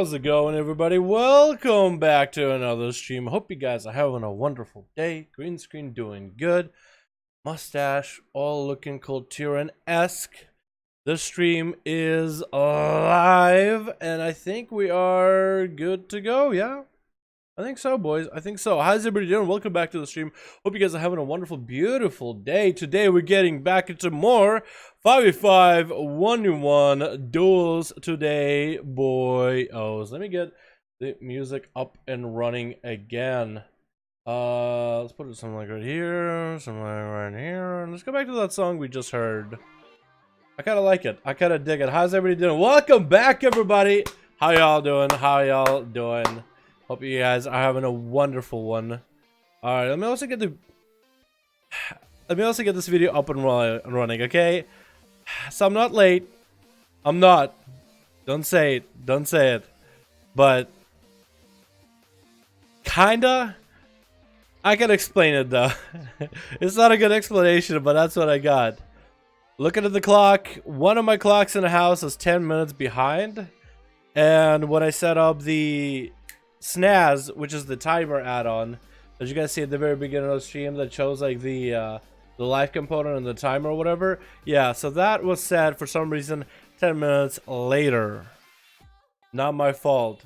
How's it going, everybody? Welcome back to another stream. Hope you guys are having a wonderful day. Green screen doing good. Mustache all looking Coltiran-esque. This stream is live, and I think we are good to go, yeah? I think so, boys. I think so. How's everybody doing? Welcome back to the stream. Hope you guys are having a wonderful, beautiful day. Today, we're getting back into more 5v5 1v1 duels today, boy-os. Let me get the music up and running again. Let's put it something like right here, something like right here. Let's go back to that song we just heard. I kind of like it. I kind of dig it. How's everybody doing? Welcome back, everybody. How y'all doing? How y'all doing? Hope you guys are having a wonderful one. All right, let me also get this video up and running, okay? So I'm not late. I'm not. Don't say it. Don't say it. But kinda. I can explain it though. It's not a good explanation, but that's what I got. Looking at the clock, one of my clocks in the house is 10 minutes behind. And when I set up the snaz, which is the timer add-on, as you guys see at the very beginning of the stream, that shows like the live component and the timer or whatever. Yeah, so that was set for some reason 10 minutes later. Not my fault.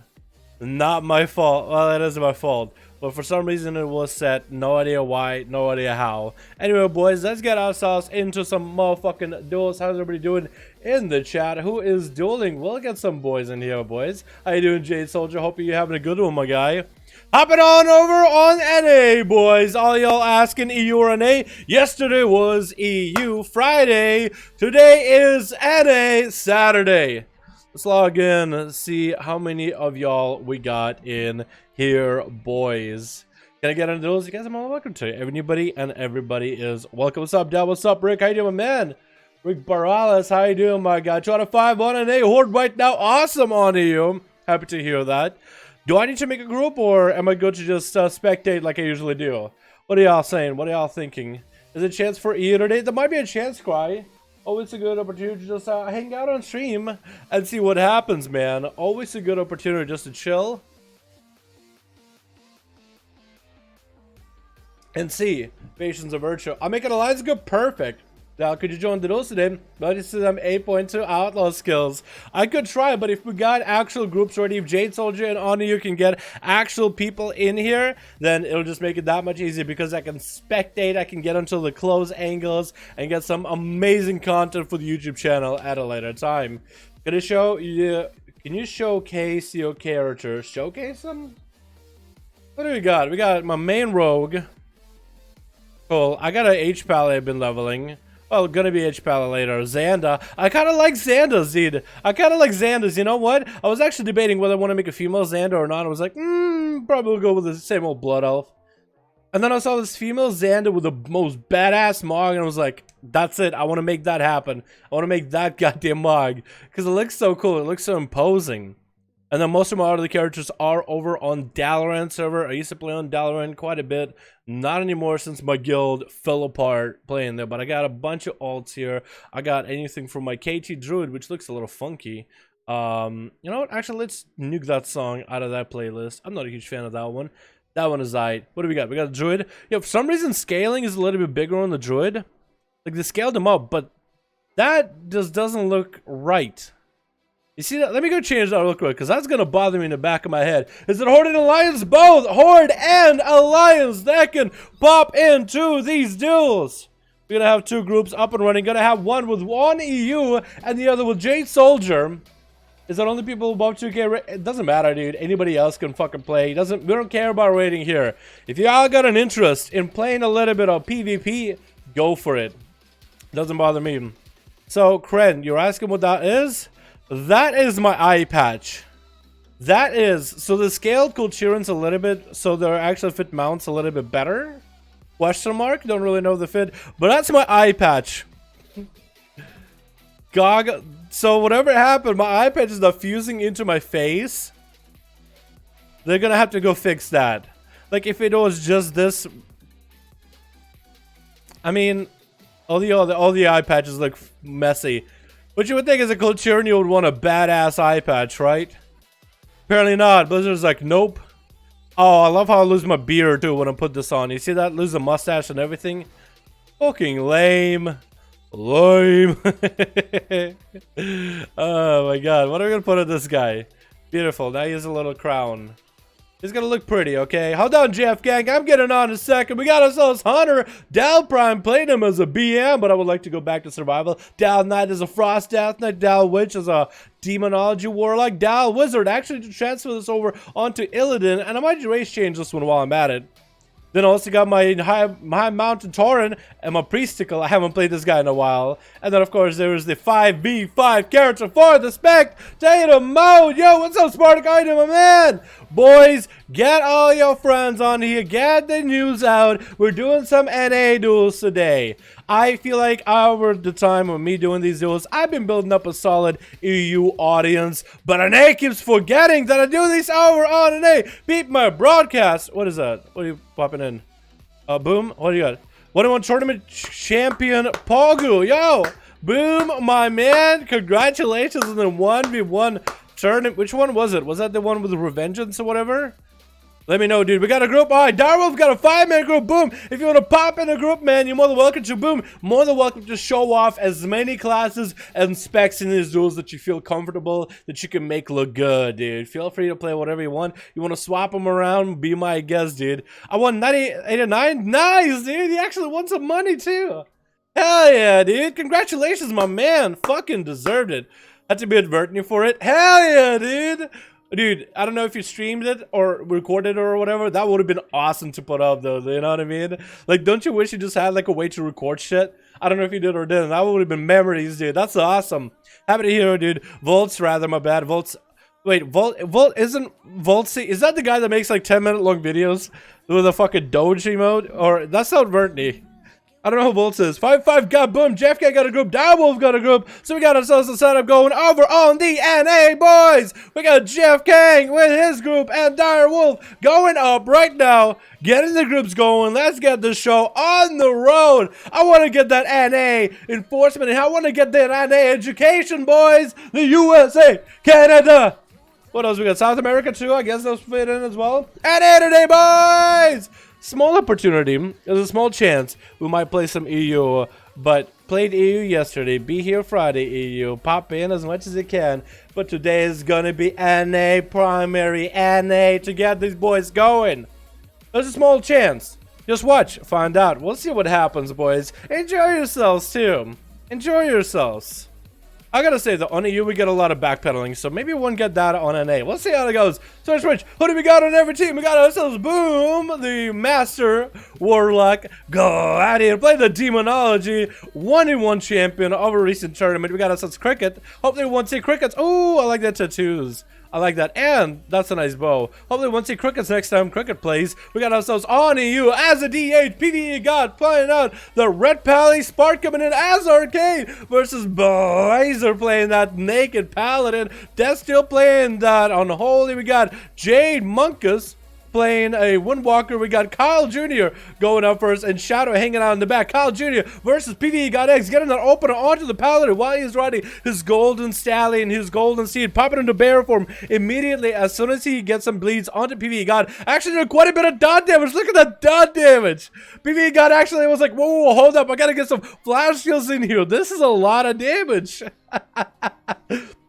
Not my fault. Well, it is my fault. But for some reason it was set. No idea why. No idea how. Anyway, boys, let's get ourselves into some motherfucking duels. How's everybody doing in the chat? Who is dueling? We'll get some boys in here, boys. How you doing, Jade Soldier? Hope you're having a good one, my guy. Hopping on over on NA, boys. All y'all asking EU or NA? Yesterday was EU Friday. Today is NA Saturday. Let's log in, see how many of y'all we got in here, boys. Can I get into those? You guys are all welcome to. Everybody and everybody is welcome. What's up, Dad? What's up, Rick? How you doing, man? Rick Barales, how you doing, my guy? 2 out of 5 on NA. Horde right now. Awesome on you. Happy to hear that. Do I need to make a group, or am I good to just spectate like I usually do? What are y'all saying? What are y'all thinking? Is it a chance for EU today? There might be a chance, Cry. Always a good opportunity to just hang out on stream and see what happens, man. Always a good opportunity just to chill and see. Patience of virtue. I'm making alliance go perfect. Now, could you join the duels today? But it's them 8.2 outlaw skills. I could try, but if we got actual groups already, if Jade Soldier and Honor you can get actual people in here, then it'll just make it that much easier because I can spectate, I can get onto the close angles and get some amazing content for the YouTube channel at a later time. Can you show can you showcase your characters? Showcase them? What do we got? We got my main rogue. Cool. I got an H palette I've been leveling. Well, gonna be H-Pala later. Xanda. I kind of like Xandas, dude. I kind of like Xandas. You know what? I was actually debating whether I want to make a female Xanda or not. I was like, probably will go with the same old Blood Elf. And then I saw this female Xanda with the most badass Mog, and I was like, that's it. I want to make that happen. I want to make that goddamn Mog. Because it looks so cool. It looks so imposing. And then most of my other characters are over on Dalaran server. I used to play on Dalaran quite a bit. Not anymore since my guild fell apart playing there. But I got a bunch of alts here. I got anything from my KT Druid, which looks a little funky. You know what? Actually, let's nuke that song out of that playlist. I'm not a huge fan of that one. That one is aight. What do we got? We got a Druid. Yeah, for some reason, scaling is a little bit bigger on the Druid. Like, they scaled them up, but that just doesn't look right. You see that? Let me go change that real quick, because that's going to bother me in the back of my head. Is it Horde and Alliance? Both Horde and Alliance that can pop into these duels. We're going to have 2 groups up and running. Going to have one with one EU and the other with Jade Soldier. Is that only people above 2K? It doesn't matter, dude. Anybody else can fucking play. We don't care about rating here. If y'all got an interest in playing a little bit of PvP, go for it. Doesn't bother me. So, Kren, you're asking what that is? That is my eye patch. That is, so the scaled Kulturans a little bit, so their actual fit mounts a little bit better? Question mark? Don't really know the fit, but that's my eye patch. Gog. So whatever happened, my eye patch is not fusing into my face. They're gonna have to go fix that. Like if it was just this. I mean, all the eye patches look messy. What you would think as a Kulturan you would want a badass eye patch, right? Apparently not. Blizzard's like, nope. Oh, I love how I lose my beard too when I put this on. You see that? Lose the mustache and everything. Fucking lame. Lame. Oh my god. What are we gonna put on this guy? Beautiful. Now he has a little crown. He's gonna look pretty, okay? Hold on, JF Gang. I'm getting on in a second. We got ourselves Hunter. Dal Prime played him as a BM, but I would like to go back to survival. Dal Knight is a Frost Death Knight. Dal Witch is a Demonology Warlock. Dal Wizard actually to transfer this over onto Illidan, and I might race change this one while I'm at it. Then I also got my high mountain Tauren and my Priesticle. I haven't played this guy in a while. And then of course there was the 5v5 character for the spectator mode. Yo, what's up, Spartak Item, my man? Boys, get all your friends on here. Get the news out. We're doing some NA duels today. I feel like over the time of me doing these duels, I've been building up a solid EU audience. But NA keeps forgetting that I do these over on NA. Beat my broadcast. What is that? What are you popping in? Boom. What do you got? 1v1 tournament champion Pogu. Yo, boom, my man. Congratulations on the 1v1 tournament. Which one was it? Was that the one with the Revengeance or whatever? Let me know, dude. We got a group. All right, Darwolf got a 5-man group. Boom. If you want to pop in a group, man, you're more than welcome to. Boom. More than welcome to show off as many classes and specs in these duels that you feel comfortable, that you can make look good, dude. Feel free to play whatever you want. You want to swap them around, be my guest, dude. I won 89. Nice, dude. You actually won some money, too. Hell yeah, dude. Congratulations, my man. Fucking deserved it. Had to be adverting you for it. Hell yeah, dude. Dude, I don't know if you streamed it or recorded it or whatever. That would have been awesome to put up, though. You know what I mean? Like, don't you wish you just had, like, a way to record shit? I don't know if you did or didn't. That would have been memories, dude. That's awesome. Happy to hear, dude. Volts, rather, my bad. Volts. Wait, Volt isn't Voltsy? Is that the guy that makes, like, 10-minute long videos with a fucking Doge emote? Or, that's not Vertney. I don't know who Volts is. 5-5 got boom. JFK got a group. Direwolf got a group. So we got ourselves a setup going over on the NA, boys. We got JFK with his group and Direwolf going up right now. Getting the groups going. Let's get the show on the road. I want to get that NA enforcement. And I want to get that NA education, boys. The USA, Canada. What else we got? South America too. I guess those fit in as well. NA today, boys. Small opportunity. There's a small chance we might play some EU, but played EU yesterday. Be here Friday, EU. Pop in as much as you can. But today is gonna be NA primary, NA to get these boys going. There's a small chance. Just watch, find out. We'll see what happens, boys. Enjoy yourselves too. Enjoy yourselves. I gotta say, though, on EU we get a lot of backpedaling, so maybe we won't get that on NA. We'll see how it goes. So, Switch, who do we got on every team? We got ourselves, boom, the Master Warlock. Go out here, play the Demonology, 1v1 champion of a recent tournament. We got ourselves Cricket. Hopefully we won't see Crickets. Oh, I like that tattoos. I like that, and that's a nice bow. Hopefully we won't see Crickets next time Cricket plays. We got ourselves on EU as a D8 PvE god playing out the Red Pally Spark coming in as Arcade versus Blazer playing that Naked Paladin. Death still playing that Unholy. We got Jade Monkus playing a Windwalker. We got Kyle Jr. going up first and Shadow hanging out in the back. Kyle Jr. versus PvE God X, getting that opener onto the Paladin while he's riding his Golden Stallion, his Golden Seed, popping into bear form immediately as soon as he gets some bleeds onto PvE God. Actually did quite a bit of dot damage. Look at that dot damage. PvE God actually was like, whoa, hold up. I gotta get some flash shields in here. This is a lot of damage.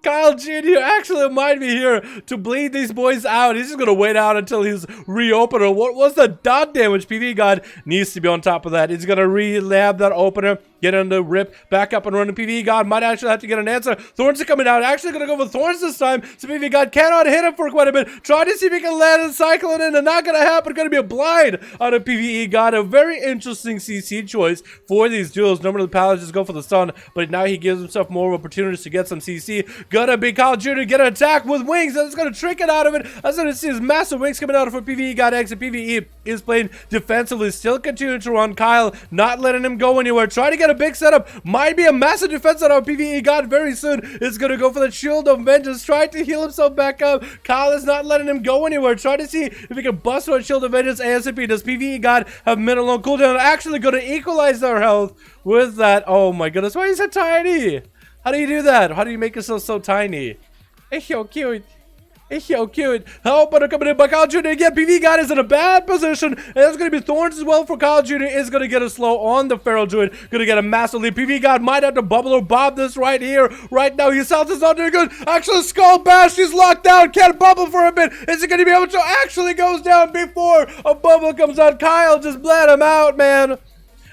Kyle Jr. actually might be here to bleed these boys out. He's just going to wait out until he's reopener. What was the dot damage? PvE God needs to be on top of that. He's going to relab that opener, get on the rip, back up and run. PvE God might actually have to get an answer. Thorns are coming out. Actually going to go for Thorns this time. So PvE God cannot hit him for quite a bit. Try to see if he can land and cycle it in. And not going to happen. Going to be a blind on a PvE God. A very interesting CC choice for these duels. Normally the Paladins just go for the stun, but now he gives himself more opportunities to get some CC. Gonna be Kyle Jr. get an attack with wings, and it's gonna trick it out of it. As soon as see his massive wings coming out for PvE God X, and PvE is playing defensively, still continuing to run. Kyle not letting him go anywhere, trying to get a big setup. Might be a massive defense out of PvE God very soon. Is gonna go for the Shield of Vengeance, trying to heal himself back up. Kyle is not letting him go anywhere, trying to see if he can bust out Shield of Vengeance ASAP. Does PvE God have mid-long cooldown? Actually gonna equalize their health with that. Oh my goodness, why is that tiny? How do you do that? How do you make yourself so tiny? It's so cute. It's so cute. Help, but coming in by Kyle Jr. again. PV God is in a bad position. And that's going to be Thorns as well for Kyle Jr. Is going to get a slow on the Feral Druid. Going to get a massive lead. PV God might have to bubble or bob this right here. Right now, his health is not doing good. Actually, Skull Bash, he's locked down. Can't bubble for a bit. Is he going to be able to? Actually goes down before a bubble comes out. Kyle just bled him out, man.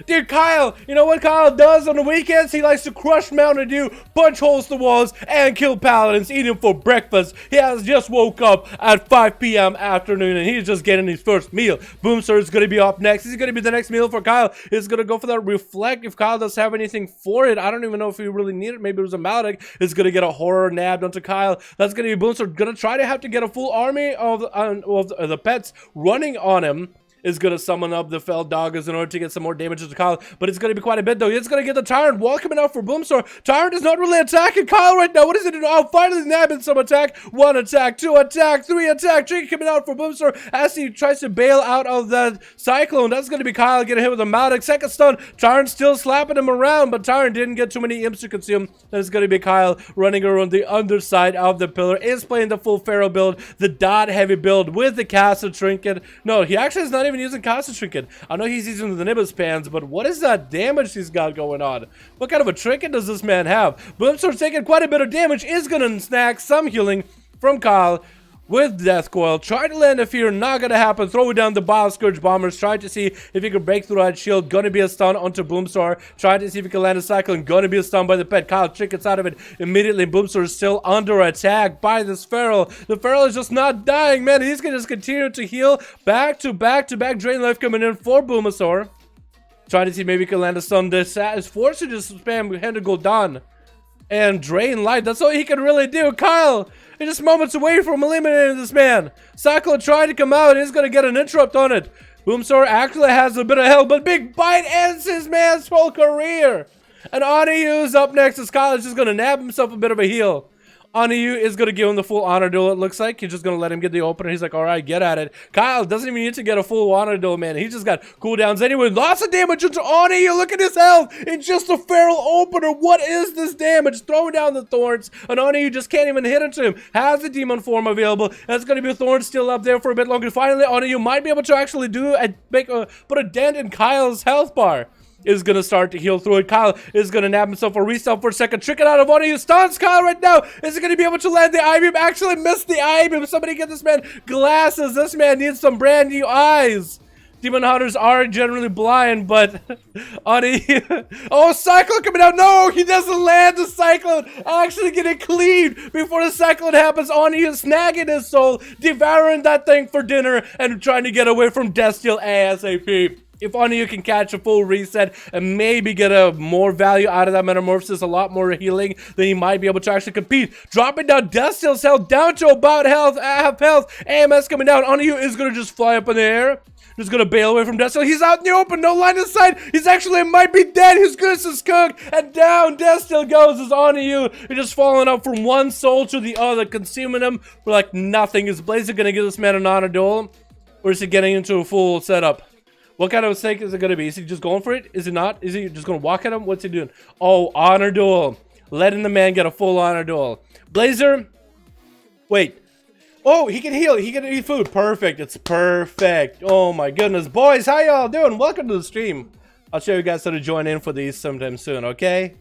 Dude, Kyle, you know what Kyle does on the weekends? He likes to crush Mountain Dew, punch holes to walls, and kill paladins, eat him for breakfast. He has just woke up at 5 p.m. afternoon, and he's just getting his first meal. Boomster is going to be up next. He's going to be the next meal for Kyle. He's going to go for that Reflect if Kyle does have anything for it. I don't even know if he really need it. Maybe it was a Maldic. He's going to get a Horror nabbed onto Kyle. That's going to be Boomster. Going to try to have to get a full army of the pets running on him. Is going to summon up the Fell Doggers in order to get some more damage to Kyle. But it's going to be quite a bit, though. It's going to get the Tyrant wall coming out for Boomstar. Tyrant is not really attacking Kyle right now. What is it doing? Oh, finally nabbing some attack. 1 attack, 2 attack, 3 attack. Trick coming out for Boomstar as he tries to bail out of that Cyclone. That's going to be Kyle getting hit with a Maldic. Second stun. Tyrant still slapping him around, but Tyrant didn't get too many imps to consume. That's going to be Kyle running around the underside of the pillar. Is playing the full Pharaoh build, the dot heavy build with the Castle Trinket. No, he actually is not even using Castle Trinket. I know he's using the Nimbus pans, but what is that damage he's got going on? What kind of a trinket does this man have? Boomstar's taking quite a bit of damage. Is gonna snag some healing from Kyle with Death Coil. Try to land a fear, not gonna happen. Throw down the Bile Scourge Bombers. Try to see if he can break through that shield. Gonna be a stun onto Boomstar. Try to see if he can land a Cyclone. Gonna be a stun by the pet. Kyle trinkets out of it immediately. Boomstar is still under attack by this Feral. The Feral is just not dying, man. He's gonna just continue to heal. Back to back to back drain life coming in for Boomasaur. Trying to see maybe he can land a stun. This is forced to just spam Hand of Gul'dan and drain life. That's all he can really do. Kyle is just moments away from eliminating this man. Cyclone tried to come out. He's going to get an interrupt on it. Boomstar actually has a bit of health, but Big Bite ends his man's whole career. And Oniyu is up next as Kyle is just going to nab himself a bit of a heal. Oniyu is going to give him the full honor duel, it looks like. He's just going to let him get the opener. He's like, all right, get at it. Kyle doesn't even need to get a full honor duel, man. He's just got cooldowns anyway. Lots of damage into Oniyu. Look at his health. It's just a Feral opener. What is this damage? Throwing down the Thorns. And Oniyu just can't even hit into him. Has the Demon form available. That's going to be Thorns still up there for a bit longer. Finally, Oniyu might be able to actually put a dent in Kyle's health bar. Is going to start to heal through it. Kyle is going to nab himself a reset for a second. Trick it out of Oniyu. Stuns Kyle right now. Is he going to be able to land the I-beam? Actually missed the I-beam. Somebody get this man glasses. This man needs some brand new eyes. Demon Hunters are generally blind, but Oniyu. Oh, Cyclone coming out. No, he doesn't land the Cyclone. Actually getting cleaved before the Cyclone happens. Oniyu snagging his soul, devouring that thing for dinner, and trying to get away from Death Steel ASAP. If Oniyu can catch a full reset and maybe get a more value out of that Metamorphosis, a lot more healing, then he might be able to actually compete. Dropping down Death Steel's health down to about half health. AMS coming down. Oniyu is going to just fly up in the air. Just going to bail away from Death Steel. He's out in the open. No line of sight. He's actually might be dead. His goodness is cooked. And down Death Steel goes as Oniyu. He's just falling up from one soul to the other, consuming him for like nothing. Is Blazer going to give this man an honor duel? Or is he getting into a full setup? What kind of mistake is it going to be? Is he just going for it? Is he not? Is he just going to walk at him? What's he doing? Oh, honor duel. Letting the man get a full honor duel. Blazer. Wait. Oh, he can heal. He can eat food. Perfect. It's perfect. Oh my goodness. Boys, how y'all doing? Welcome to the stream. I'll show you guys how to join in for these sometime soon, okay?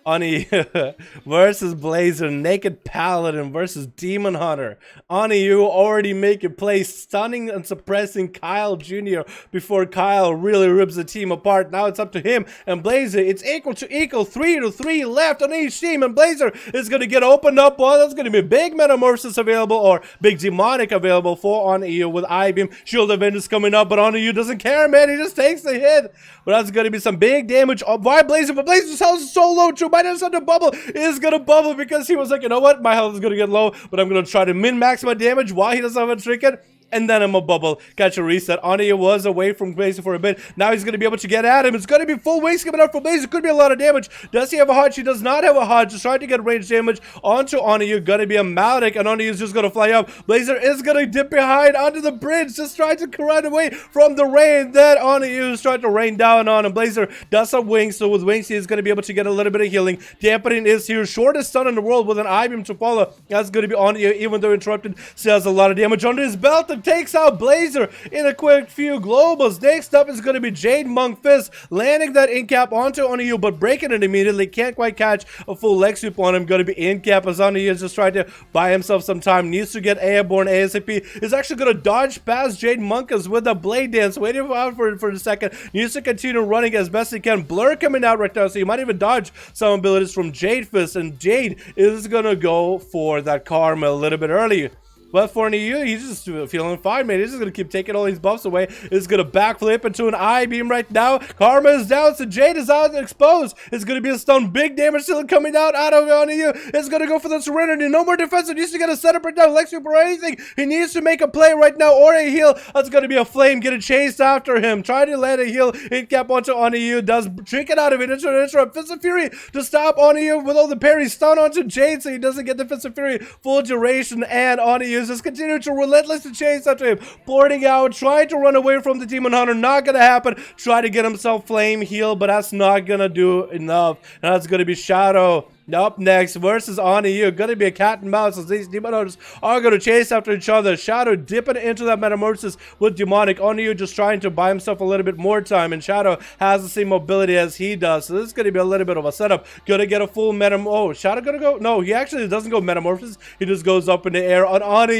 Oniyu versus Blazer, Naked Paladin versus Demon Hunter. Oniyu already making plays, stunning and suppressing Kyle Jr. before Kyle really rips the team apart. Now it's up to him and Blazer. It's equal to equal, 3-3 left on each team, and Blazer is going to get opened up. Well, that's going to be big Metamorphosis available or big Demonic available for Oniyu with I-Beam. Shield of Vengeance coming up, but Oniyu doesn't care, man. He just takes the hit. But that's going to be some big damage by Blazer, but Blazer's health is so low too. Might have started to bubble. Is going to bubble because he was like, you know what? My health is going to get low, but I'm going to try to min-max my damage while he doesn't have a trinket. and then I'm a bubble. Catch a reset. Anya was away from Blazer for a bit. Now he's going to be able to get at him. It's going to be full wings coming out from Blazer. Could be a lot of damage. Does he have a HUD? She does not have a HUD. Just trying to get range damage onto Anya. Going to be a Mautic, and Anya is just going to fly up. Blazer is going to dip behind onto the bridge, just trying to run away from the rain that Anya is trying to rain down on him. Blazer does have wings, so with wings he is going to be able to get a little bit of healing. Dampening is here. Shortest stun in the world with an I-beam to follow. That's going to be Anya, even though interrupted. Still has a lot of damage under his belt and takes out Blazer in a quick few globals. Next up is going to be Jade Monk Fist, landing that in cap onto Anya, but breaking it immediately. Can't quite catch a full leg sweep on him. Going to be in cap as Anya is just trying to buy himself some time. Needs to get airborne ASAP. Is actually going to dodge past Jade Monkas with a blade dance. Waiting for a second. Needs to continue running as best he can. Blur coming out right now, so you might even dodge some abilities from Jade Fist. And Jade is going to go for that karma a little bit early. But for EU, he's just feeling fine, man. He's just going to keep taking all these buffs away. He's going to backflip into an I-beam right now. Karma is down, so Jade is out exposed. It's going to be a stun. Big damage still coming out of EU. It's going to go for the Serenity. No more defensive. He needs to get a setup right now. Lex Sweep or anything. He needs to make a play right now or a heal. That's going to be a flame getting chased after him. Trying to land a heal. In cap onto EU. Does trick it out of it. Interrupt. Fist of Fury to stop EU with all the parries. Stun onto Jade so he doesn't get the Fist of Fury full duration. And EU just continue to relentlessly chase after him, porting out, trying to run away from the Demon Hunter. Not gonna happen. Try to get himself flame heal, but that's not gonna do enough. And that's gonna be Shadow up next versus Anya. Gonna be a cat and mouse as these Demon Hunters are gonna chase after each other. Shadow dipping into that metamorphosis with Demonic. Anya just trying to buy himself a little bit more time, and Shadow has the same mobility as he does, so this is gonna be a little bit of a setup. Gonna get a full oh, Shadow gonna go? No, he actually doesn't go metamorphosis. He just goes up in the air on Anya.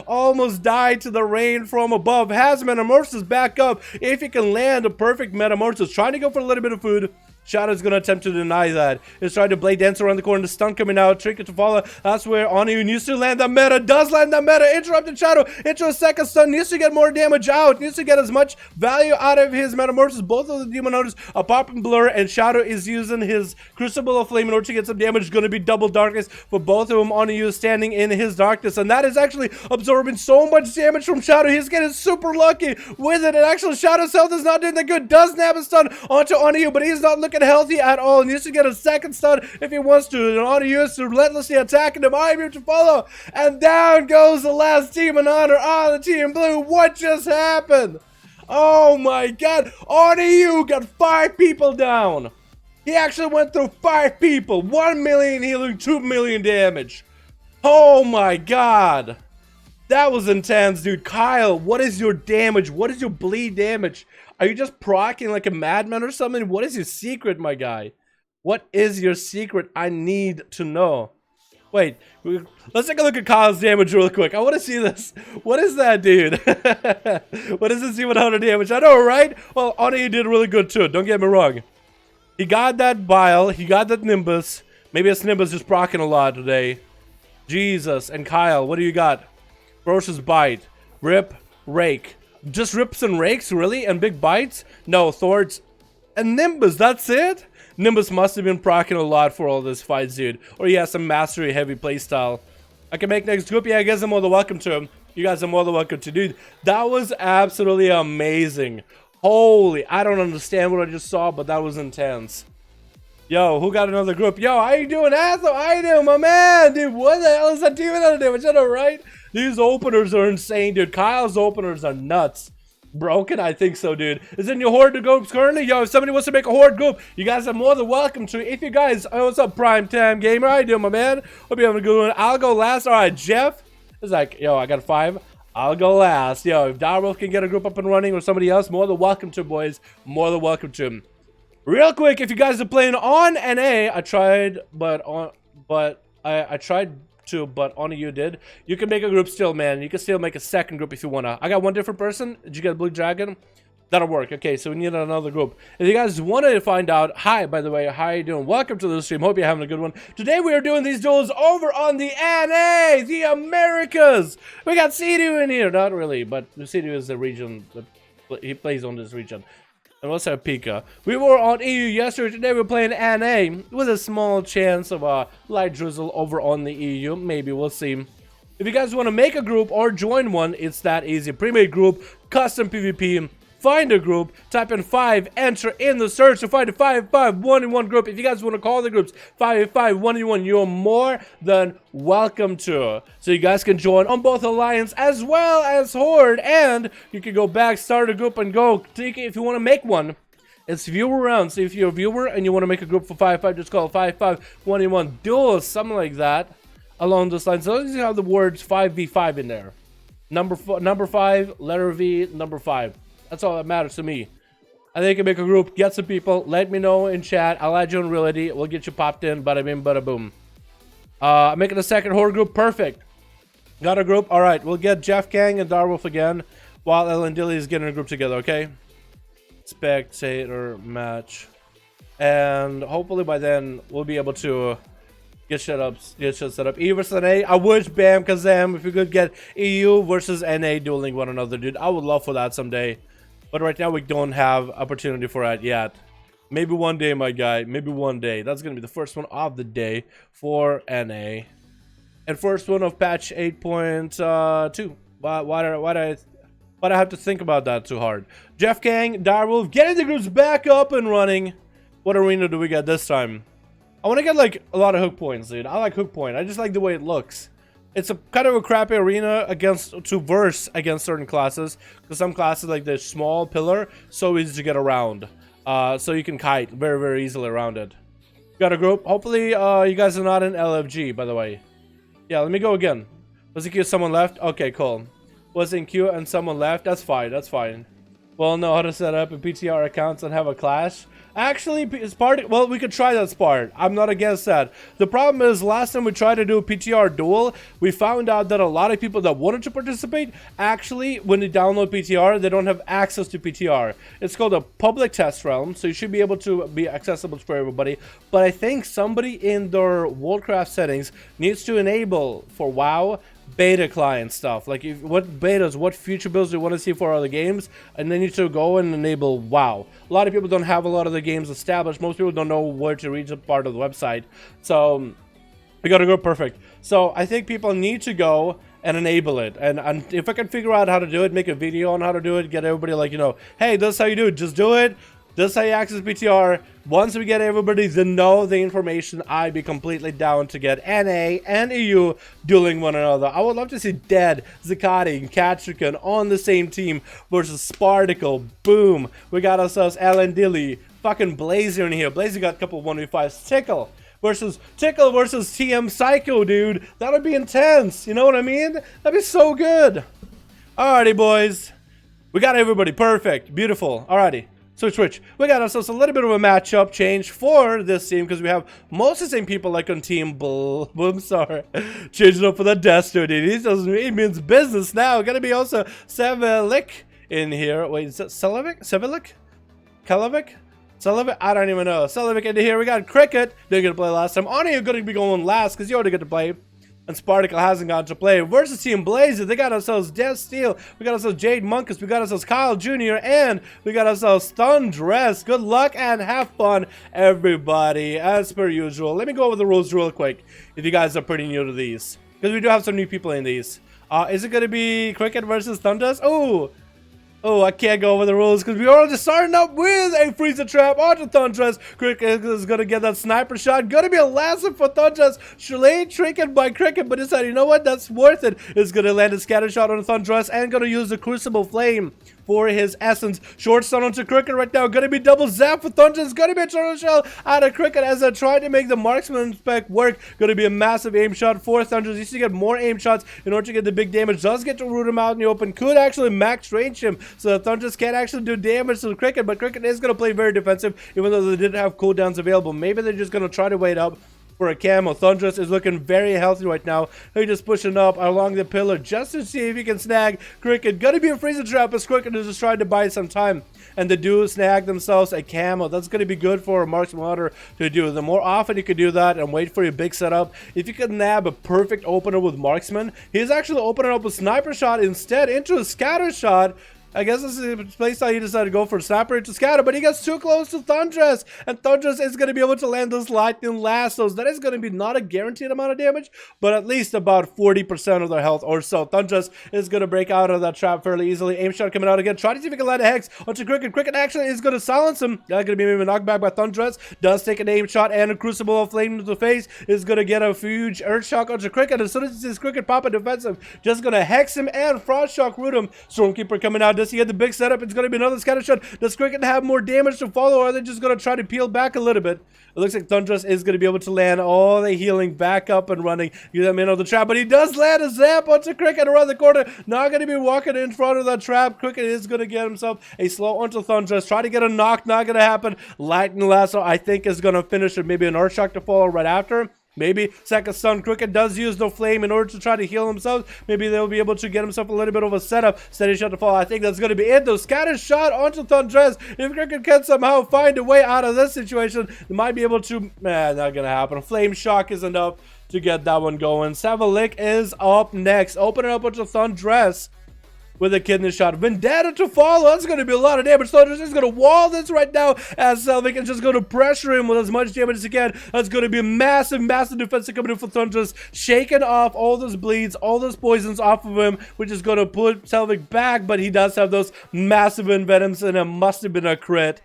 Almost died to the rain from above. Has metamorphosis back up if he can land a perfect metamorphosis. Trying to go for a little bit of food. Shadow's gonna attempt to deny that. He's trying to blade dance around the corner. The stun coming out. Trick it to follow. That's where Anya needs to land that meta. Does land that meta. Interrupted Shadow into a second stun. Needs to get more damage out. Needs to get as much value out of his metamorphosis. Both of the Demon Hunters are popping Blur, and Shadow is using his Crucible of Flame in order to get some damage. Gonna be double darkness for both of them. Anya is standing in his darkness, and that is actually absorbing so much damage from Shadow. He's getting super lucky with it. And actually, Shadow's health is not doing that good. Does nab a stun onto Anya, but he's not looking healthy at all. Needs to get a second stun if he wants to. And Anya is relentlessly attacking him. I'm here to follow. And down goes the last Demon Hunter on the Team Blue. What just happened? Oh my god. Anya got 5 people down. He actually went through 5 people. 1 million healing, 2 million damage. Oh my god. That was intense, dude. Kyle, what is your damage? What is your bleed damage? Are you just proccing like a madman or something? What is your secret, my guy? What is your secret? I need to know. Wait, let's take a look at Kyle's damage real quick. I want to see this. What is that, dude? What is this even 100 damage? I know, right? Well, Anya did really good too. Don't get me wrong. He got that Bile. He got that Nimbus. Maybe this Nimbus is proccing a lot today. Jesus. And Kyle, what do you got? Ferocious Bite. Rip. Rake. Just rips and rakes, really? And big bites? No, Thorns and Nimbus, that's it? Nimbus must have been proccing a lot for all this fights, dude. Or he has some mastery heavy playstyle. I can make next group. Yeah, I guess I'm more than welcome to him. You guys are more than welcome to, dude. That was absolutely amazing. Holy, I don't understand what I just saw, but that was intense. Yo, who got another group? Yo, how you doing, asshole? How you doing, my man? Dude, what the hell is that team out of damage? I know, right? These openers are insane, dude. Kyle's openers are nuts. Broken? I think so, dude. Is in your horde groups currently? Yo, if somebody wants to make a horde group, you guys are more than welcome to. If you guys, oh, what's up, Prime Time Gamer? How you doing, my man? Hope you're having a good one. I'll go last. All right, Jeff is like, yo, I got 5. I'll go last. Yo, if Darwolf can get a group up and running or somebody else, more than welcome to, boys. More than welcome to. Real quick, if you guys are playing on NA, I tried, but I tried to, but only you did. You can make a group still, man. You can still make a second group if you wanna. I got one different person. Did you get a blue dragon? That'll work. Okay, so we need another group. If you guys wanted to find out, hi, by the way, how you doing? Welcome to the stream. Hope you're having a good one. Today we are doing these duels over on the NA, the Americas. We got Cedu in here. Not really, but Cedu is the region that he plays on this region. And let's have Pika. We were on EU yesterday. Today we're playing NA with a small chance of a light drizzle over on the EU. Maybe we'll see. If you guys want to make a group or join one, it's that easy. Pre-made group, custom PvP. Find a group, type in 5, enter in the search to find a 5v5 1v1 group. If you guys want to call the groups 5v5 1v1, you're more than welcome to. So you guys can join on both Alliance as well as Horde, and you can go back, start a group, and go take it if you want to make one. It's viewer round, so if you're a viewer and you want to make a group for 5v5, just call it 5v5 1v1 Duels, something like that, along those lines. So you have the words 5v5 in there. Number 5, letter V, number 5. That's all that matters to me. I think you can make a group, get some people, let me know in chat. I'll add you in reality. We'll get you popped in. Bada bing, bada boom. I'm making a second Horde group. Perfect. Got a group. All right. We'll get Jeff Kang and Darwolf again while Ellen Dilly is getting a group together. Okay. Spectator match. And hopefully by then we'll be able to get shit set up. EU versus NA. I wish Bam Kazam if we could get EU versus NA dueling one another, dude. I would love for that someday. But right now we don't have opportunity for that yet. Maybe one day, my guy. Maybe one day. That's going to be the first one of the day for NA. And first one of patch 8.2. Why do I have to think about that too hard? Jeff Kang, Direwolf, getting the groups back up and running. What arena do we get this time? I want to get like a lot of hook points, dude. I like hook point. I just like the way it looks. It's a kind of a crappy arena to verse against certain classes, because some classes like the small pillar so easy to get around. So you can kite very, very easily around it. Got a group. Hopefully you guys are not in LFG, by the way. Yeah, let me go again. Was in queue, someone left? Okay, cool. Was in queue and someone left? That's fine, that's fine. We'll know how to set up a PTR accounts and have a clash. Actually, it's part. Well, we could try that part. I'm not against that. The problem is, last time we tried to do a PTR duel, we found out that a lot of people that wanted to participate, actually, when they download PTR, they don't have access to PTR. It's called a public test realm, so you should be able to be accessible for everybody. But I think somebody in their Warcraft settings needs to enable for WoW beta client stuff, like what betas, what future builds do you want to see for other games, and then you need to go and enable WoW. A lot of people don't have a lot of the games established. Most people don't know where to reach a part of the website, so we gotta go perfect. So I think people need to go and enable it, and if I can figure out how to do it, make a video on how to do it, get everybody like, you know, hey, this is how you do it, just do it. This is how you access PTR. Once we get everybody to know the information, I'd be completely down to get NA and EU dueling one another. I would love to see Dead, Zakati, and Katrikan on the same team versus Sparticle. Boom. We got ourselves Alan Dilly. Fucking Blazer in here. Blazer got a couple 1v5s. Tickle versus TM Psycho, dude. That would be intense. You know what I mean? That'd be so good. Alrighty, boys. We got everybody. Perfect. Beautiful. Alrighty. Switch. We got ourselves a little bit of a matchup change for this team, because we have most of the same people like on team boom. Sorry, changing up for the Destro, dude. It means business now. Gonna be also Sevelik in here. Wait, is that Sevelik? Kalovic? Sullivan? I don't even know. Sullivan into here. We got Cricket. Didn't get to play last time. Oni, you're gonna be going last because you already get to play. And Sparticle hasn't gotten to play. Versus Team Blazer, they got ourselves Death Steel, we got ourselves Jade Monkus, we got ourselves Kyle Jr., and we got ourselves Thundress. Good luck and have fun, everybody, as per usual. Let me go over the rules real quick, if you guys are pretty new to these, because we do have some new people in these. Is it going to be Cricket versus Thundress? Oh, I can't go over the rules because we are just starting up with a freezer trap onto Thundress. Cricket is going to get that sniper shot. Going to be a lasso for Thundress. Shalane trinket by Cricket, but decided, you know what, that's worth it. Is going to land a scatter shot on Thundress and going to use the Crucible Flame for his essence. Short stun onto Cricket right now. Going to be double zap for Thundress. Going to be a turtle shell out of Cricket as I try to make the marksman spec work. Going to be a massive aim shot for Thundress. You need to get more aim shots in order to get the big damage. Does get to root him out in the open. Could actually max range him, so Thundress can't actually do damage to Cricket, but Cricket is going to play very defensive, even though they didn't have cooldowns available. Maybe they're just going to try to wait up for a camo. Thundress is looking very healthy right now. He's just pushing up along the pillar just to see if he can snag Cricket. Gonna be a freezer trap as Cricket is just trying to buy some time. And they do snag themselves a camo. That's gonna be good for a marksman hunter to do. The more often you can do that and wait for your big setup, if you can nab a perfect opener with marksman, he's actually opening up a sniper shot instead into a scatter shot. I guess this is the playstyle he decided to go for Snapper into Scatter, but he gets too close to Thundress, and Thundress is going to be able to land those lightning lassos. That is going to be not a guaranteed amount of damage, but at least about 40% of their health or so. Thundress is going to break out of that trap fairly easily. Aim shot coming out again. Try to see if he can land a Hex onto Cricket. Cricket actually is going to silence him. That's going to be maybe knocked back by Thundress. Does take an aim shot and a Crucible of Flame to the face. Is going to get a huge Earth Shock onto Cricket. As soon as he sees Cricket pop a defensive, just going to Hex him and Frost Shock root him. Stormkeeper coming out. Does he get the big setup? It's going to be another scatter shot. Does Cricket have more damage to follow, or are they just going to try to peel back a little bit? It looks like Thundress is going to be able to land all the healing back up and running. Get them in on the trap, but he does land a zap onto Cricket around the corner. Not going to be walking in front of that trap. Cricket is going to get himself a slow onto Thundress. Try to get a knock. Not going to happen. Lightning Lasso, I think, is going to finish it. Maybe an Earth Shock to follow right after. Maybe second stun. Cricket does use the flame in order to try to heal himself. Maybe they'll be able to get himself a little bit of a setup. Steady shot to fall. I think that's going to be it though. Scatter shot onto Thundress. If Cricket can somehow find a way out of this situation, they might be able to. Not going to happen. Flame shock is enough to get that one going. Savalik is up next. Open it up onto Thundress with a kidney shot. Vendetta to follow. That's going to be a lot of damage. Thundress is going to wall this right now as Selvig is just going to pressure him with as much damage as he can. That's going to be a massive, massive defense coming in for Thundress. Shaking off all those bleeds, all those poisons off of him, which is going to put Selvig back, but he does have those massive envenoms, and it must have been a crit.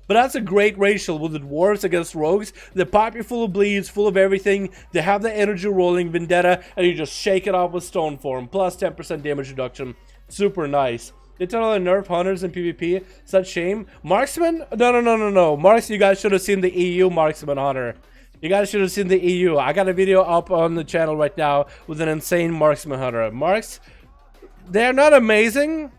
But that's a great ratio with the dwarves against rogues. They pop you full of bleeds, full of everything. They have the energy rolling, Vendetta, and you just shake it off with Stone Form. Plus 10% damage reduction. Super nice. They totally nerf hunters in PvP. Such shame. Marksman? No. Marks, you guys should have seen the EU Marksman Hunter. You guys should have seen the EU. I got a video up on the channel right now with an insane Marksman Hunter. Marks, they're not amazing,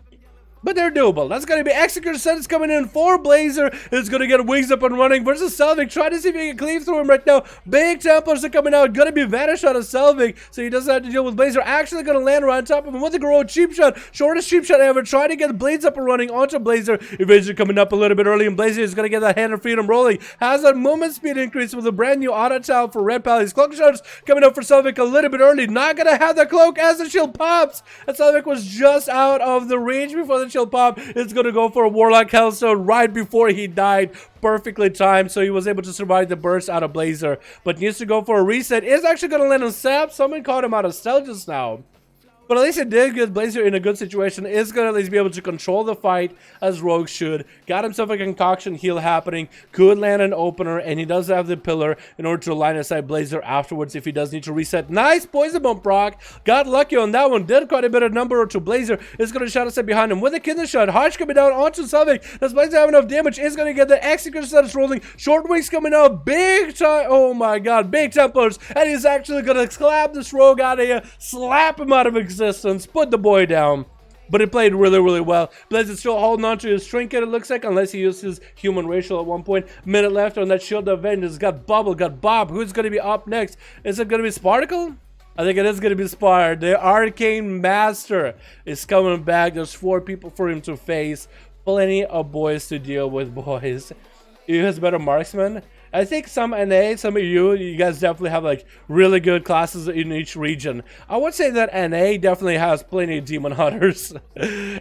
but they're doable. That's going to be Executor Set is coming in for Blazer. Is going to get wings up and running versus Selvig. Try to see if he can cleave through him right now. Big Templars are coming out. Going to be Vanish out of Selvig, so he doesn't have to deal with Blazer. Actually going to land right on top of him with a Grow Cheap Shot. Shortest Cheap Shot ever. Try to get the blades up and running onto Blazer. Evasion coming up a little bit early, and Blazer is going to get that Hand of Freedom rolling. Has that movement speed increase with a brand new auto child for Red Palace. Cloak Shots coming up for Selvig a little bit early. Not going to have the cloak as the shield pops. And Selvig was just out of the range before the shield pop. It's going to go for a Warlock Hellstone right before he died. Perfectly timed, so he was able to survive the burst out of Blazer. But needs to go for a reset. Is actually going to land on Sap. Someone called him out of stealth just now. But at least it did get Blazer in a good situation. Is going to at least be able to control the fight as Rogue should. Got himself a concoction heal happening. Could land an opener, and he does have the pillar in order to line aside Blazer afterwards if he does need to reset. Nice poison bump proc. Got lucky on that one. Did quite a bit of number to Blazer. Is going to shot aside behind him with a kidney shot. Hodge coming down onto Selvig. Does Blazer have enough damage? Is going to get the Executor status rolling. Short wings coming out. Big time. Oh my god. Big Templars. And he's actually going to slap this Rogue out of here. Slap him out of existence. Put the boy down. But he played really, really well. Blazer still holding on to his trinket, it looks like, unless he uses human racial at one point. Minute left on that Shield of Vengeance. Got Bubble, got Bob. Who's going to be up next? Is it going to be Sparticle? I think it is going to be Spire. The Arcane Master is coming back. There's 4 people for him to face. Plenty of boys to deal with, boys. He has better marksman. I think some NA, some of you guys definitely have like really good classes in each region. I would say that NA definitely has plenty of Demon Hunters.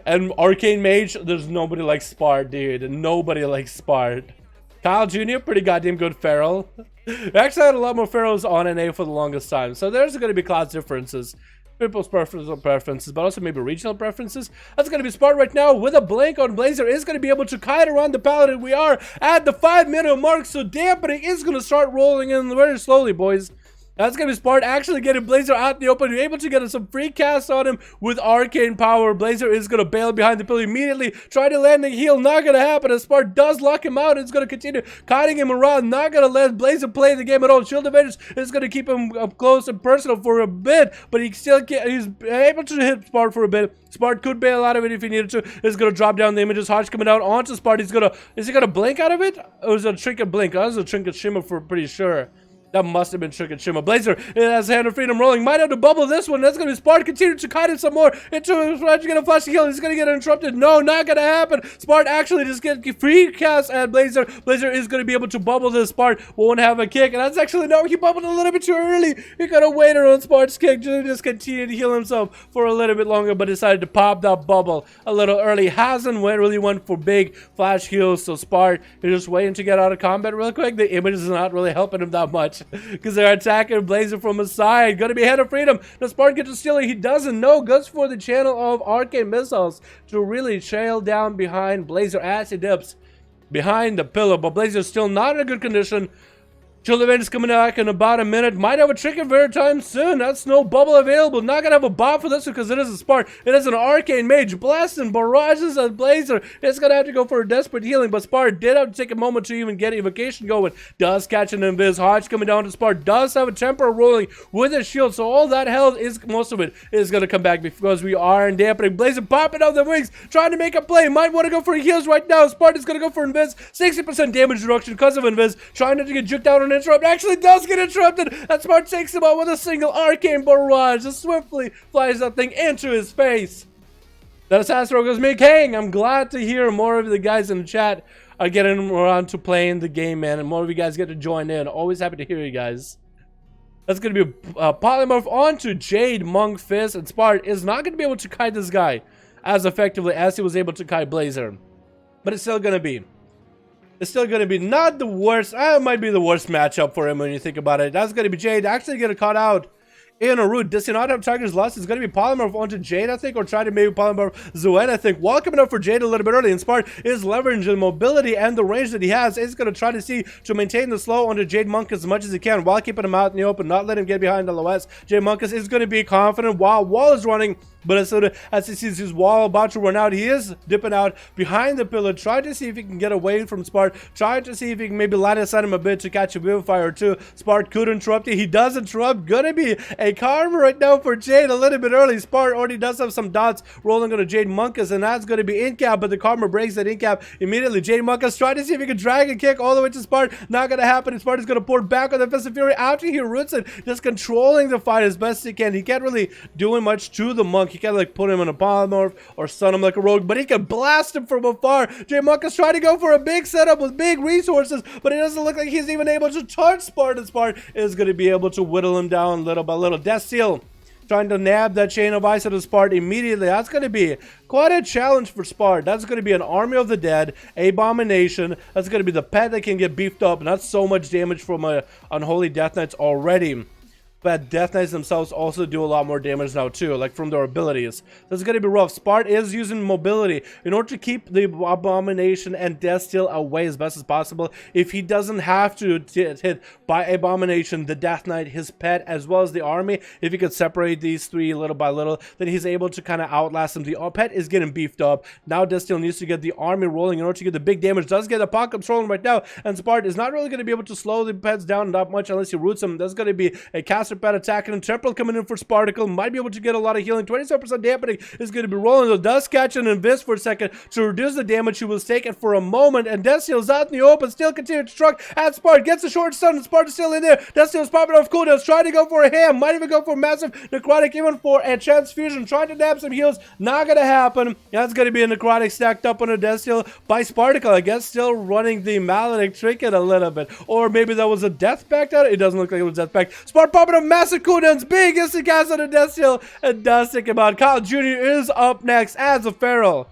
And Arcane Mage, there's nobody like Spart, dude. Nobody like Spart. Kyle Jr., pretty goddamn good Feral. We actually had a lot more Ferals on NA for the longest time. So there's going to be class differences. People's preferences, but also maybe regional preferences. That's going to be Spart right now with a blink on Blazer. Is going to be able to kite around the Paladin. We are at the 5-minute mark, so dampening is going to start rolling in very slowly, boys. That's going to be Spart actually getting Blazer out in the open. You're able to get some free cast on him with Arcane Power. Blazer is going to bail behind the pillar immediately. Try to land the heal. Not going to happen. As Spart does lock him out. It's going to continue kiting him around. Not going to let Blazer play the game at all. Shield of Vengeance is going to keep him up close and personal for a bit. But he still can't. He's able to hit Spart for a bit. Spart could bail out of it if he needed to. Is going to drop down the images. Hodge coming out onto Spart. He's going to. Is he going to blink out of it? Or is it a Trinket blink? That was a Trinket shimmer for pretty sure. That must have been Trick and Shimmer. Blazer, it has Hand of Freedom rolling. Might have to bubble this one. That's going to be Spart. Continue to kite him some more. Into his Flash. Get a flash kill. He's going to get interrupted. No, not going to happen. Spart actually just get free cast at Blazer. Blazer is going to be able to bubble this. Spart won't have a kick. And that's actually, no, he bubbled a little bit too early. He could have waited on Spart's kick. Just continue to heal himself for a little bit longer, but decided to pop that bubble a little early. Hasn't really went for big flash heals. So Spart is just waiting to get out of combat real quick. The image is not really helping him that much, because they're attacking Blazer from his side. Gonna be Head of Freedom. Does Spartan get to steal it? He doesn't know. Goes for the channel of Arcane Missiles to really trail down behind Blazer as he dips behind the pillar. But Blazer's still not in a good condition. Chill event is coming back in about a minute. Might have a trick every time soon. That's no bubble available. Not gonna have a bot for this one because it is a Spart. It is an Arcane Mage. Blasting barrages at Blazer. It's gonna have to go for a desperate healing, but Spart did have to take a moment to even get evocation going. Does catch an invis. Hodge coming down to Spart. Does have a temper rolling with his shield, so all that health is, most of it is gonna come back because we are in dampening. Blazer popping out the wings, trying to make a play. Might want to go for heals right now. Spart is gonna go for invis. 60% damage reduction because of invis. Trying not to get juked out on interrupt. Actually does get interrupted, and Spart takes him out with a single arcane barrage. Just swiftly flies that thing into his face. That assassin goes, me king. I'm glad to hear more of the guys in the chat are getting around to playing the game, man, and more of you guys get to join in. Always happy to hear you guys. That's going to be a polymorph onto Jade, Monk, Fizz, and Spart is not going to be able to kite this guy as effectively as he was able to kite Blazer, but it's still going to be. It's still going to be not the worst. It might be the worst matchup for him when you think about it. That's going to be Jade actually get caught out in a root. Does he not have Tiger's Lust? It's going to be polymorph onto Jade, I think, or try to maybe polymorph Zuen, I think. While coming up for Jade a little bit early, and Spart is leveraging the mobility and the range that he has. Is going to try to see to maintain the slow onto Jade Monk as much as he can while keeping him out in the open, not letting him get behind the LOS. Jade Monkus is going to be confident while Wall is running. But as he sees his wall about to run out, he is dipping out behind the pillar, trying to see if he can get away from Spart, trying to see if he can maybe line aside him a bit to catch a Vivify or two. Spart could interrupt it. He does interrupt. Gonna be a karma right now for Jade a little bit early. Spart already does have some dots rolling on a Jade Monkus, and that's gonna be in cap, but the karma breaks that in cap immediately. Jade Monkus trying to see if he can drag and kick all the way to Spart. Not gonna happen. Spart is gonna pour back on the Fist of Fury after he roots it, just controlling the fight as best he can. He can't really do much to the Monk. He can't like put him in a polymorph or stun him like a rogue, but he can blast him from afar. Jade Monk is trying to go for a big setup with big resources, but it doesn't look like he's even able to touch Spart, and Spart is going to be able to whittle him down little by little. Death Seal trying to nab that chain of ice out of Spart immediately. That's going to be quite a challenge for Spart. That's going to be an Army of the Dead, Abomination. That's going to be the pet that can get beefed up, and that's so much damage from Unholy Death Knights already. But Death Knights themselves also do a lot more damage now too, like from their abilities. That's going to be rough. Spart is using mobility in order to keep the Abomination and Death Steel away as best as possible. If he doesn't have to get hit by Abomination, the Death Knight, his pet, as well as the army, if he could separate these three little by little, then he's able to kind of outlast them. The pet is getting beefed up. Now Death Steel needs to get the army rolling in order to get the big damage. Does get Apocalypse rolling right now, and Spart is not really going to be able to slow the pets down that much unless he roots them. That's going to be a caster pet attacking him. Temporal coming in for Sparticle. Might be able to get a lot of healing. 27% dampening is going to be rolling. So does catch an invis for a second to reduce the damage he was taking for a moment. And Death Steel's out in the open. Still continuing to truck at Spart. Gets a short stun. And Spart is still in there. Death Steel's popping off cooldowns. Trying to go for a ham. Might even go for a massive necrotic. Even for a transfusion. Trying to nab some heals. Not going to happen. That's going to be a necrotic stacked up on a Death Steel by Sparticle. I guess still running the Maledict trinket a little bit. Or maybe that was a death pact out. It doesn't look like it was death pact. Spart popping up massive cooldowns, big instant cast on a Death Steel, and does take him out. Kyle Jr. is up next as a Feral.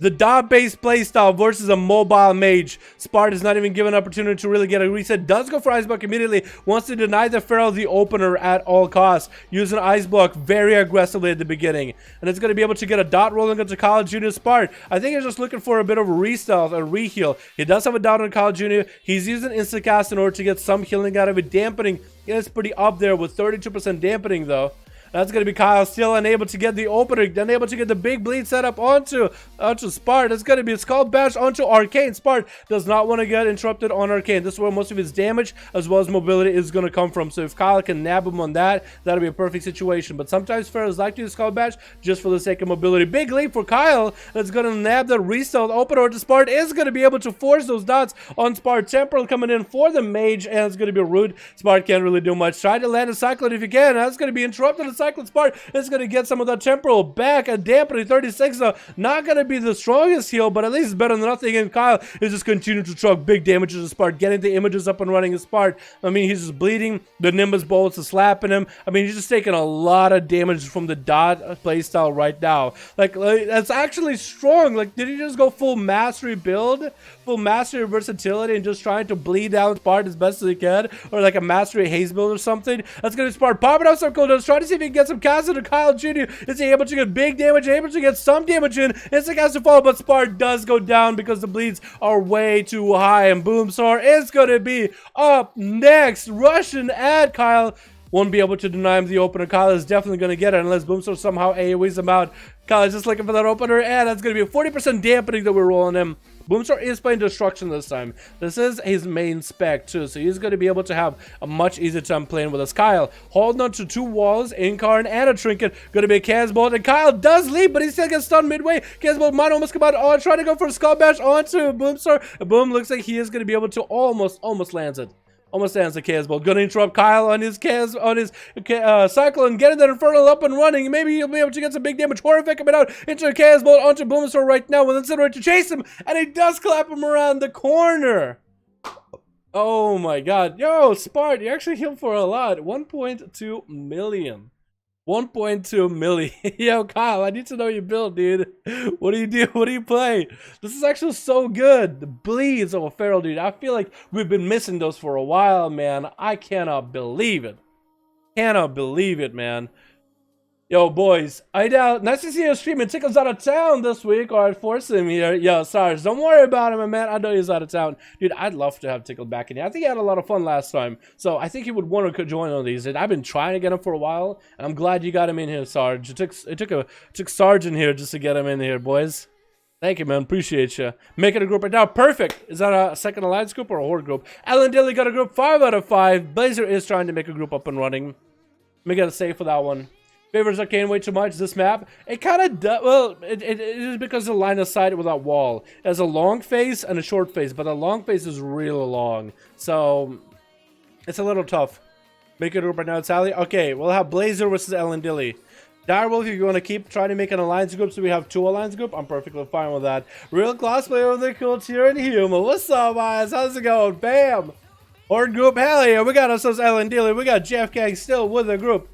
The dot-based playstyle versus a mobile mage. Spart is not even given an opportunity to really get a reset. Does go for Ice Block immediately. Wants to deny the Feral the opener at all costs. Using Ice Block very aggressively at the beginning. And it's going to be able to get a dot rolling into Kyle Jr. Spart. I think he's just looking for a bit of a re-stealth, a re-heal. He does have a dot on Kyle Jr. He's using Instacast in order to get some healing out of it. Dampening is pretty up there with 32% dampening though. That's going to be Kyle still unable to get the opener, unable to get the big bleed set up onto Spart. That's going to be a Skull Bash onto Arcane. Spart does not want to get interrupted on Arcane. This is where most of his damage as well as mobility is going to come from. So if Kyle can nab him on that, that'll be a perfect situation. But sometimes Pharaohs like to use Skull Bash just for the sake of mobility. Big lead for Kyle. That's going to nab the restart opener. To Spart is going to be able to force those dots on Spart. Temporal coming in for the mage, and it's going to be rude. Spart can't really do much. Try to land a Cyclone if you can. That's going to be interrupted. The Cyclone Spart is going to get some of that temporal back. A dampening 36 though. Not going to be the strongest heal, but at least it's better than nothing. And Kyle is just continuing to truck big damages to Spart, getting the images up and running as Spart. I mean, he's just bleeding. The Nimbus bolts are slapping him. I mean, he's just taking a lot of damage from the dot playstyle right now. Like that's actually strong. Like, did he just go full mastery build, full mastery versatility, and just trying to bleed down Spart as best as he can, or like a mastery haze build or something? That's gonna Spart popping out some cool does, trying to see if he can get some cast into Kyle Jr. Is he able to get big damage, able to get some damage in? Instant cast to fall, but Spart does go down because the bleeds are way too high, and Boomstar is gonna be up next, rushing at Kyle. Won't be able to deny him the opener. Kyle is definitely going to get it unless Boomstar somehow AoEs him out. Kyle is just looking for that opener, and that's going to be a 40% dampening that we're rolling him. Boomstar is playing Destruction this time. This is his main spec too, so he's going to be able to have a much easier time playing with us. Kyle holding on to 2 walls, Incarn and a Trinket. Going to be a Casbolt, and Kyle does leave, but he still gets stunned midway. Casbolt might almost come out. Oh, trying to go for a Skull Bash onto Boomstar. Boom looks like he is going to be able to almost lands it. Almost lands the Casbolt. Gonna interrupt Kyle on his Cyclone, getting that Infernal up and running. Maybe he'll be able to get some big damage. Horrific coming out into a Casbolt onto Boomstar right now. With Incinerate to chase him, and he does clap him around the corner. Oh my god. Yo, Spart, you actually healed for a lot. 1.2 million. 1.2 million. Yo, Kyle, I need to know your build, dude. What do you do? What do you play? This is actually so good. The bleeds of a Feral, dude. I feel like we've been missing those for a while, man. I cannot believe it. Cannot believe it, man. Yo, boys, nice to see you streaming. Tickle's out of town this week, or I'd force him here. Yo, Sarge, don't worry about him, man. I know he's out of town. Dude, I'd love to have Tickle back in here. I think he had a lot of fun last time, so I think he would want to join on these. And I've been trying to get him for a while, and I'm glad you got him in here, Sarge. It took Sarge in here just to get him in here, boys. Thank you, man. Appreciate you. Making a group right now. Perfect. Is that a second alliance group or a horde group? Alan Dilly got a group 5 out of 5. Blazer is trying to make a group up and running. Let me get a save for that one. Favors Arcane way too much. This map, it kind of does. Well, it is because of the line of sight with that wall. It has a long face and a short face, but the long face is really long, so it's a little tough. Make it a group right now, Sally. Okay, we'll have Blazer versus Ellen Dilly. Direwolf, if you want to keep trying to make an alliance group, so we have 2 alliance group, I'm perfectly fine with that. Real cosplayer with the cool tier and humor. What's up, guys? How's it going? Bam! Horde group, hell yeah. We got ourselves Ellen Dilly. We got Jeff Gang still with the group.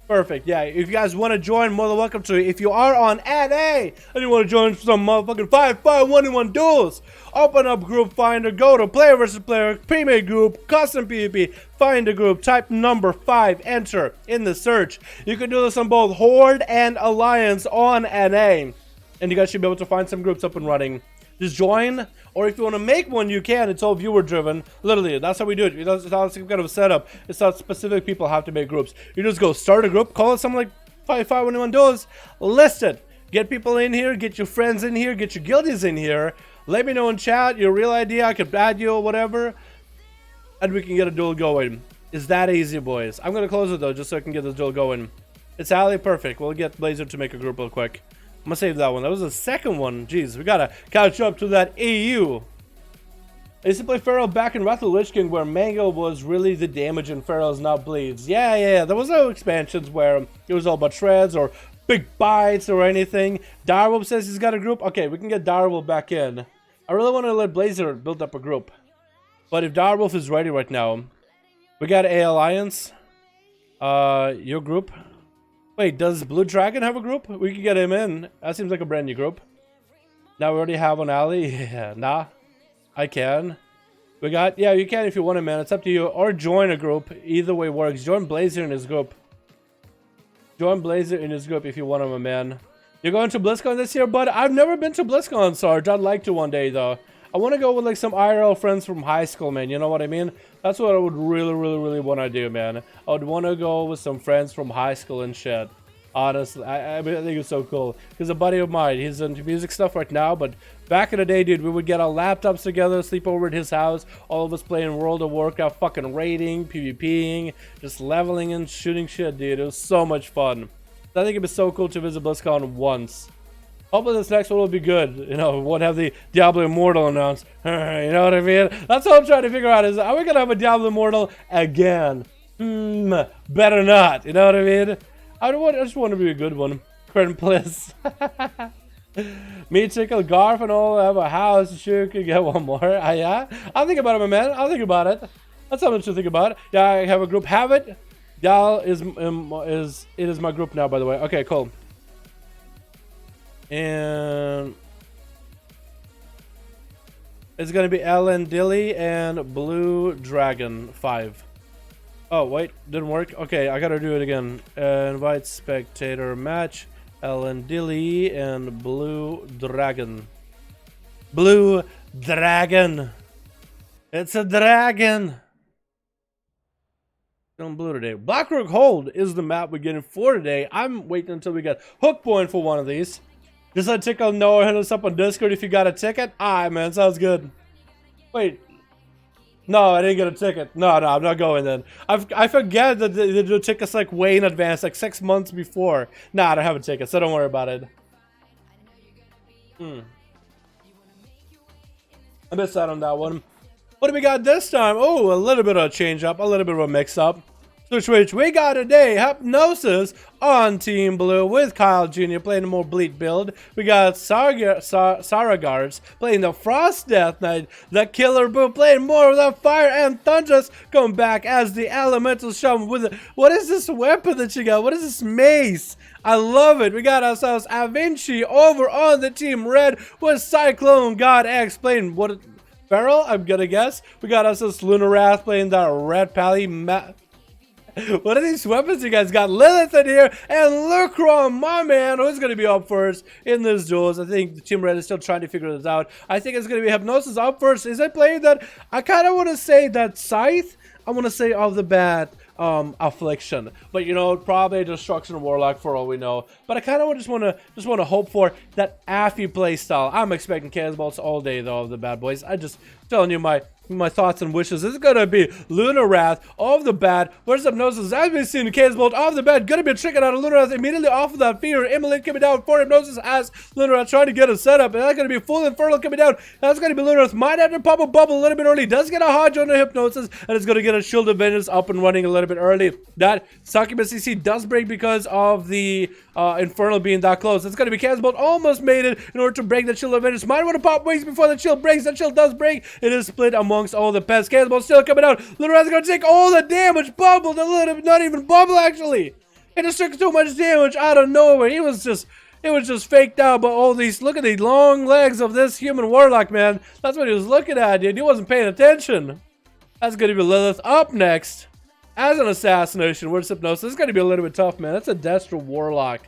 Perfect, yeah. If you guys want to join, more than welcome to it. If you are on NA and you want to join some motherfucking 5V5 1v1 duels, open up group finder, go to player versus player, pre-made group, custom PvP, find a group, type number 5, enter in the search. You can do this on both Horde and Alliance on NA, and you guys should be able to find some groups up and running. Just join, or if you want to make one, you can. It's all viewer driven. Literally, that's how we do it. It's not some kind of a setup. It's not specific people have to make groups. You just go start a group, call it something like 5V5 1v1 duels, list it. Get people in here, get your friends in here, get your guildies in here. Let me know in chat your real idea. I could add you or whatever, and we can get a duel going. It's that easy, boys. I'm gonna close it though, just so I can get this duel going. It's Ali, perfect. We'll get Blazer to make a group real quick. I'm gonna save that one. That was the second one. Jeez, we gotta catch up to that EU. I used to play Feral back in Wrath of the Lich King, where Mango was really the damage and Feral's now bleeds. Yeah. There was no expansions where it was all about shreds or big bites or anything. Darwolf says he's got a group. Okay, we can get Darwolf back in. I really want to let Blazer build up a group. But if Darwolf is ready right now, we got A Alliance. Your group. Wait, does Blue Dragon have a group? We can get him in. That seems like a brand new group. Now we already have one alley. Yeah, nah. I can. We got, yeah, you can if you want to, man. It's up to you. Or join a group. Either way works. Join Blazer in his group. Join Blazer in his group if you want him, man. You're going to BlizzCon this year, bud? I've never been to BlizzCon, Sarge. I'd like to one day, though. I want to go with like some IRL friends from high school, man. You know what I mean? That's what I would really want to do, man. I would want to go with some friends from high school and shit. Honestly, I think it's so cool. Because a buddy of mine, he's into music stuff right now, but back in the day, dude, we would get our laptops together, sleep over at his house, all of us playing World of Warcraft, fucking raiding, PvPing, just leveling and shooting shit, dude. It was so much fun. I think it'd be so cool to visit BlizzCon once. Hopefully this next one will be good. You know, won't have the Diablo Immortal announced. You know what I mean? That's what I'm trying to figure out is, are we going to have a Diablo Immortal again? Better not. You know what I mean? I just want to be a good one. Curtain Bliss. Me, Tickle, Garf, and all have a house. Sure, could get one more. Yeah? I'll think about it, my man. I'll think about it. That's something to think about. Yeah, I have a group. Have it. Dal is my group now, by the way. Okay, cool. And it's gonna be Ellen Dilly and Blue Dragon 5. Oh wait, didn't work. Okay, I gotta do it again. Invite spectator match. Ellen Dilly and Blue Dragon. Blue Dragon. It's a dragon. On blue today. Blackrock Hold is the map we're getting for today. I'm waiting until we get hook point for one of these. Just let Tickle know or hit us up on Discord if you got a ticket. Alright, man, sounds good. Wait. No, I didn't get a ticket. No, I'm not going then. I forget that they do tickets like way in advance, like 6 months before. Nah, I don't have a ticket, so don't worry about it. I missed out on that one. What do we got this time? Oh, a little bit of a change up, a little bit of a mix up. Switch. We got today Hypnosis on Team Blue with Kyle Jr. playing a more bleed build. We got Saragars playing the Frost Death Knight. The Killer Boo playing more of the Fire, and Thundress coming back as the Elemental Shaman with what is this weapon that you got? What is this mace? I love it. We got ourselves Avinci over on the Team Red with Cyclone God X playing what? Feral, I'm gonna guess. We got ourselves Lunarath playing that Red Pally. What are these weapons you guys got? Lilith in here and Lucron, my man, who's going to be up first in this duels. I think the Team Red is still trying to figure this out. I think it's going to be Hypnosis up first. Is it playing that? I kind of want to say that Scythe. I want to say off the bat, Affliction, but you know, probably Destruction Warlock for all we know. But I kind of just want to hope for that Affy play style. I'm expecting Chaos Bolts all day though of the bad boys. I just telling you my thoughts and wishes. This is gonna be Lunarath off the bat. Where's Hypnosis? As we've seen, Chaos Bolt off the bat. Gonna be tricking out of Lunarath immediately off of that fear. Immolate coming down for Hypnosis as Lunarath trying to get a setup. And that's gonna be full Infernal coming down. That's gonna be Lunarath. Might have to pop a bubble a little bit early. Does get a Hodge on the Hypnosis, and it's gonna get a Shield of Vengeance up and running a little bit early. That Succubus CC does break because of the Infernal being that close. It's gonna be Chaos Bolt almost made it in order to break that Shield of Vengeance. Might want to pop wings before the shield breaks. That shield does break. It is split amongst all the pets. Chaos Bolt still coming out. Lunarath's gonna take all the damage. Bubbled a little bit, not even bubble actually. It just took too much damage out of nowhere. It was just faked out, but all these, look at the long legs of this human warlock, man. That's what he was looking at, dude. He wasn't paying attention. That's gonna be Lilith up next as an assassination. Where's Hypnosis? This is gonna be a little bit tough, man. That's a Destro warlock.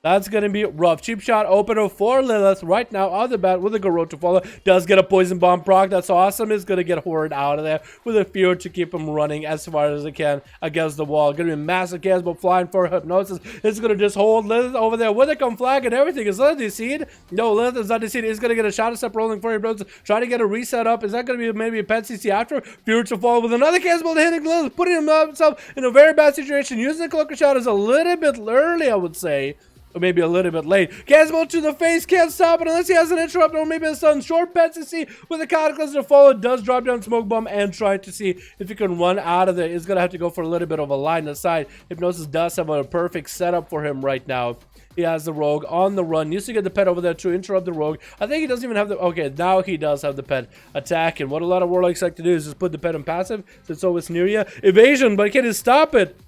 That's going to be rough. Cheap shot opener for Lilith right now on the bat with a Garrote to follow. Does get a poison bomb proc. That's awesome. Is going to get Horde out of there with a fear to keep him running as far as it can against the wall. Going to be massive Chaos Bolt flying for Hypnosis. It's going to just hold Lilith over there with a come flag and everything. Is Lilith deceived? No, Lilith is not deceived. He's going to get a shot step rolling for Hypnosis. Trying to get a reset up. Is that going to be maybe a pet CC after? Fear to fall with another Chaos Bolt hitting Lilith, putting himself in a very bad situation. Using the Cloaker shot is a little bit early, I would say. Or maybe a little bit late. Chaos Bolt to the face, can't stop it unless he has an interrupt, or maybe a sudden short pet to see with a Cataclysm to follow. Does drop down Smoke Bomb and try to see if he can run out of there. He's gonna have to go for a little bit of a line aside. Hypnosis does have a perfect setup for him right now. He has the Rogue on the run. Used to get the pet over there to interrupt the Rogue. I think he doesn't even have the... Okay, now he does have the pet attack. And what a lot of Warlocks like to do is just put the pet in passive, so it's always near you. Evasion, but can he stop it?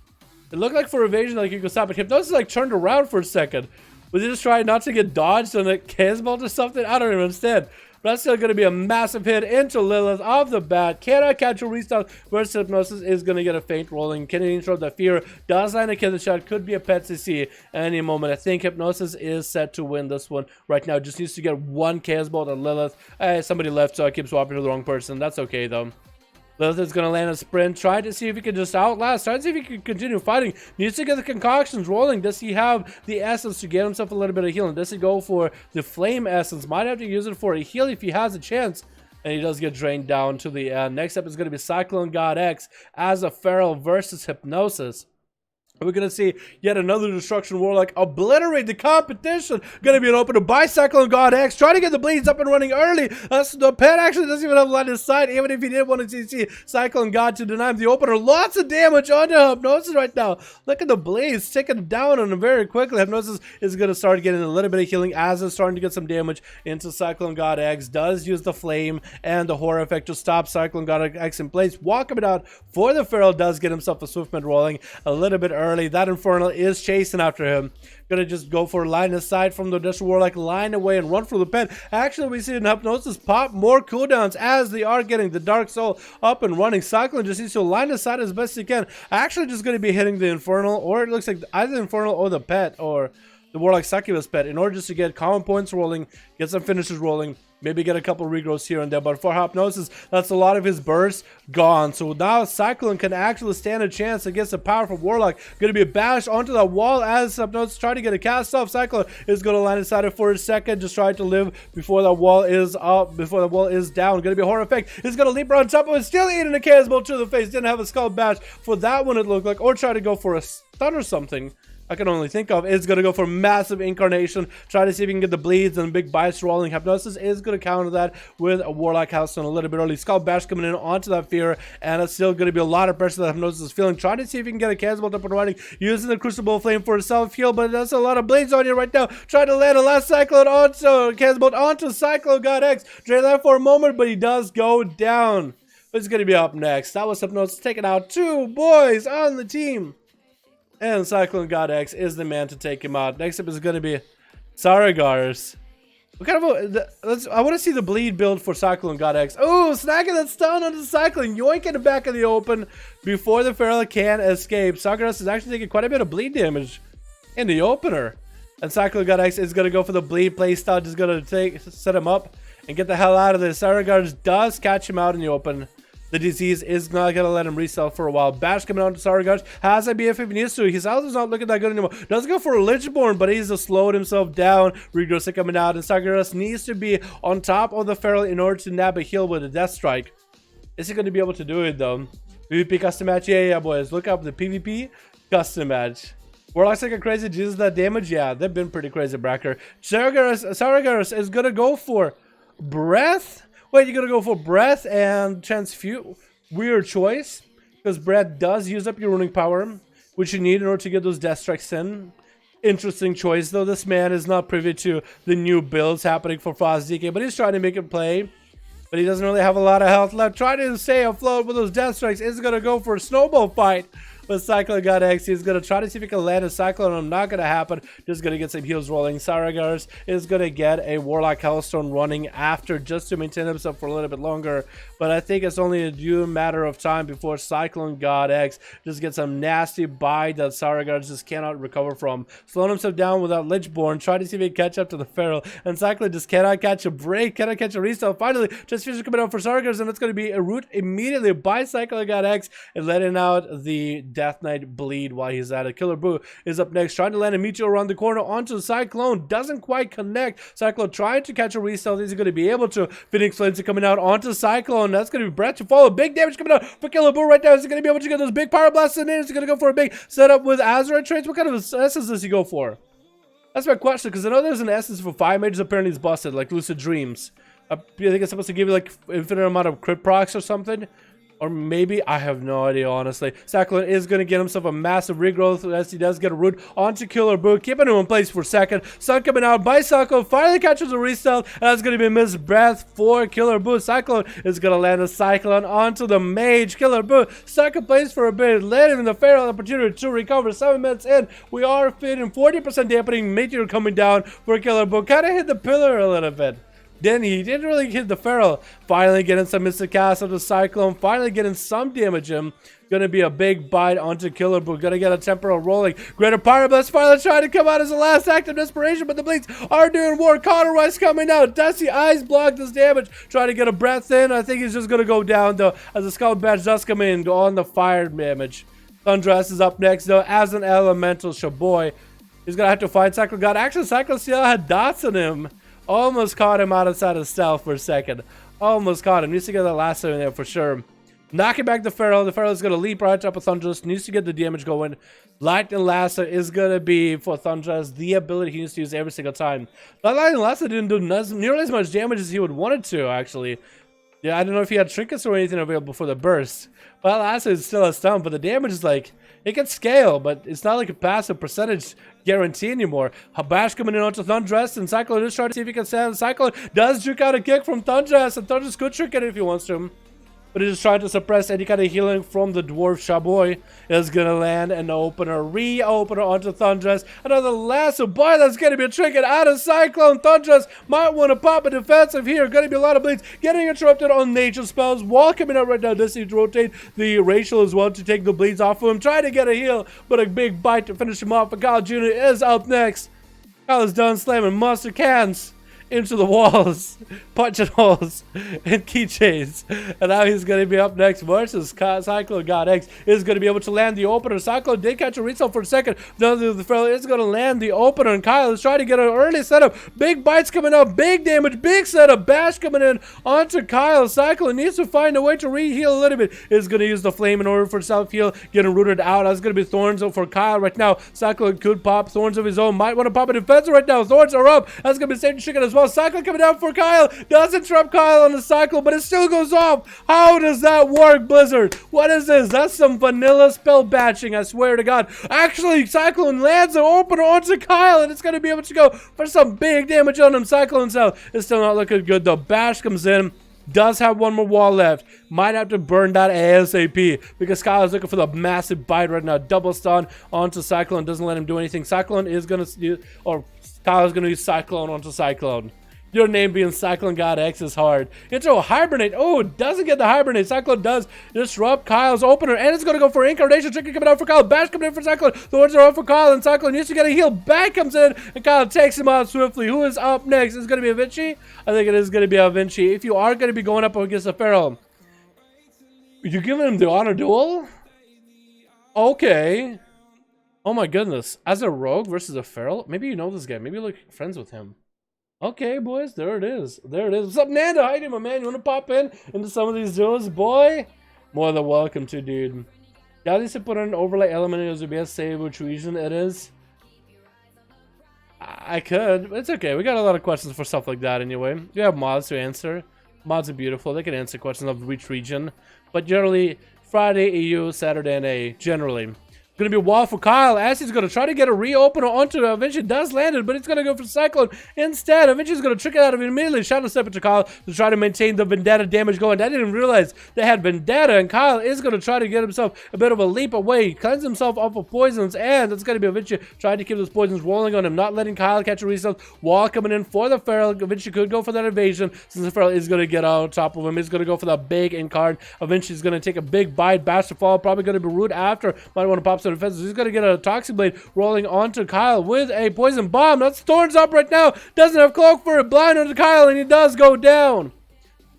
It looked like for evasion, like you could stop it. Hypnosis like turned around for a second. Was he just trying not to get dodged on a Chaos Bolt or something? I don't even understand. That's still going to be a massive hit into Lilith off the bat. Cannot catch a restart versus Hypnosis is going to get a feint rolling. Can interrupt the fear. Does land a kill shot. Could be a pet CC any moment. I think Hypnosis is set to win this one right now. Just needs to get one chaos bolt on Lilith. Somebody left, so I keep swapping to the wrong person. That's okay though. Lilith is going to land a sprint, try to see if he can just outlast, try to see if he can continue fighting. Needs to get the concoctions rolling. Does he have the essence to get himself a little bit of healing? Does he go for the flame essence? Might have to use it for a heal if he has a chance. And he does get drained down to the end. Next up is going to be Cyclone God X as a Feral versus Hypnosis. We're going to see yet another Destruction Warlock obliterate the competition. Going to be an opener by Cyclone God X. Trying to get the bleeds up and running early. The pet actually doesn't even have line of sight. Even if he did want to see Cyclone God to deny him the opener. Lots of damage onto Hypnosis right now. Look at the bleeds taking down on him very quickly. Hypnosis is going to start getting a little bit of healing as it's starting to get some damage into Cyclone God X. Does use the flame and the horror effect to stop Cyclone God X in place. Walking it out for the Feral. Does get himself a Swiftman rolling a little bit early. That Infernal is chasing after him. Gonna just go for line of sight from the Destruction Warlock, line away and run for the pen. Actually, we see in Hypnosis pop more cooldowns as they are getting the Dark Soul up and running. Cyclone just needs to line of sight as best he can. Actually, just gonna be hitting the Infernal, or it looks like either the Infernal or the pet, or the Warlock Succubus pet, in order just to get common points rolling, get some finishes rolling. Maybe get a couple regrowths here and there, but for Hypnosis, that's a lot of his burst gone. So now Cyclone can actually stand a chance against a powerful Warlock. Going to be bashed onto that wall as Hypnosis trying to get a cast off. Cyclone is going to land inside it for a second, just trying to live before the wall is up, before the wall is down. Going to be a horror effect. He's going to leap on top of it, still eating a chaos bolt to the face. Didn't have a skull bash for that one, it looked like, or try to go for a stun or something. I can only think of is going to go for massive incarnation, try to see if he can get the bleeds and big bites rolling. Hypnosis is going to counter that with a Warlock House on a little bit early. Skull Bash coming in onto that fear, and it's still going to be a lot of pressure that Hypnosis is feeling. Trying to see if he can get a Chaos Bolt up and running, using the Crucible Flame for a self-heal, but that's a lot of bleeds on you right now. Trying to land a last Cyclone onto Chaos Bolt onto Cyclone God X. Drain that for a moment, but he does go down. Who's going to be up next? That was Hypnosis taking out two boys on the team. And Cyclone God X is the man to take him out. Next up is going to be Saragars. What kind of I want to see the bleed build for Cyclone God X. Oh, snagging that stun onto Cyclone, yoinking it back in the open before the Feral can escape. Saragars is actually taking quite a bit of bleed damage in the opener. And Cyclone God X is going to go for the bleed playstyle, just going to set him up and get the hell out of this. Saragars does catch him out in the open. The disease is not going to let him resell for a while. Bash coming on to Saragars. Has a BF if he needs to. His health is not looking that good anymore. Does go for a Lichborn, but he's just slowed himself down. Regrowth coming out. And Saragars needs to be on top of the Feral in order to nab a heal with a Death Strike. Is he going to be able to do it, though? PvP custom match? Yeah, boys. Look up the PvP custom match. Warlock's like a crazy Jesus that damage? Yeah, they've been pretty crazy, Bracker. Saragars is going to go for Breath. Wait, you're going to go for Breath and Transfuse? Weird choice. Because Breath does use up your runing power, which you need in order to get those Death Strikes in. Interesting choice, though. This man is not privy to the new builds happening for Frost DK, but he's trying to make it play. But he doesn't really have a lot of health left. Trying to stay afloat with those Death Strikes. Is going to go for a snowball fight. But Cyclone God X, he's going to try to see if he can land a Cyclone. Not going to happen. Just going to get some heals rolling. Saragars is going to get a Warlock Hellstone running after just to maintain himself for a little bit longer. But I think it's only a due matter of time before Cyclone God X just gets some nasty bite that Saragars just cannot recover from. Slowing himself down without Lichborn. Try to see if he can catch up to the Feral. And Cyclone just cannot catch a break. Cannot catch a restart. Finally, just finished coming out for Saragars. And it's going to be a root immediately by Cyclone God X and letting out the Death Knight bleed while he's at it. Killer Boo is up next, trying to land a meteor around the corner onto Cyclone. Doesn't quite connect. Cyclone trying to catch a resell. Is he going to be able to? Phoenix Flames are coming out onto Cyclone. That's going to be Breath to follow. Big damage coming out for Killer Boo right now. Is he going to be able to get those big power blasts in? Is he going to go for a big setup with Azeroth traits? What kind of essence does he go for? That's my question, because I know there's an essence for 5 mages. Apparently it's busted, like Lucid Dreams. I think it's supposed to give you like infinite amount of crit procs or something. Or maybe, I have no idea, honestly. Cyclone is going to get himself a massive regrowth as he does get a root onto Killer Boo. Keeping him in place for a second. Sun coming out by Cyclone. Finally catches a restart. And that's going to be Miss Breath for Killer Boo. Cyclone is going to land a Cyclone onto the Mage. Killer Boo stuck in place for a bit. Letting the Feral opportunity to recover. 7 minutes in. We are feeling 40% dampening. Meteor coming down for Killer Boo. Kind of hit the pillar a little bit. Then he didn't really hit the Feral. Finally getting some Mystic Cast of the Cyclone. Finally getting some damage in. Gonna be a big bite onto Killer Boo. Gonna get a temporal rolling. Greater Pyroblast finally trying to come out as the last act of desperation, but the Bleeds are doing war. Cauterize coming out. Dusty Eyes block this damage. Trying to get a breath in. I think he's just gonna go down though, as the Skull Badge does come in on the fire damage. Thundress is up next though, as an elemental Shaboy. He's gonna have to find Cyclone God. Actually, Cyclone CL had dots on him. Almost caught him outside of stealth for a second. Almost caught him. Needs to get that lasso in there for sure. Knocking back the Feral. The Feral is going to leap right up with Thundress. Needs to get the damage going. Lightning Lasso is going to be for Thundress the ability he needs to use every single time. That Lightning Lasso didn't do nearly as much damage as he would want it to, actually. Yeah, I don't know if he had trinkets or anything available for the burst. Well, Lasso is still a stun, but the damage is like, it can scale, but it's not like a passive percentage guarantee anymore. Bash coming in onto Thundress, and Cyclone is trying to see if he can stand. Cyclone does juke out a kick from Thundress, and Thundress could trick it if he wants to. But he's just trying to suppress any kind of healing from the Dwarf Shaboy. Is going to land an opener, re-opener onto Thundress. Another lasso. Boy, that's going to be a trick out of Cyclone. Thundress might want to pop a defensive here. Going to be a lot of bleeds. Getting interrupted on nature spells. Wall coming out right now. Does need to rotate the Racial as well to take the bleeds off of him. Trying to get a heal, but a big bite to finish him off. But Kyle Jr. is up next. Kyle is done slamming monster cans into the walls, punching holes, and keychains. And now he's going to be up next versus Cyclone God X. Is going to be able to land the opener. Cyclone did catch a result for a second. The Feral is going to land the opener, and Kyle is trying to get an early setup. Big bites coming up, big damage, big setup. Bash coming in onto Kyle. Cyclone needs to find a way to re-heal a little bit. Is going to use the flame in order for self-heal, getting rooted out. That's going to be Thorns for Kyle right now. Cyclone could pop Thorns of his own. Might want to pop a defensive right now. Thorns are up. That's going to be Satan Chicken as well. Cyclone coming down for Kyle. Doesn't trap Kyle on the cycle, but it still goes off. How does that work, Blizzard? What is this? That's some vanilla spell batching, I swear to God. Actually, Cyclone lands an opener onto Kyle, and it's going to be able to go for some big damage on him. Cyclone himself is still not looking good, though. Bash comes in. Does have one more wall left. Might have to burn that ASAP because Kyle is looking for the massive bite right now. Double stun onto Cyclone. Doesn't let him do anything. Cyclone is going to... or Kyle is going to use Cyclone onto Cyclone. Your name being Cyclone God X is hard. Into a Hibernate. Oh, it doesn't get the Hibernate. Cyclone does disrupt Kyle's opener, and it's going to go for Incarnation. Tricky coming out for Kyle. Bash coming in for Cyclone. Thorns are up for Kyle, and Cyclone needs to get a heal. Back comes in, and Kyle takes him out swiftly. Who is up next? Is it going to be a Vinci? I think it is going to be a Vinci. If you are going to be going up against a Feral, you giving him the honor duel? Okay. Oh my goodness. As a rogue versus a Feral? Maybe you know this guy. Maybe you're like friends with him. Okay, boys, there it is. There it is. What's up, Nanda? How you doing, my man? You want to pop in into some of these duels, boy? More than welcome to, dude. Yeah, at least to put an overlay element in OBS, say which region it is. I could. It's okay. We got a lot of questions for stuff like that anyway. We have mods to answer. Mods are beautiful. They can answer questions of which region. But generally, Friday EU, Saturday NA, generally. Going to be a wall for Kyle. As gonna try to get a reopener onto Vinci. Does land it, but it's going to go for Cyclone instead. Vinci's going to trick it out of it immediately. Shadow Step into Kyle to try to maintain the Vendetta damage going. I didn't realize they had Vendetta, and Kyle is going to try to get himself a bit of a leap away. Cleanse himself off of poisons, and it's going to be a Vinci trying to keep those poisons rolling on him, not letting Kyle catch a reset. Wall coming in for the Feral. Vinci could go for that evasion, since the Feral is going to get on top of him. He's going to go for that big Incarn. Vinci's going to take a big bite. Bash to fall. Probably going to be rude after. Might want to pop some defenses. He's going to get a Toxic Blade rolling onto Kyle with a Poison Bomb. That's Thorns up right now. Doesn't have Cloak for it. Blind onto Kyle, and he does go down.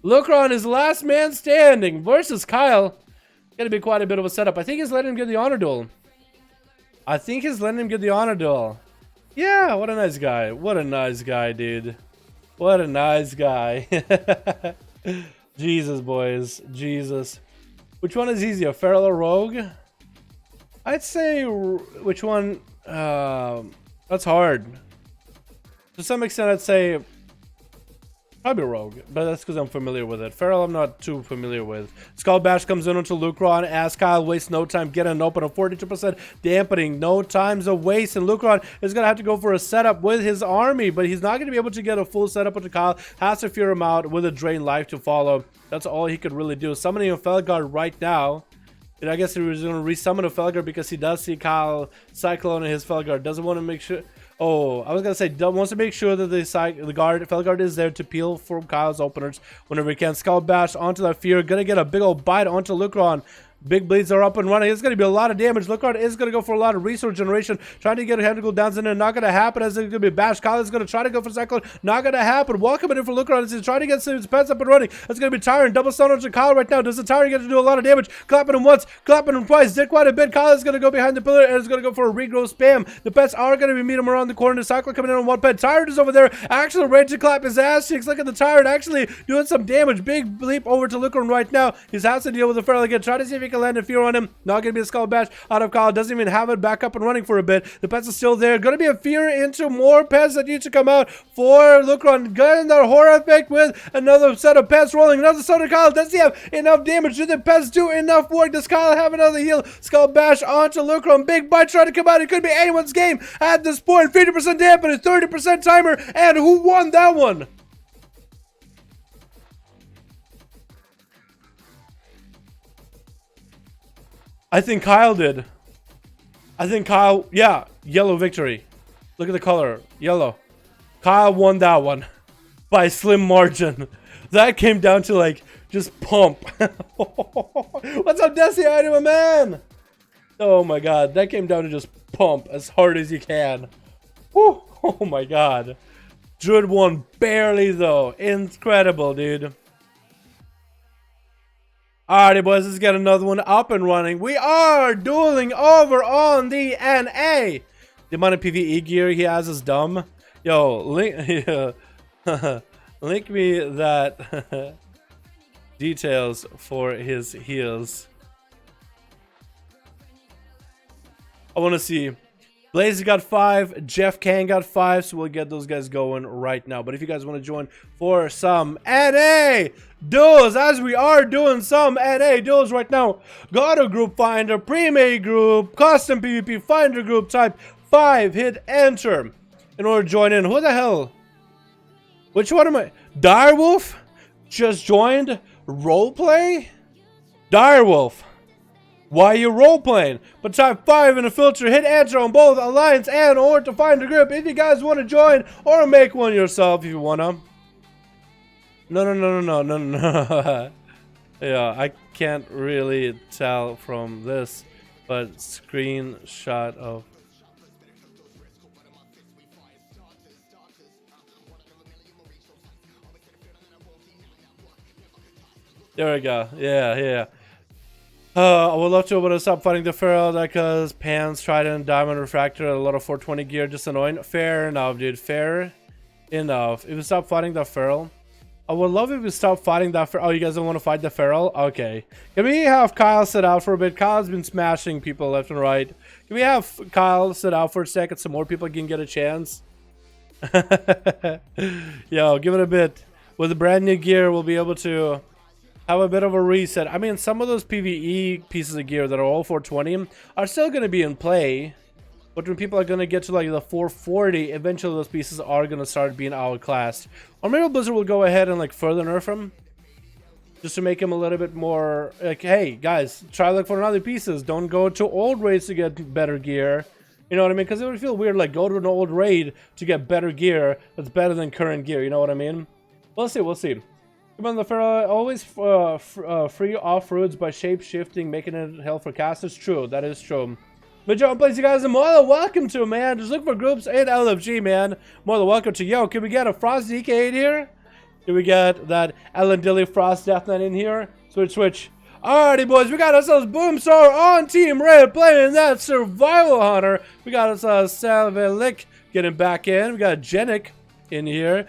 Lucron is last man standing versus Kyle. Gonna be quite a bit of a setup. I think he's letting him get the honor duel. Yeah, what a nice guy. What a nice guy, dude. What a nice guy. Jesus, boys. Jesus. Which one is easier, Feral or Rogue? I'd say which one? That's hard. To some extent, I'd say probably Rogue, but that's because I'm familiar with it. Feral, I'm not too familiar with. Skull Bash comes in onto Lucron as Kyle wastes no time getting an open of 42% dampening. No time's a waste, and Lucron is going to have to go for a setup with his army, but he's not going to be able to get a full setup onto Kyle. Has to fear him out with a Drain Life to follow. That's all he could really do. Summoning a Felguard right now. And I guess he was going to resummon a Felguard because he does see Kyle Cyclone and his Felguard. Doesn't want to make sure... Oh, I was gonna say, wants to make sure that the Felguard is there to peel from Kyle's openers whenever he can. Skull Bash onto that Fear, gonna get a big old bite onto Lucron. Big bleeds are up and running. It's going to be a lot of damage. Lucron is going to go for a lot of resource generation. Trying to get Tentacle downs in there. Not going to happen as it's going to be bashed. Kyle is going to try to go for Cyclone. Not going to happen. Welcome in for Lucron as he's trying to get his pets up and running. It's going to be Tyrant. Double stun on Kyle right now. Does the Tyrant get to do a lot of damage? Clapping him once. Clapping him twice. Did quite a bit. Kyle is going to go behind the pillar and is going to go for a regrow spam. The pets are going to be meeting him around the corner. The Cyclone coming in on one pet. Tyrant is over there. Actually ready to clap his ass cheeks. Look at the Tyrant actually doing some damage. Big leap over to Lucron right now. He has to deal with the Feral again. Try to see if he can land a Fear on him. Not going to be a Skull Bash out of Kyle. Doesn't even have it back up and running for a bit. The pets are still there. Going to be a Fear into more pets that need to come out for Lucron. Getting that horror effect with another set of pets rolling. Another set of Kyle. Does he have enough damage? Do the pets do enough work? Does Kyle have another heal? Skull Bash onto Lucron. Big bite trying to come out. It could be anyone's game at this point. 50% damage, 30% timer. And who won that one? I think Kyle did. I think Kyle, yeah, yellow victory. Look at the color, yellow. Kyle won that one by slim margin. That came down to like just pump. What's up, Desi? How you doing, man? Oh my god, that came down to just pump as hard as you can. Whew. Oh my god. Druid won barely though. Incredible, dude. Alrighty, boys, let's get another one up and running. We are dueling over on the NA. The amount of PvE gear he has is dumb. Yo, link me that details for his heals. I want to see. Blaze got 5, Jeff Can got 5, so we'll get those guys going right now. But if you guys want to join for some NA duels, as we are doing some NA duels right now, go to group finder, pre-made group, custom PvP finder group, type 5, hit enter in order to join in. Who the hell? Which one am I? Direwolf just joined roleplay? Direwolf, why are you role-playing? But type 5 in the filter, hit enter on both Alliance and or to find a group if you guys want to join, or make one yourself if you wanna. No. Yeah, I can't really tell from this, but screenshot of. There we go. Yeah. I would love to be able to stop fighting the Feral because Pans, Trident, Diamond, Refractor, a lot of 420 gear, just annoying. Fair enough, dude. Fair enough. If we stop fighting the Feral, I would love if we stop fighting that Feral. Oh, you guys don't want to fight the Feral? Okay. Can we have Kyle sit out for a bit? Kyle's been smashing people left and right. Can we have Kyle sit out for a second so more people can get a chance? Yo, give it a bit. With the brand new gear, we'll be able to have a bit of a reset. I mean, some of those PvE pieces of gear that are all 420 are still going to be in play. But when people are going to get to like the 440, eventually those pieces are going to start being outclassed. Or maybe Blizzard will go ahead and like further nerf them, just to make them a little bit more like, hey guys, try to look for other pieces. Don't go to old raids to get better gear. You know what I mean? Because it would feel weird like go to an old raid to get better gear that's better than current gear. You know what I mean? We'll see. Come on, the Feral always free off-roads by shape-shifting, making it hell for casters. True, that is true. But Joe, place you guys are more than welcome to, man. Just look for groups in LFG, man. More than welcome to. Yo, can we get a Frost DK in here? Can we get that Ellen Dilly Frost Death Knight in here? Switch. Alrighty, boys, we got ourselves Boomstar on Team Red playing that Survival Hunter. We got ourselves Salvelik getting back in. We got Genic in here.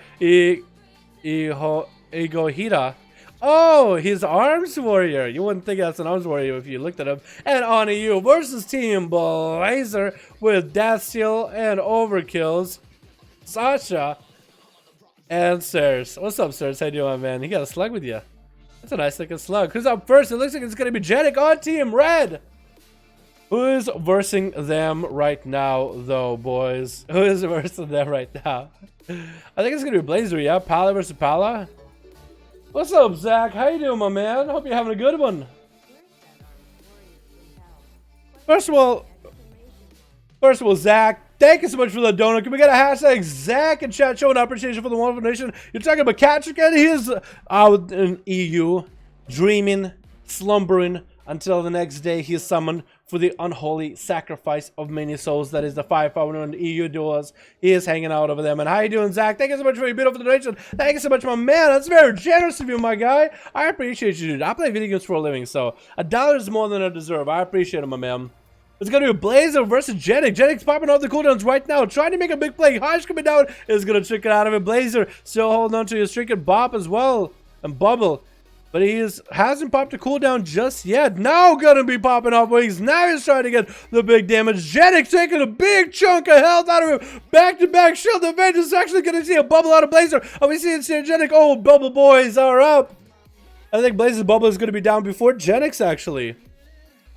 Egohita. Oh, he's Arms Warrior. You wouldn't think that's an Arms Warrior if you looked at him. And on you versus Team Blazer with Death Seal and Overkills. Sasha and Sirs. What's up, Sirs? How you doing, man? He got a slug with you. That's a nice looking slug. Who's up first? It looks like it's gonna be Genic on Team Red. Who is versing them right now, though, boys? Who is versing them right now? I think it's gonna be Blazer, yeah? Pala versus Pala. What's up, Zach? How you doing, my man? Hope you're having a good one. First of all, Zach, Thank you so much for the donut. Can we get a hashtag Zach in chat showing appreciation for the wonderful nation? You're talking about Patrick, and he's out in EU, dreaming, slumbering, until the next day he is summoned for the unholy sacrifice of many souls. That is the 5V5 1V1 EU Duels. He is hanging out over them. And how you doing, Zach? Thank you so much for your beautiful donation. Thank you so much, my man. That's very generous of you, my guy. I appreciate you, dude. I play video games for a living, so $1 is more than I deserve. I appreciate it, my man. It's going to be Blazer versus Jetix. Jetix popping off the cooldowns right now, trying to make a big play. Hodge coming down is going to trick it out of it. Blazer still holding on to his trinket Bop as well, and Bubble. But he hasn't popped a cooldown just yet. Now going to be popping off wings. Now he's trying to get the big damage. Jetix taking a big chunk of health out of him. Back-to-back shield. The Avenge is actually going to see a Bubble out of Blazer. Are we seeing Jetix? Oh, Bubble boys are up. I think Blazer's Bubble is going to be down before Jetix, actually.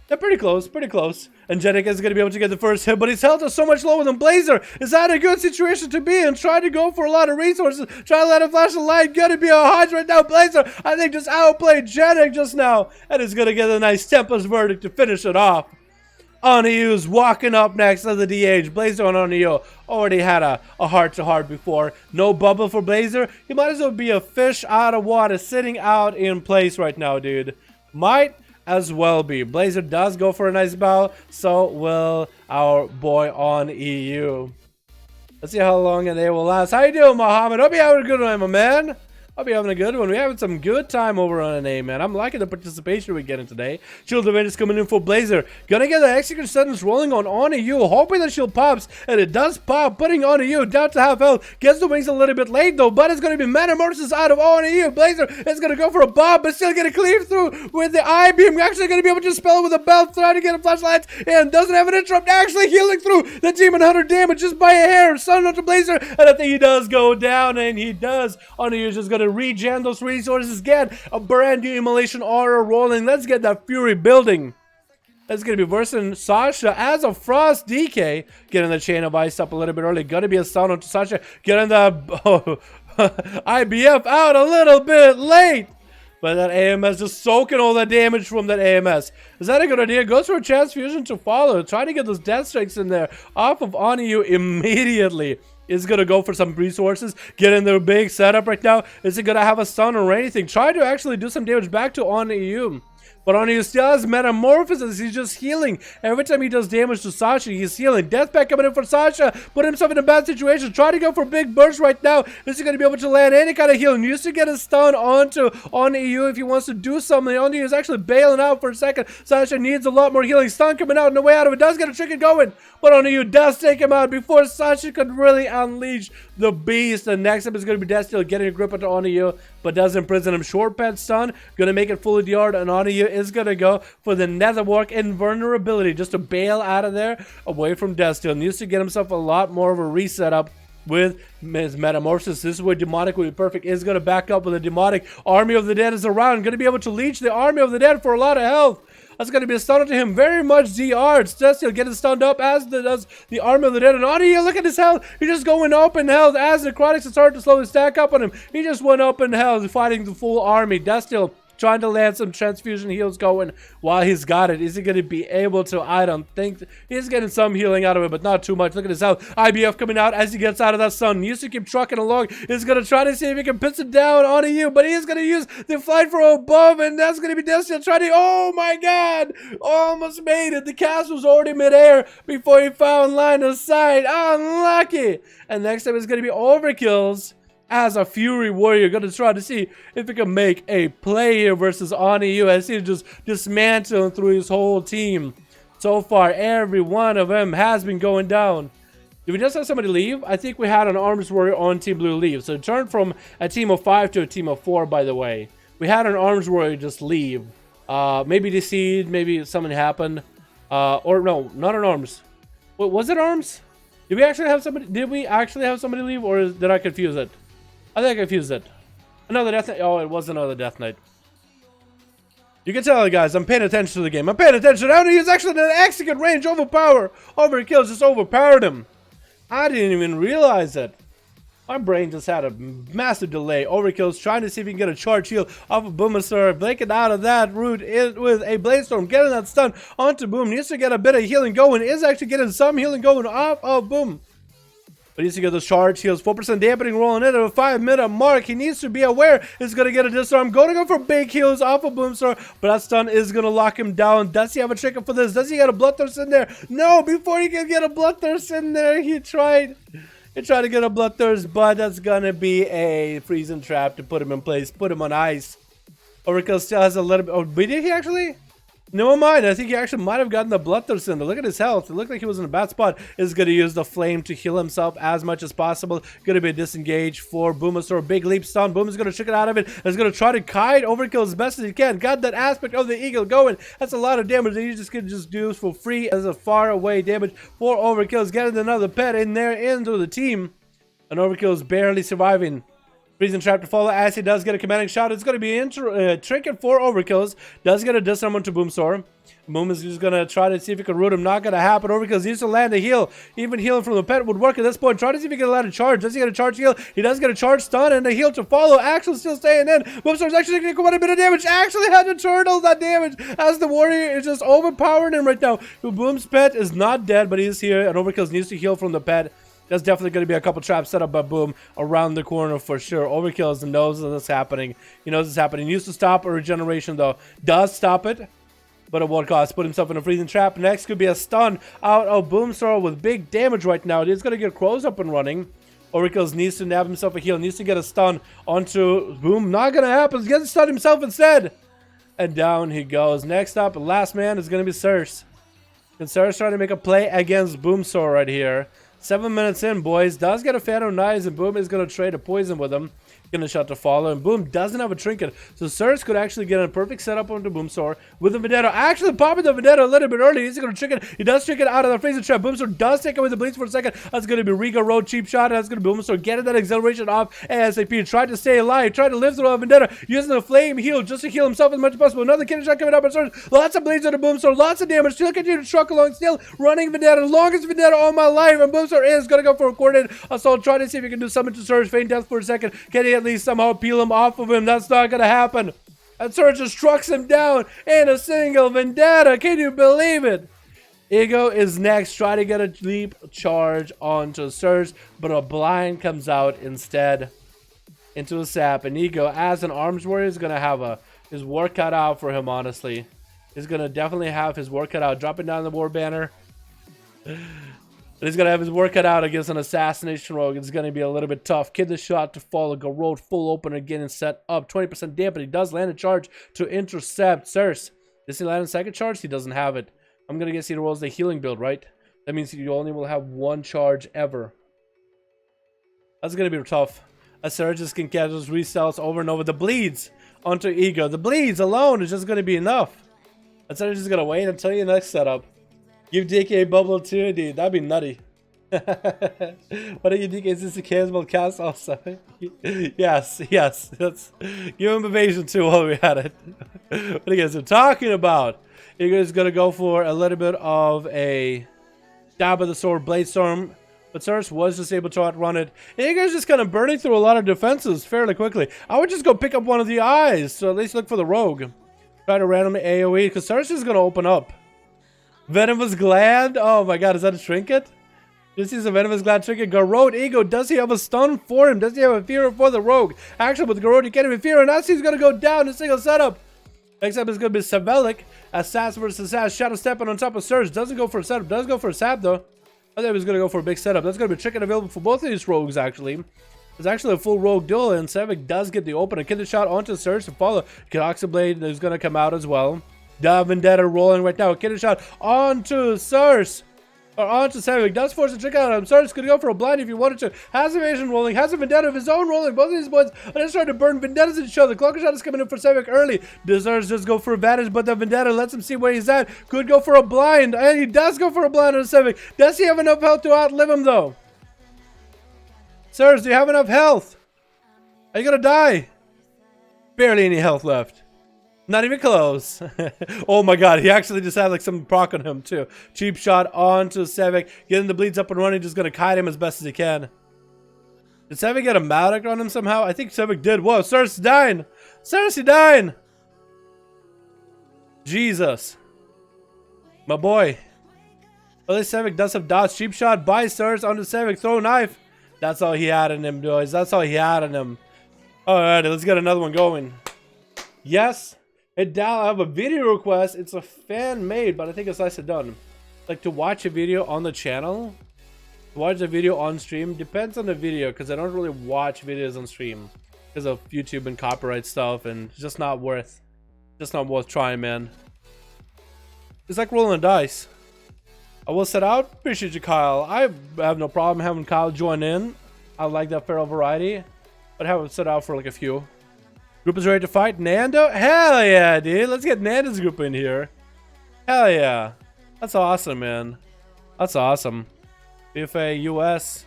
They're pretty close, pretty close. And Jetix is going to be able to get the first hit, but his health is so much lower than Blazer. Is that a good situation to be in? Trying to go for a lot of resources. Trying to let him flash a light. Going to be a Hodge right now. Blazer, I think, just outplayed Jetix just now. And is going to get a nice Tempest verdict to finish it off. Oniu's walking up next as the DH. Blazer and Oniu already had a heart-to-heart before. No Bubble for Blazer. He might as well be a fish out of water sitting out in place right now, dude. Might as well be. Blazer does go for a nice bow, so will our boy on EU. Let's see how long they will last. How you doing, Mohammed? Hope you're having a good one, my man. I'll be having a good one. We're having some good time over on NA, man. I'm liking the participation we're getting today. Shield Event is coming in for Blazer. Gonna get the execute sentence rolling on EU. Hoping the shield pops, and it does pop. Putting on EU down to half health. Gets the wings a little bit late, though, but it's gonna be Metamorphosis out of on EU. Blazer is gonna go for a bob, but still gonna cleave through with the I-beam. Actually gonna be able to spell it with a belt, trying to get a flashlight, and doesn't have an interrupt. Actually healing through the Demon Hunter damage just by a hair. Sun onto Blazer, and I think he does go down, and he does. On EU is just gonna regen those resources, get a brand new immolation aura rolling. Let's get that fury building. That's gonna be versing Sasha as a Frost DK, getting the chain of ice up a little bit early. Gonna be a sound onto Sasha, getting the IBF out a little bit late. But that AMS just soaking all that damage from that AMS. Is that a good idea? Goes for a transfusion to follow. Trying to get those death strikes in there off of Oniu immediately. Is going to go for some resources. Get in their big setup right now. Is it going to have a stun or anything? Try to actually do some damage back to Oniu. But Oniu still has Metamorphosis. He's just healing. Every time he does damage to Sasha, he's healing. Deathpack coming in for Sasha. Put himself in a bad situation. Try to go for big burst right now. Is he going to be able to land any kind of healing? Used to get a stun onto Oniu if he wants to do something. Oniu is actually bailing out for a second. Sasha needs a lot more healing. Stun coming out and the way out of it. Does get a trick going. But Oniu does take him out before Sasha could really unleash the beast. And next up is going to be Destiel getting a grip onto Oniu, but does imprison him. Short pad stun. Going to make it fully DR'd, and Oniu is going to go for the Netherwork invulnerability just to bail out of there away from Destiel. Needs to get himself a lot more of a reset up with his Metamorphosis. This is where Demonic will be perfect. Is going to back up with a Demonic. Army of the Dead is around. Going to be able to leech the Army of the Dead for a lot of health. That's going to be a stun to him. Very much DR'd. Destiel getting stunned up as does the Army of the Dead. And Oniu, look at his health. He's just going up in health as the Necrotics are starting to slowly stack up on him. He just went up in health fighting the full army. Destiel trying to land some transfusion heals going while he's got it. Is he going to be able to? I don't think. He's getting some healing out of it, but not too much. Look at his health. IBF coming out as he gets out of that stun. He used to keep trucking along. He's going to try to see if he can pinch it down on you, but he is going to use the flight for above, and that's going to be Destiel trying to. Oh my god! Almost made it. The cast was already midair before he found line of sight. Unlucky. And next up is going to be Overkills as a Fury Warrior. Going to try to see if he can make a play here versus Oniu as he just dismantling through his whole team. So far, every one of them has been going down. Did we just have somebody leave? I think we had an Arms Warrior on Team Blue leave. So it turned from a team of 5 to a team of 4, by the way. We had an Arms Warrior just leave. Maybe deceived, maybe something happened. Or no, not an Arms. What was it, Arms? Did we actually have somebody leave, or did I confuse it? I think I confused it. Another Death Knight. Oh, it was another Death Knight. You can tell, guys, I'm paying attention to the game. I'm paying attention. He's actually in an execute range. Overkills just overpowered him. I didn't even realize it. My brain just had a massive delay. Overkill's trying to see if he can get a charge heal off of Boomasaur, breaking out of that route with a Blaze Storm, getting that stun onto Boom. Needs to get a bit of healing going. Is actually getting some healing going off of Boom. But he needs to get those charge heals. 4% dampening rolling in at a 5-minute mark. He needs to be aware he's going to get a disarm. Going to go for big heals off of Boomstar, but that stun is going to lock him down. Does he have a trigger for this? Does he get a Bloodthirst in there? No, before he can get a Bloodthirst in there, he tried to get a Bloodthirst, but that's going to be a freezing trap to put him in place, put him on ice. Overkill still has a little bit. Oh, but did he actually? Never mind. I think he actually might have gotten the Bloodthirst in there. Look at his health. It looked like he was in a bad spot. Is going to use the flame to heal himself as much as possible. Going to be a disengage for Boomasaur. Big leap stun. Boom is going to trick it out of it. Is going to try to kite Overkill as best as he can. Got that aspect of the eagle going. That's a lot of damage that you just can just do for free as a far away damage for Overkill. Is getting another pet in there into the team. And Overkill is barely surviving. Freezing trap to follow as he does get a commanding shot. It's going to be trinket for Overkills. Does get a disarm onto Boomstar. Boom is just going to try to see if he can root him. Not going to happen. Overkills needs to land a heal. Even healing from the pet would work at this point. Try to see if he can land a charge. Does he get a charge heal? He does get a charge stun and a heal to follow. Actually still staying in. Boomstar's actually taking quite a bit of damage. Actually had to turtle that damage as the warrior is just overpowering him right now. Boom's pet is not dead, but he's here. And Overkills needs to heal from the pet. There's definitely going to be a couple traps set up by Boom around the corner for sure. Overkill knows this happening. He knows it's happening. He used to stop a regeneration though. Does stop it, but at what cost? Put himself in a freezing trap. Next could be a stun out of Boomstar with big damage right now. He's going to get Crows up and running. Overkill needs to nab himself a heal. Needs to get a stun onto Boom. Not going to happen. He's getting stunned himself instead. And down he goes. Next up, last man is going to be Circe. And Circe trying to make a play against Boomstar right here. 7 minutes in, boys. Does get a Phantom Knives, and Boom is going to trade a poison with him. Gonna shot to follow, and Boom doesn't have a trinket, so Circe could actually get a perfect setup onto Boomstar with the Vendetta. Actually popping the Vendetta a little bit early. He's gonna trick it. He does trick it out of the freezing trap. Boomstar does take away the bleeds for a second. That's gonna be Riga Road cheap shot. That's gonna be Boomstar getting that acceleration off ASAP. Tried to stay alive, tried to live through the Vendetta, using the flame heal just to heal himself as much as possible. Another killer shot coming up on Circe. Lots of bleeds on the Boomstar, lots of damage. Still continue to truck along, still running Vendetta. Longest Vendetta all my life, and Boomstar is gonna go for a coordinated assault. Try to see if he can do something to Circe. Feign death for a second. Can he at least somehow peel him off of him? That's not gonna happen. And Circe just trucks him down in a single Vendetta. Can you believe it? Ego is next. Try to get a leap charge onto Circe, but a blind comes out instead into a sap. And Ego, as an arms warrior, is gonna have his work cut out for him. Honestly, he's gonna definitely have his work cut out. Dropping down the war banner. But he's going to have his work cut out against an assassination rogue. It's going to be a little bit tough. Kid the shot to follow. Go road full open again and set up. 20% damp, but he does land a charge to intercept Circe. Does he land a second charge? He doesn't have it. I'm going to guess he rolls the healing build, right? That means you only will have one charge ever. That's going to be tough. As Circe just can catch those restarts over and over. The bleeds onto Ego. The bleeds alone is just going to be enough. And Circe is just going to wait until your next setup. Give DK bubble too, dude. That'd be nutty. What are you DK? Is this a casual cast also? Yes. Let's give him evasion too while we had it. What are you guys talking about? You guys gonna go for a little bit of a dab of the sword blade storm, but Circe was just able to outrun it. And you guys just kind of burning through a lot of defenses fairly quickly. I would just go pick up one of the eyes, so at least look for the rogue. Try to randomly AoE, because Circe is gonna open up. Venomous Gland. Oh my god, is that a trinket? This is a Venomous Gland trinket. Garrod Ego. Does he have a stun for him? Does he have a fear for the rogue? Actually, with Garrod, he can't even fear, and that's he's gonna go down in a single setup. Next up is gonna be Savelic. Assassin versus Assassin. Shadow stepping on top of Surge. Doesn't go for a setup. Does go for a sap though. I thought he was gonna go for a big setup. That's gonna be a trinket available for both of these rogues actually. It's actually a full rogue duel, and Savic does get the open. A kid shot onto Surge to follow. Oxyblade is gonna come out as well. Da Vendetta rolling right now. Kid shot onto Circe. Or onto Savic. Does force a trick out of him. Circe could go for a blind if he wanted to. Has evasion rolling. Has a Vendetta of his own rolling. Both of these boys are just trying to burn Vendettas in each other. Clocker shot is coming in for Savic early. Deserves just go for advantage, but the Vendetta lets him see where he's at. Could go for a blind. And he does go for a blind on Savic. Does he have enough health to outlive him though? Circe, do you have enough health? Are you gonna die? Barely any health left. Not even close. Oh my god, he actually just had like some proc on him too. Cheap shot onto Savic. Getting the bleeds up and running, just gonna kite him as best as he can. Did Savic get a Maldic on him somehow? I think Savic did. Whoa, Cersei dying! Cersei dying! Jesus. My boy. At least Savic does have dodge. Cheap shot by Cersei onto Savic. Throw a knife. That's all he had in him, boys. That's all he had in him. Alright, let's get another one going. Yes. Hey, Dal, I have a video request. It's a fan made, but I think it's nicely done. Like to watch a video on the channel. Watch a video on stream. Depends on the video, because I don't really watch videos on stream. Because of YouTube and copyright stuff, and it's just not worth trying, man. It's like rolling dice. I will set out. Appreciate you, Kyle. I have no problem having Kyle join in. I like that feral variety. But have it set out for like a few. Group is ready to fight. Nando? Hell yeah, dude. Let's get Nando's group in here. Hell yeah. That's awesome, man. That's awesome. BFA US.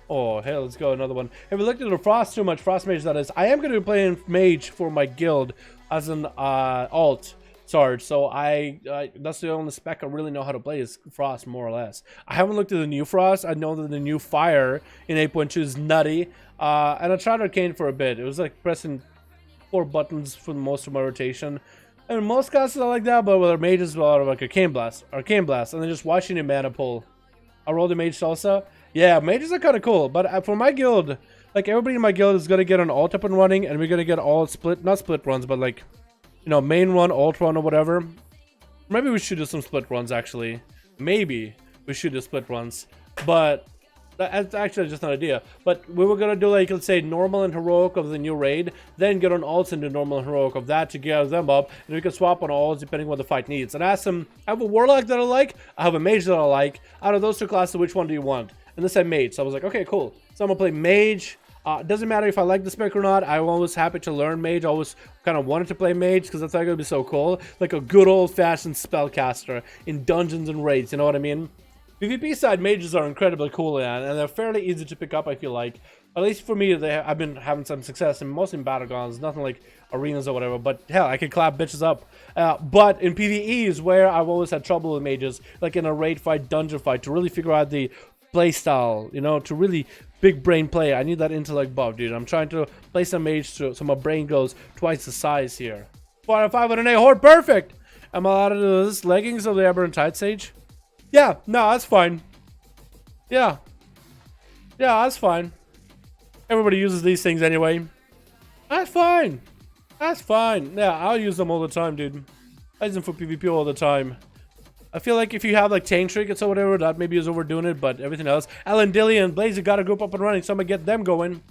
Oh, hey, let's go another one. Have we looked at the Frost too much? Frost Mage, that is. I am going to be playing Mage for my guild as an alt Sarge. So that's the only spec I really know how to play is Frost, more or less. I haven't looked at the new Frost. I know that the new Fire in 8.2 is nutty. And I tried Arcane for a bit. It was like pressing 4 buttons for most of my rotation. And most classes are like that, but with our mages, a lot of like Arcane Blast, and then just watching a mana pull. I rolled a Mage Salsa. Yeah, mages are kind of cool, but for my guild, like everybody in my guild is gonna get an alt up and running, and we're gonna get all split, not split runs, but like, you know, main run, alt run, or whatever. Maybe we should do some split runs actually. Maybe we should do split runs, but that's actually just an idea. But we were gonna do like, let's say, normal and heroic of the new raid, then get on alts into normal and heroic of that to get them up, and we can swap on alts depending on what the fight needs. And ask them, I have a warlock that I like, I have a mage that I like. Out of those two classes, which one do you want? And they said mage. So I was like, okay, cool. So I'm gonna play mage. Doesn't matter if I like the spec or not. I'm always happy to learn mage. I always kind of wanted to play mage because I thought it would be so cool, like a good old-fashioned spellcaster in dungeons and raids. You know what I mean? PvP side mages are incredibly cool, and they're fairly easy to pick up, I feel like. At least for me, I've been having some success, and mostly in battlegrounds, nothing like arenas or whatever. But hell, I can clap bitches up. But in PvE is where I've always had trouble with mages, like in a raid fight, dungeon fight, to really figure out the play style, you know, to really big brain play. I need that intellect buff, dude. I'm trying to play some mage so my brain goes twice the size here. 4 out of 5 on an A horde, perfect! Am I allowed to do this? Leggings of the Aberrant Tide Sage? Yeah, no, that's fine. Yeah, that's fine. Everybody uses these things anyway. That's fine. That's fine. Yeah, I'll use them all the time, dude. I use them for PvP all the time. I feel like if you have like tank trinkets or whatever, that maybe is overdoing it, but everything else. Alan Dilly and Blazer got a group up and running, so I'm gonna get them going.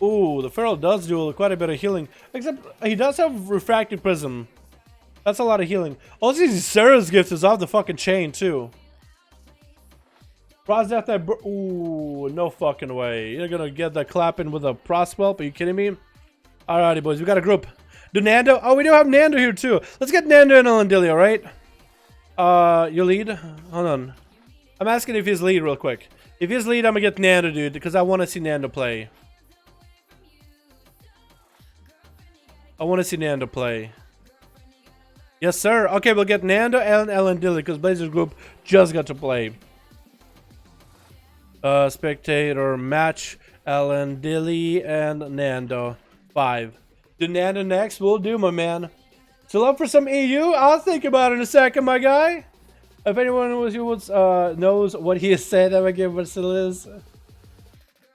Ooh, the Feral does do quite a bit of healing. Except he does have Refracted Prism. That's a lot of healing. Also, Sarah's gift is off the fucking chain, too. Frost Death that. Ooh, no fucking way. You're gonna get that clapping with a Proswelp? Are you kidding me? Alrighty, boys. We got a group. Do Nando? Oh, we do have Nando here, too. Let's get Nando and Alandili, alright? Your lead? Hold on. I'm asking if he's lead real quick. If he's lead, I'm gonna get Nando, dude, because I want to see Nando play. I want to see Nando play. Yes, sir. Okay, we'll get Nando and Ellen Dilly because Blazers group just got to play. Spectator match Ellen Dilly and Nando 5. Do Nando next? We'll do, my man. Still up for some EU? I'll think about it in a second, my guy. If anyone knows what he has said, I'm gonna give Marcellus.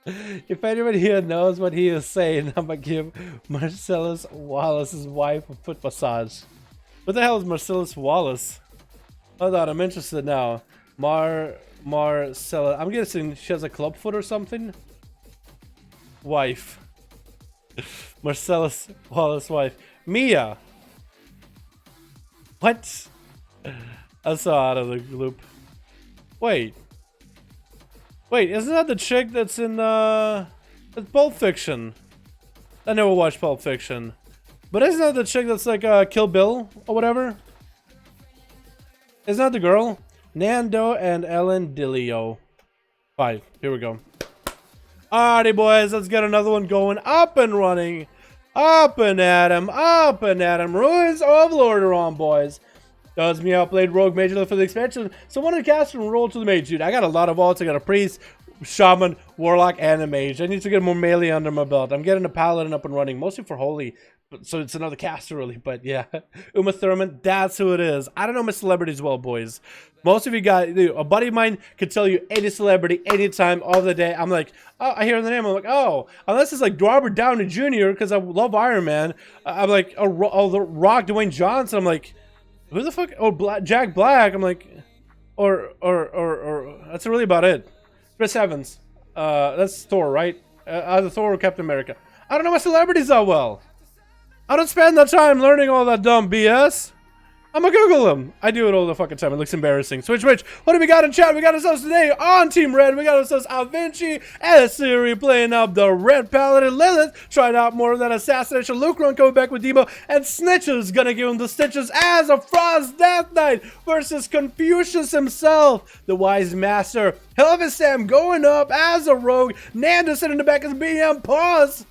If anyone here knows what he is saying, I'm gonna give Marcellus Wallace's wife a foot massage. What the hell is Marcellus Wallace? Hold on, I'm interested now. Marcella. I'm guessing she has a club foot or something. Wife. Marcellus Wallace wife. Mia. What? I saw out of the loop. Wait, isn't that the chick that's in it's Pulp Fiction? I never watched Pulp Fiction. But isn't that the chick that's like Kill Bill or whatever? Isn't that the girl? Nando and Ellen Dillio. 5. Here we go. Alrighty, boys. Let's get another one going. Up and running. Up and at 'em. Up and at 'em. Ruins of Lordaeron, boys. That was me. I played Rogue majorly for the expansion, so I wanted to cast and roll to the mage, dude. I got a lot of vaults. I got a priest, shaman, warlock, and a mage. I need to get more melee under my belt. I'm getting a paladin up and running, mostly for holy, so it's another caster really. But yeah, Uma Thurman, that's who it is. I don't know my celebrities well, boys. Most of you guys, a buddy of mine could tell you any celebrity, anytime, all the day. I'm like, oh, I hear the name. I'm like, oh, unless it's like Robert Downey Jr. because I love Iron Man. I'm like, oh, The Rock, Dwayne Johnson. I'm like, who the fuck? Oh, Jack Black. I'm like, or that's really about it. Chris Evans. That's Thor, right? Either Thor or Captain America. I don't know my celebrities that well. I don't spend that time learning all that dumb BS. I'm gonna Google them. I do it all the fucking time. It looks embarrassing. Switch. What do we got in chat? We got ourselves today on Team Red. We got ourselves Alvinci and Siri playing up the Red Paladin. Lilith trying out more of that assassination. Lucron coming back with Demo. And Snitches gonna give him the stitches as a Frost Death Knight versus Confucius himself, the Wise Master. Elvis Sam going up as a rogue. Nanda sitting in the back as BM. Pause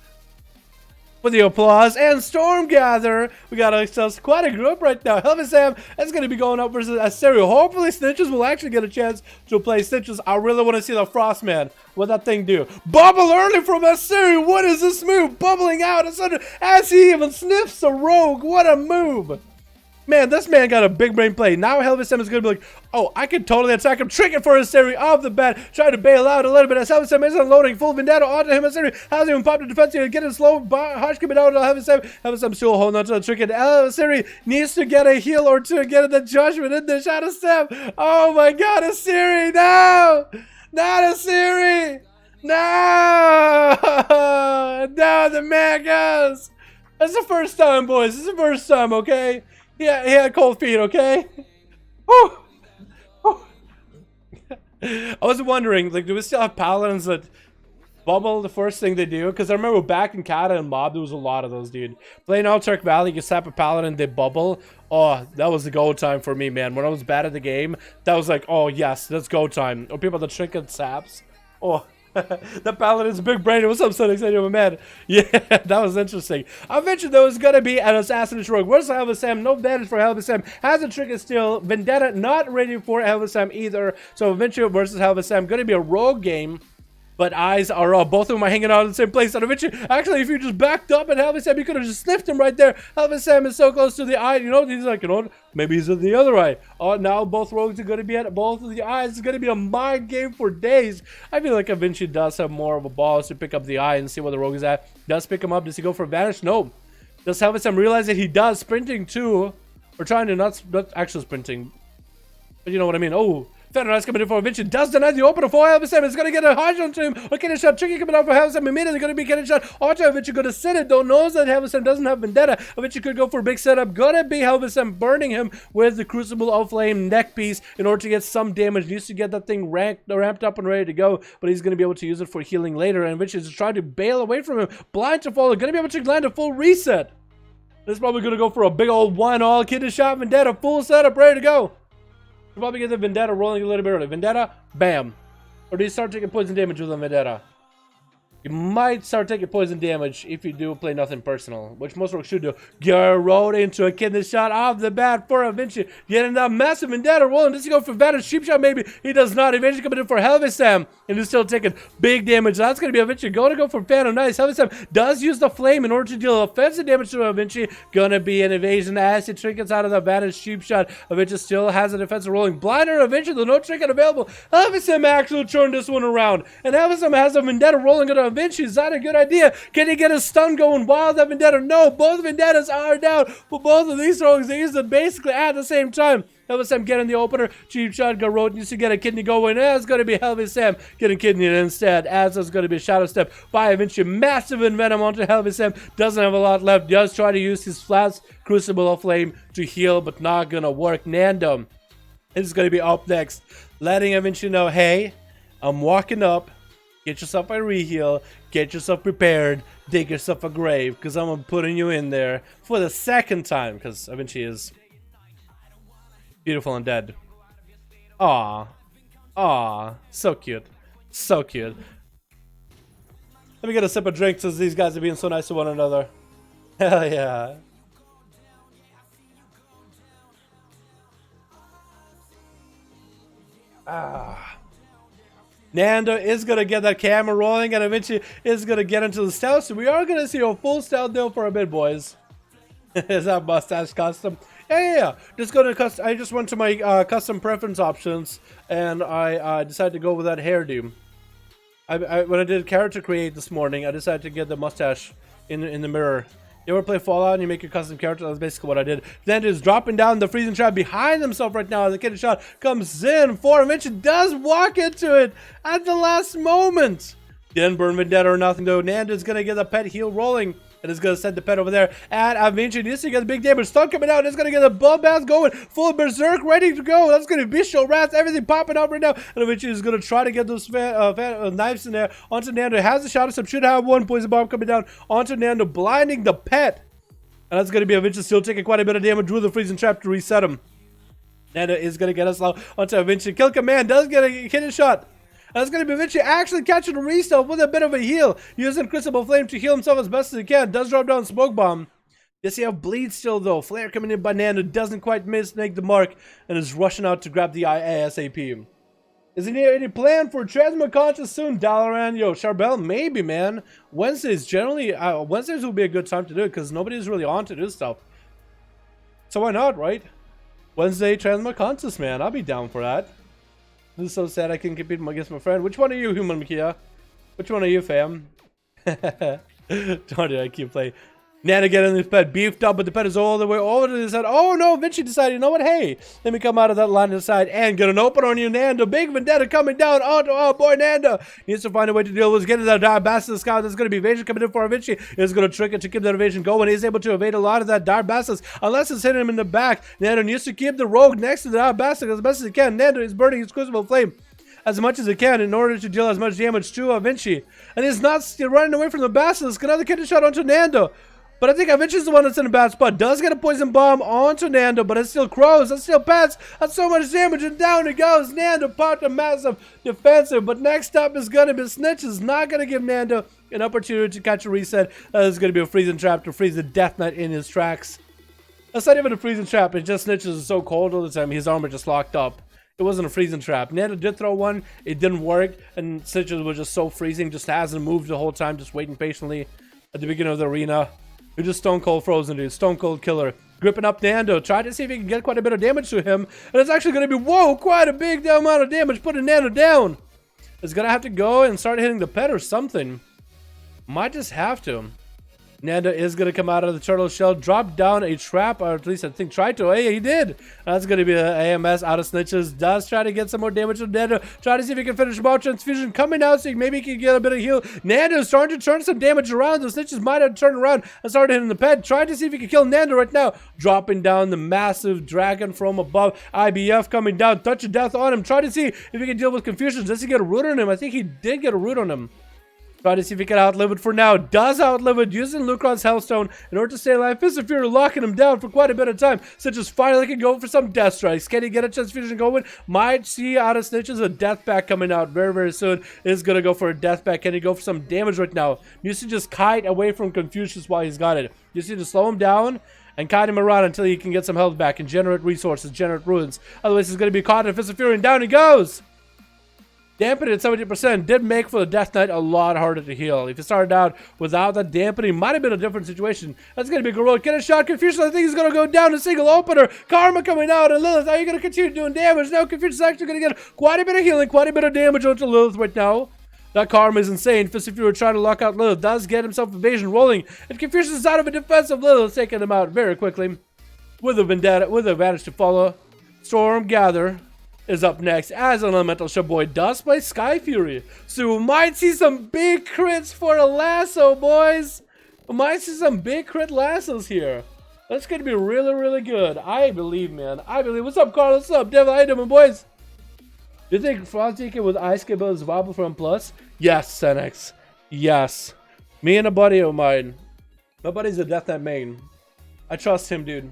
for the applause. And Stormgather, we got ourselves quite a group right now. Helmet Sam is going to be going up versus Asterio. Hopefully Snitches will actually get a chance to play Snitches. I really want to see the Frostman. What that thing do? Bubble early from Asterio. What is this move? Bubbling out as he even sniffs a rogue. What a move. Man, this man got a big brain play. Now Helvet Sam is going to be like, oh, I can totally attack him. Trick it for Aseri off the bat. Trying to bail out a little bit as Helvet Sam is unloading. Full Vendetta onto him. Aseri has even popped the defense here. Getting slow. Harsh coming out on Helvet Sam. Helvet Sam still holding on to the trick. And Aseri needs to get a heal or two. Get the judgment in the Shadow Step. Oh my god, Aseri. No! Not Aseri! No! No, the man goes. That's the first time, boys. This is the first time, okay? Yeah, he had cold feet, okay? Whew. Whew. I was wondering, like, do we still have paladins that bubble the first thing they do? Because I remember back in Kata and Mob, there was a lot of those, dude. Playing Altark Valley, you sap a paladin, they bubble. Oh, that was the go time for me, man. When I was bad at the game, that was like, oh, yes, that's go time. Or people that trinket saps. Oh. The Paladin's big brain. What's up, so excited, my man? Yeah, that was interesting. I mentioned there was gonna be an assassination rogue. Where's Helvet Sam? No damage for Helvet Sam. Has a trick still. Vendetta not ready for Helvet Sam either. So Venture versus Helvet Sam gonna be a rogue game. But eyes are up. Both of them are hanging out in the same place. And eventually, actually, if you just backed up at Helvet Sam, you could have just sniffed him right there. Helvet Sam is so close to the eye. You know, he's like, you know, maybe he's at the other eye. Oh, now both rogues are going to be at both of the eyes. It's going to be a mind game for days. I feel like Vinci does have more of a balls to pick up the eye and see where the rogue is at. Does pick him up. Does he go for advantage? No. Does Helvet Sam realize that he does sprinting too? Or trying to not actually sprinting. But you know what I mean. Oh. Federer's coming in for Vinci. Does deny the opener for Helvet Sam. It's going to get a hard onto him. Or getting shot. Tricky coming out for Helvet Sam. Immediately going to be getting shot. Archer Vinci going to sit it. Don't know that Helvet Sam doesn't have Vendetta. Vinci could go for a big setup. Gonna be Helvet Sam burning him with the Crucible of Flame neck piece in order to get some damage. Needs to get that thing ramped up and ready to go. But he's going to be able to use it for healing later. And Vinci is trying to bail away from him. Blind to fall. Going to be able to land a full reset. This is probably going to go for a big old one-all. Kid is shot. Vendetta. Full setup. Ready to go. You'll probably get the Vendetta rolling a little bit early. Vendetta, bam. Or do you start taking poison damage with a Vendetta? You might start taking poison damage if you do play nothing personal, which most rogues should do. Garrode into a kidney shot off the bat for Vinci. Getting that massive Vendetta rolling. Does he go for Vantage Sheep Shot? Maybe he does not. Eventually coming in for Helvet Sam, and he's still taking big damage. That's going to be Vinci. Going to go for Phantom Nice. Helvet Sam does use the flame in order to deal offensive damage to Vinci. Gonna be an evasion as he trinkets out of the Vantage Sheep Shot. Vinci still has a defensive rolling. Blinder Vinci, though no trinket available. Helvet Sam actually turned this one around, and Helvet Sam has a Vendetta rolling on Vinci. Is that a good idea? Can he get a stun going while that Vendetta? No, both Vendettas are down. For both of these rogues, they use them basically at the same time. Helvet Sam getting the opener. Cheap shot. Garrode needs to get a kidney going. It's going to be Helvet Sam getting kidney instead. As it's going to be a Shadow Step by Vinci. Massive Envenom onto Helvet Sam. Doesn't have a lot left. Does try to use his Flash Crucible of Flame to heal, but not going to work. Nandom is going to be up next. Letting Vinci know, hey, I'm walking up. Get yourself a reheal, get yourself prepared, dig yourself a grave, because I'm putting you in there for the second time, because Vinci is beautiful and dead. Aw. Aw. So cute. So cute. Let me get a sip of drink since these guys are being so nice to one another. Hell yeah. Nando is going to get that camera rolling and eventually is going to get into the stealth. So we are going to see a full stealth deal for a bit, boys. Is that mustache custom? Yeah. Just go to custom. I just went to my custom preference options and I decided to go with that hairdo. When I did character create this morning, I decided to get the mustache in the mirror. You ever play Fallout and you make your custom character? That's basically what I did. Then is dropping down the freezing trap behind himself right now as the kid shot comes in for him. Mitch does walk into it at the last moment. Didn't burn Vendetta or nothing though. Nanda's gonna get the pet heal rolling. And is going to send the pet over there at Avinci. Needs to get the big damage. Stun coming out. It's going to get the bloodbath going. Full berserk ready to go. That's going to be Bishop Rats. Everything popping up right now. And Avinci is going to try to get those knives in there. Onto Nando. Has a shot of some. Should have one poison bomb coming down onto Nando. Blinding the pet. And that's going to be Avinci still taking quite a bit of damage. Drew the freezing trap to reset him. Nando is going to get us out onto Avinci. Kill command. Does get a hit shot. That's going to be eventually actually catching a restuff with a bit of a heal. Using Crucible Flame to heal himself as best as he can. Does drop down Smoke Bomb. Yes, you have Bleed still though. Flare coming in by Nando. Doesn't quite make the mark. And is rushing out to grab the eye ASAP. Is there any plan for Transmog Conscious soon, Dalaran? Yo, Charbel, maybe, man. Wednesdays generally, Wednesdays will be a good time to do it. Because nobody's really on to do stuff. So why not, right? Wednesday Transmog Conscious, man. I'll be down for that. This is so sad I couldn't compete against my friend. Which one are you, Human Makia? Which one are you, fam? Don't I keep playing. Nana getting this pet beefed up, but the pet is all the way over to the side. Oh no, Vinci decided, you know what? Hey, let me come out of that line to the side and get an open on you, Nando. Big Vendetta coming down. Oh boy, Nando needs to find a way to deal with getting that Dire Basilisk scout. There's going to be evasion coming in for Vinci. He's going to trick it to keep that evasion going. He's able to evade a lot of that Dire Basilisk unless it's hitting him in the back. Nando needs to keep the rogue next to the Dire Basilisk as best as he can. Nando is burning his Crucible Flame as much as he can in order to deal as much damage to Vinci. And he's not still running away from the Basilisk. Another kidney shot onto Nando. But I think Avinci's the one that's in a bad spot. Does get a poison bomb onto Nando, but it still crows. It still pets. That's so much damage, and down it goes. Nando popped a massive defensive, but next up is going to be Snitches. Not going to give Nando an opportunity to catch a reset. That is going to be a freezing trap to freeze the Death Knight in his tracks. That's not even a freezing trap. It's just Snitches is so cold all the time. His armor just locked up. It wasn't a freezing trap. Nando did throw one. It didn't work, and Snitches was just so freezing. Just hasn't moved the whole time, just waiting patiently at the beginning of the arena. Who just stone cold frozen, dude. Stone cold killer. Gripping up Nando. Try to see if he can get quite a bit of damage to him. And it's actually going to be, whoa, quite a big amount of damage. Putting Nando down. It's going to have to go and start hitting the pet or something. Might just have to. Nando is going to come out of the turtle shell, drop down a trap, or at least I think try to. Hey, he did. That's going to be an AMS out of Snitches. Does try to get some more damage to Nando. Try to see if he can finish Ball Transfusion coming out so maybe he can get a bit of heal. Nando is starting to turn some damage around. The Snitches might have turned around and started hitting the pet. Trying to see if he can kill Nando right now. Dropping down the massive dragon from above. IBF coming down. Touch of death on him. Try to see if he can deal with confusions. Does he get a root on him? I think he did get a root on him. Try to see if he can outlive it for now. Does outlive it using Lucron's Hellstone in order to stay alive. Fist of Fury locking him down for quite a bit of time. Snitches finally can go for some death strikes. Can he get a transfusion going? Might see out of Snitches a death pack coming out very, very soon. Is going to go for a death pack. Can he go for some damage right now? Needs to just kite away from Confucius while he's got it. You need to slow him down and kite him around until he can get some health back and generate resources, generate ruins. Otherwise, he's going to be caught in Fist of Fury and down he goes. Dampening at 70% did make for the Death Knight a lot harder to heal. If you started out without that dampening, might have been a different situation. That's going to be a Gorilla. Get a shot. Confucius, I think he's going to go down a single opener. Karma coming out, and Lilith, are you going to continue doing damage? No, Confucius is actually going to get quite a bit of healing, quite a bit of damage onto Lilith right now. That Karma is insane. Fist of Fury trying to lock out Lilith. Does get himself evasion rolling, and Confucius is out of a defensive. Lilith taking him out very quickly. With a vendetta, with advantage to follow. Storm Gather is up next as an Elemental Shaboy does play Sky Fury. So we might see some big crits for a lasso, boys. We might see some big crit lassos here. That's going to be really, really good. I believe, man. I believe. What's up, Carlos? What's up, Devil? How you doing, boys? Do you think Frostdeacon with Ice Cable is viable from Plus? Yes, Senex. Yes. Me and a buddy of mine. My buddy's a Death Knight main. I trust him, dude.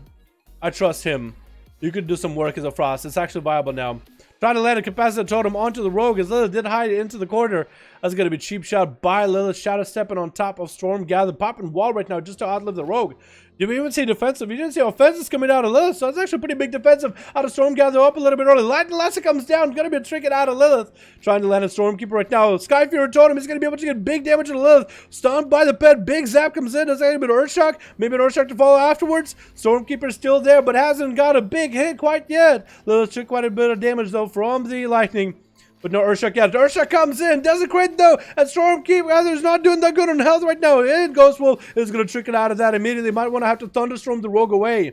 I trust him. You could do some work as a Frost. It's actually viable now. Trying to land a capacitor totem onto the rogue as Lilith did hide into the corner. That's going to be cheap shot by Lilith. Shadow stepping on top of Storm Gather. Popping wall right now just to outlive the rogue. Did we even see defensive? You didn't see offensive coming out of Lilith, so it's actually pretty big defensive out of Stormgather up a little bit early. Lightning Lasso comes down, gonna be a trick out of Lilith. Trying to land a Stormkeeper right now. Skyfear Totem is gonna be able to get big damage to Lilith. Stunned by the pet, big zap comes in. Does that get an Earthshock? Maybe an Earthshock to follow afterwards. Stormkeeper's still there, but hasn't got a big hit quite yet. Lilith took quite a bit of damage though from the lightning. But no Earthshock yet. Earthshock comes in, doesn't crit though, and Stormkeeper is not doing that good on health right now. And Ghostwolf is going to trick it out of that immediately. Might want to have to Thunderstorm the rogue away.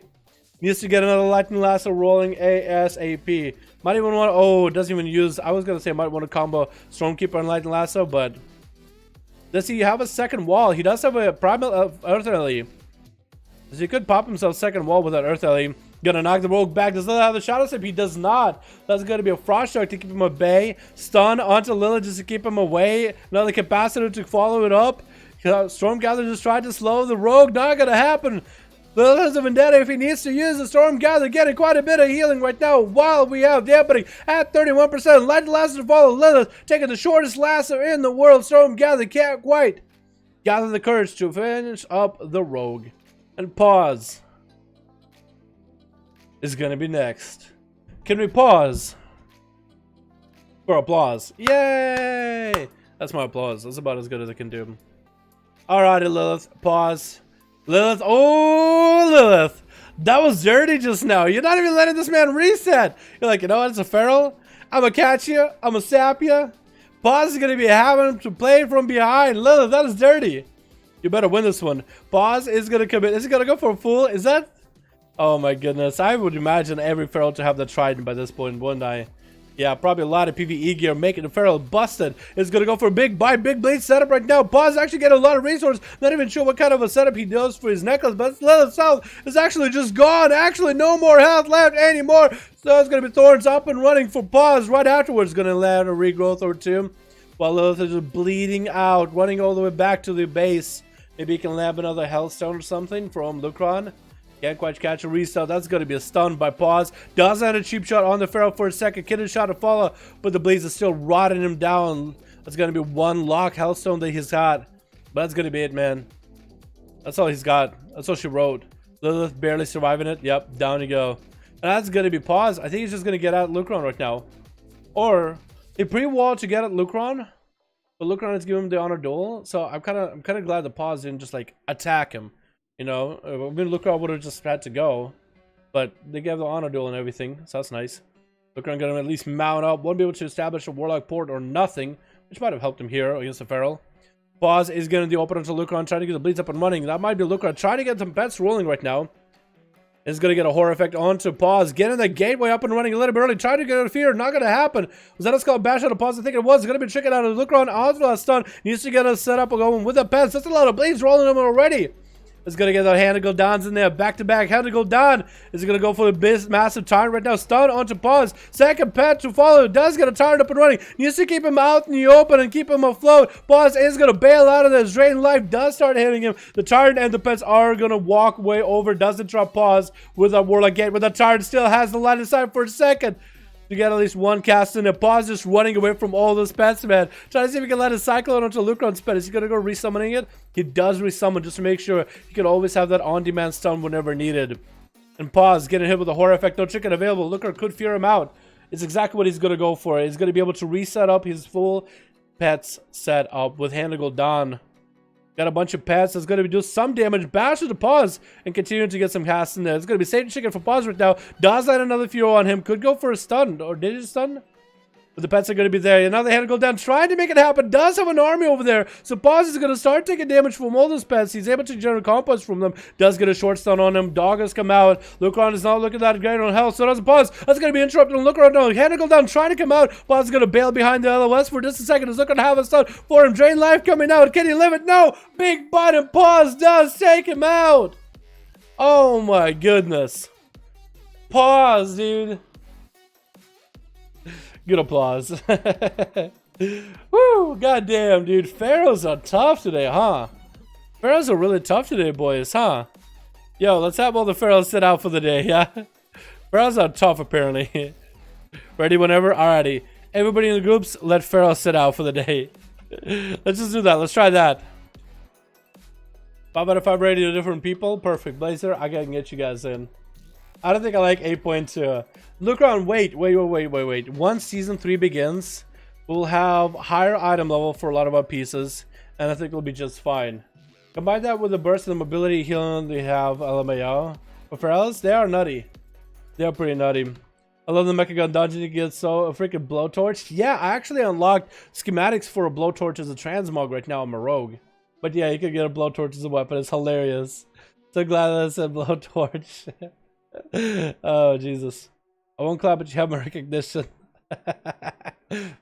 Needs to get another Lightning Lasso rolling ASAP. Might even want to, oh, it doesn't even use, I was going to say might want to combo Stormkeeper and Lightning Lasso, but does he have a second wall? He does have a primal Earth Ellie. So he could pop himself second wall with that Earth Ellie. Gonna knock the rogue back. Does Lilith have the Shadow Step? He does not. That's gonna be a Frost Shock to keep him at bay. Stun onto Lilith just to keep him away. Another Capacitor to follow it up. Stormgather just tried to slow the rogue. Not gonna happen. Lilith has a Vendetta if he needs to use the Stormgather. Getting quite a bit of healing right now while we have dampening at 31%. Lightning Lasso to follow Lilith. Taking the shortest lasso in the world. Stormgather can't quite gather the courage to finish up the rogue. And pause is gonna be next. Can we pause for applause? Yay! That's my applause. That's about as good as I can do. Alrighty, Lilith. Pause. Lilith. Oh, Lilith. That was dirty just now. You're not even letting this man reset. You're like, you know what? It's a feral. I'm gonna catch you. I'm gonna sap you. Pause is gonna be having to play from behind. Lilith, that is dirty. You better win this one. Pause is gonna come in. Is he gonna go for a full? Is that? Oh my goodness, I would imagine every feral to have the Trident by this point, wouldn't I? Yeah, probably a lot of PvE gear making the feral busted. It's gonna go for a big blade setup right now. Pause actually get a lot of resources. Not even sure what kind of a setup he does for his necklace, but Lilith's health is actually just gone. Actually, no more health left anymore. So it's gonna be Thorns up and running for Pause right afterwards. Gonna land a regrowth or two. While Lilith is just bleeding out, running all the way back to the base. Maybe he can land another Hellstone or something from Lucron. Can't quite catch a restart. That's going to be a stun by Pause. Does land a cheap shot on the feral for a second. Kitten shot to follow, but the Blaze is still rotting him down. That's going to be one lock Hellstone that he's got. But that's going to be it, man. That's all he's got. That's all she wrote. Lilith barely surviving it. Yep, down you go. And that's going to be Pause. I think he's just going to get at Lucron right now. Or he pre-walled to get at Lucron, but Lucron is giving him the honor duel. So I'm kind of glad the Pause didn't just like attack him. You know, I mean, Lucron would have just had to go, but they gave the honor duel and everything, so that's nice. Lucron gonna at least mount up, won't be able to establish a Warlock port or nothing, which might have helped him here against the Feral. Pause is gonna do open onto Lucron, trying to get the bleeds up and running. That might be Lucron trying to get some pets rolling right now. Is gonna get a horror effect onto Pause, getting the gateway up and running a little bit early, trying to get out of fear, not gonna happen. Was that a skull bash out of Pause? I think it was. It's gonna be tricking out of Lucron. Oswald stun needs to get us set up going with the pets. That's a lot of bleeds rolling them already. Is going to get that Hand to Gul'dans in there. Back-to-back. Hand to Gul'dan is going to go for the massive Tyrant right now. Stun onto Pause. Second pet to follow. Does get a Tyrant up and running. Needs to keep him out in the open and keep him afloat. Pause is going to bail out of this. Drain life does start hitting him. The Tyrant and the pets are going to walk way over. Doesn't drop Pause with a Warlock Gate. But the Tyrant still has the line of sight for a second. To get at least one cast in it. Pause just running away from all those pets, man. Trying to see if he can let his Cyclone onto Lucron's pet. Is he going to go resummoning it? He does resummon just to make sure he can always have that on-demand stun whenever needed. And Pause getting hit with a horror effect. No chicken available. Lucron could fear him out. It's exactly what he's going to go for. He's going to be able to reset up his full pets set up with Hand to Gul'dan. Got a bunch of pets that's going to do some damage. Bash to Pause and continue to get some casts in there. It's going to be Satan Chicken for Pause right now. Does land another Fury on him. Could go for a stun. Or did he stun? But the pets are going to be there. Another Hand to Gul'dan trying to make it happen. Does have an army over there. So Pause is going to start taking damage from all those pets. He's able to generate compost from them. Does get a short stun on him. Dog has come out. Lucron is not looking that great on health. So does Pause. That's going to be interrupted on Lucron. No, Hand to Gul'dan trying to come out. Pause is going to bail behind the LOS for just a second. Is looking to have a stun for him. Drain life coming out. Can he live it? No. Big bite and Pause does take him out. Oh my goodness. Pause, dude. Good applause. Woo, goddamn, dude. Pharaohs are tough today, huh? Pharaohs are really tough today, boys, huh? Yo, let's have all the Pharaohs sit out for the day, yeah? Pharaohs are tough, apparently. Ready whenever? Alrighty. Everybody in the groups, let Pharaohs sit out for the day. Let's just do that. Let's try that. 5 out of 5 rating to different people. Perfect. Blazer, I can get you guys in. I don't think I like 8.2. Look around. Wait. Once Season 3 begins, we'll have higher item level for a lot of our pieces, and I think it'll be just fine. Combine that with the burst and the mobility healing they have LMAO. But for else, they are nutty. They are pretty nutty. I love the Mecha Gun dungeon. You get so a freaking blowtorch. Yeah, I actually unlocked schematics for a blowtorch as a transmog right now on my rogue. But yeah, you can get a blowtorch as a weapon. It's hilarious. So glad that I said blowtorch. Oh, Jesus. I won't clap, but you have my recognition.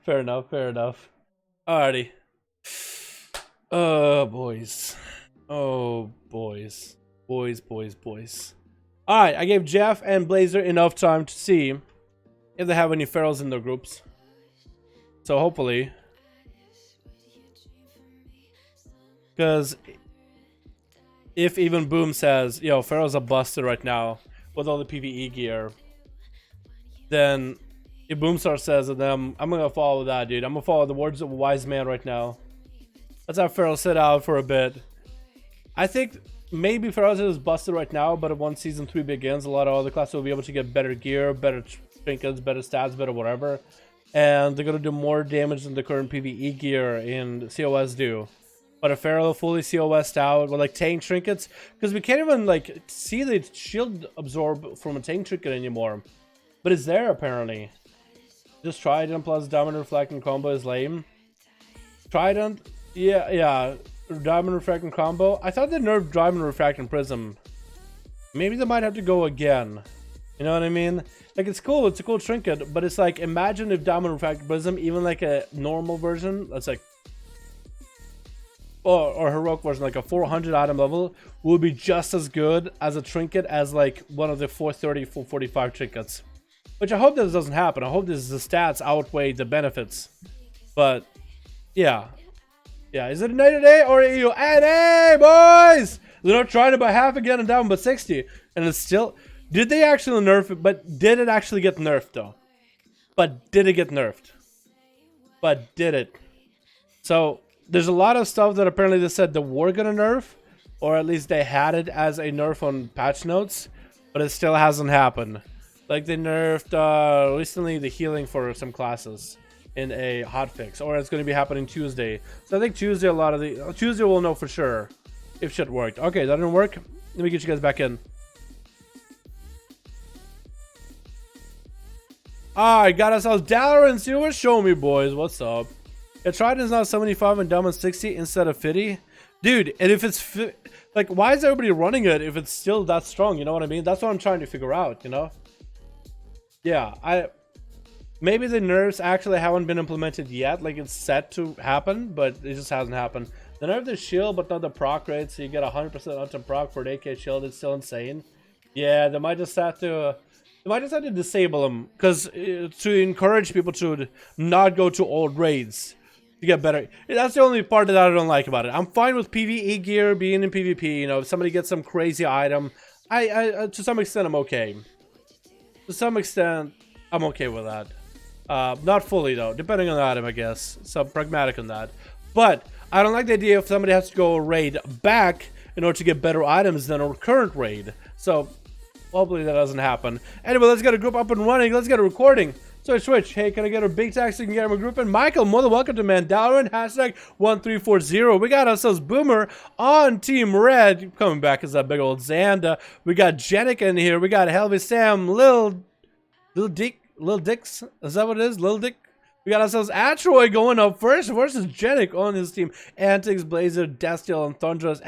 Fair enough, fair enough. Alrighty. Oh, boys. Oh, boys. Boys. Alright, I gave Jeff and Blazer enough time to see if they have any ferals in their groups. So hopefully. Because if even Boom says, yo, ferals are busted right now with all the PvE gear, then if Boomstar says it, then I'm gonna follow that, dude. I'm gonna follow the words of a wise man right now. Let's have Feral sit out for a bit. I think maybe Feral is busted right now, but once Season 3 begins, a lot of other classes will be able to get better gear, better trinkets, better stats, better whatever. And they're gonna do more damage than the current PvE gear in COS do. But a Feral fully COS'd out with like tank trinkets, because we can't even like see the shield absorb from a tank trinket anymore. But it's there apparently. Just Trident plus Diamond Reflecting combo is lame. Trident, yeah, Diamond Reflecting combo. I thought they nerfed Diamond Refracting Prism. Maybe they might have to go again. You know what I mean? Like, it's cool, it's a cool trinket, but it's like, imagine if Diamond Refracting Prism, even like a normal version, that's like, or heroic version, like a 400 item level, will be just as good as a trinket as like one of the 430, 445 trinkets. Which I hope this doesn't happen. I hope the stats outweigh the benefits. But yeah, is it a NA today or EU? NA, boys! They're not trying to buy half again and down but 60, and it's still. Did they actually nerf it? But did it actually get nerfed though? But did it get nerfed? But did it? So there's a lot of stuff that apparently they said they were gonna nerf, or at least they had it as a nerf on patch notes, but it still hasn't happened. Like they nerfed recently the healing for some classes in a hotfix, or it's going to be happening Tuesday. So I think Tuesday, Tuesday we'll know for sure if shit worked. Okay, that didn't work. Let me get you guys back in. Alright, got ourselves Dalaran. See what? Show me, boys. What's up? Yeah, Trident's not 75 and Diamond 60 instead of 50. Dude, and if it's like, why is everybody running it if it's still that strong? You know what I mean? That's what I'm trying to figure out, you know? Yeah, maybe the nerfs actually haven't been implemented yet. Like, it's set to happen, but it just hasn't happened. They nerfed the shield, but not the proc rate, so you get 100% onto proc for an AK shield. It's still insane. Yeah, they might just have to disable them, because to encourage people to not go to old raids to get better. That's the only part that I don't like about it. I'm fine with PvE gear being in PvP. You know, if somebody gets some crazy item, I to some extent I'm okay. To some extent, I'm okay with that. Not fully, though, depending on the item, I guess. So I'm pragmatic on that. But I don't like the idea if somebody has to go raid back in order to get better items than our current raid. So hopefully that doesn't happen. Anyway, let's get a group up and running. Let's get a recording. Switch. Hey, can I get a big tag so you can get my group in? Michael, more than welcome to Dalaran, hashtag 1340. We got ourselves Boomer on Team Red. Coming back as that big old Xanda. We got Jenik in here. We got Helvy Sam, Lil Dix. Is that what it is? Lil Dick? We got ourselves Atroy going up first versus Jenik on his team. Antics, Blazer, Destiel, and Thundras.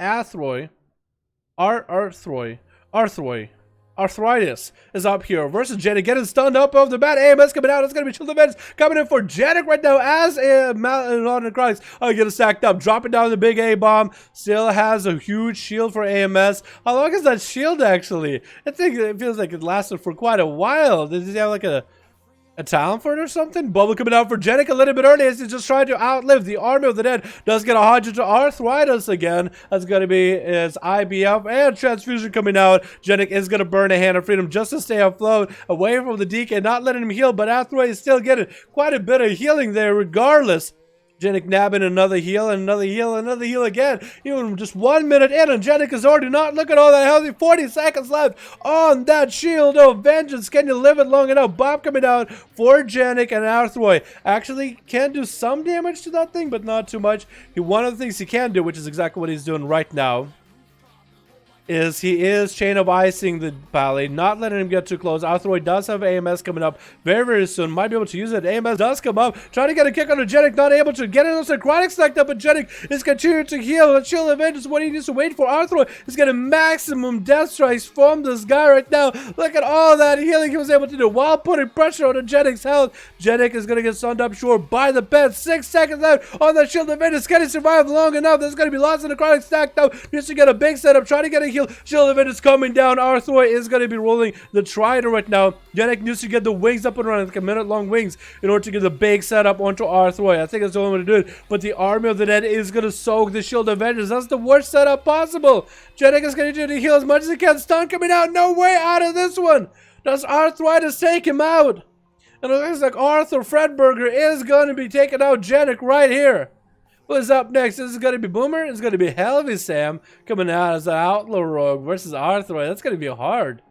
Arthritis is up here versus Jenik, getting stunned up off the bat. AMS coming out. It's going to be Chill Defense coming in for Jenik right now as a Malon Christ. Getting stacked up, dropping down the big A bomb. Still has a huge shield for AMS. How long is that shield actually? I think it feels like it lasted for quite a while. Does he have like a talent for it or something? Bubble coming out for Jenik a little bit early as he's just trying to outlive the army of the dead. Does get 100 to Arthritis again. That's going to be his IBF and Transfusion coming out. Jenik is going to burn a Hand of Freedom just to stay afloat, away from the DK, not letting him heal, but Arthritis is still getting quite a bit of healing there regardless. Jenik nabbing another heal, and another heal, another heal again. Even just 1 minute in, and Jenik is already not looking all that healthy. 40 seconds left on that shield of vengeance. Can you live it long enough? Bomb coming down for Jenik, and Arthroy actually can do some damage to that thing, but not too much. One of the things he can do, which is exactly what he's doing right now, is he is chain of icing the Pally, not letting him get too close. Arthroy does have AMS coming up very, very soon. Might be able to use it. AMS does come up. Trying to get a kick on Jenik, not able to get it. Also, Chronic stacked up, but Jenik is continuing to heal. And Shield of Vengeance, what he needs to wait for. Arthroy is getting maximum death strikes from this guy right now. Look at all that healing he was able to do while putting pressure on Jenik's health. Jenik is going to get stunned up short by the bed. 6 seconds left on that Shield of Vengeance. Can he survive long enough? There's going to be lots of the Chronic stacked up. Needs to get a big setup. Trying to get a heal. Shield of Vengeance coming down. Arthroy is going to be rolling the Trident right now. Jenik needs to get the wings up and running, like a minute-long wings, in order to get the big setup onto Arthroy. I think that's the only way to do it. But the Army of the Dead is going to soak the Shield of Vengeance. That's the worst setup possible. Jenik is going to do to heal as much as he can. Stun coming out. No way out of this one. Does Arthritis take him out? And it looks like Arthur Fredberger is going to be taking out Jenik right here. Who's up next? This is going to be Boomer. It's going to be Heavy Sam coming out as an Outlaw Rogue versus Arthroy. That's going to be hard.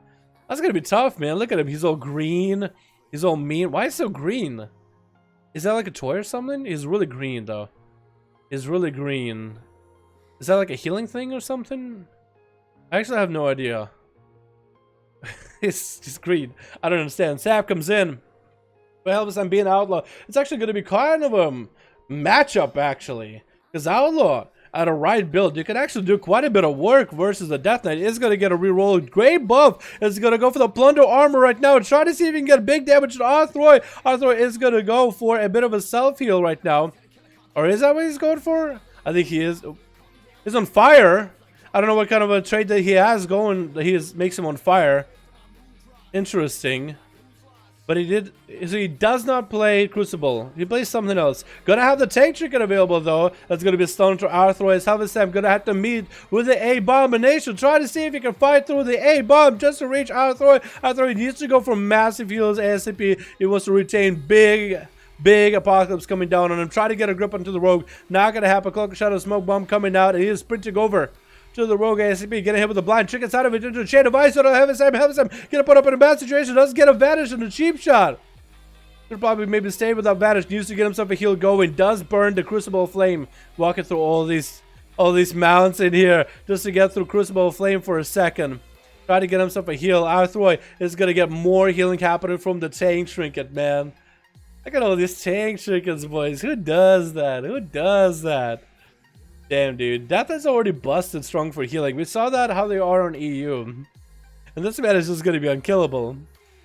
That's going to be tough, man. Look at him. He's all green. He's all mean. Why is he so green? Is that like a toy or something? He's really green, though. He's really green. Is that like a healing thing or something? I actually have no idea. He's green. I don't understand. Sap comes in. But Heavy Sam being Outlaw. It's actually going to be kind of a matchup, actually, because Outlaw at a right build, you can actually do quite a bit of work versus the Death Knight. Is going to get a reroll. Great buff. Is going to go for the Plunder Armor right now. Try to see if he can get big damage to Arthroy. Arthroy is going to go for a bit of a self-heal right now. Or is that what he's going for? I think he is. He's on fire. I don't know what kind of a trait that he has going that makes him on fire. Interesting. But he does not play Crucible. He plays something else. Gonna have the tank trinket available though. That's gonna be stunned to Arthroy. Heavy Sam gonna have to meet with the A-Bombination. Try to see if he can fight through the A-Bomb just to reach Arthroy. Arthroy needs to go for massive heals ASAP. He wants to retain big Apocalypse coming down on him. Try to get a grip onto the Rogue. Not gonna happen. Cloak of Shadow Smoke Bomb coming out, and he is sprinting over to the Rogue ASAP, getting hit with the blind trick inside of it into a chain of ice. So Heavy Sam gonna put up in a bad situation. Doesn't get a vanish and a cheap shot. Could probably maybe stay without vanish. Needs to get himself a heal going. Does burn the Crucible Flame. Walking through all these mounts in here just to get through Crucible Flame for a second. Try to get himself a heal. Arthroy is gonna get more healing happening from the tank trinket, man. Look at all these tank trinkets, boys. Who does that? Who does that? Damn, dude. Death is already busted strong for healing. We saw that how they are on EU. And this man is just going to be unkillable.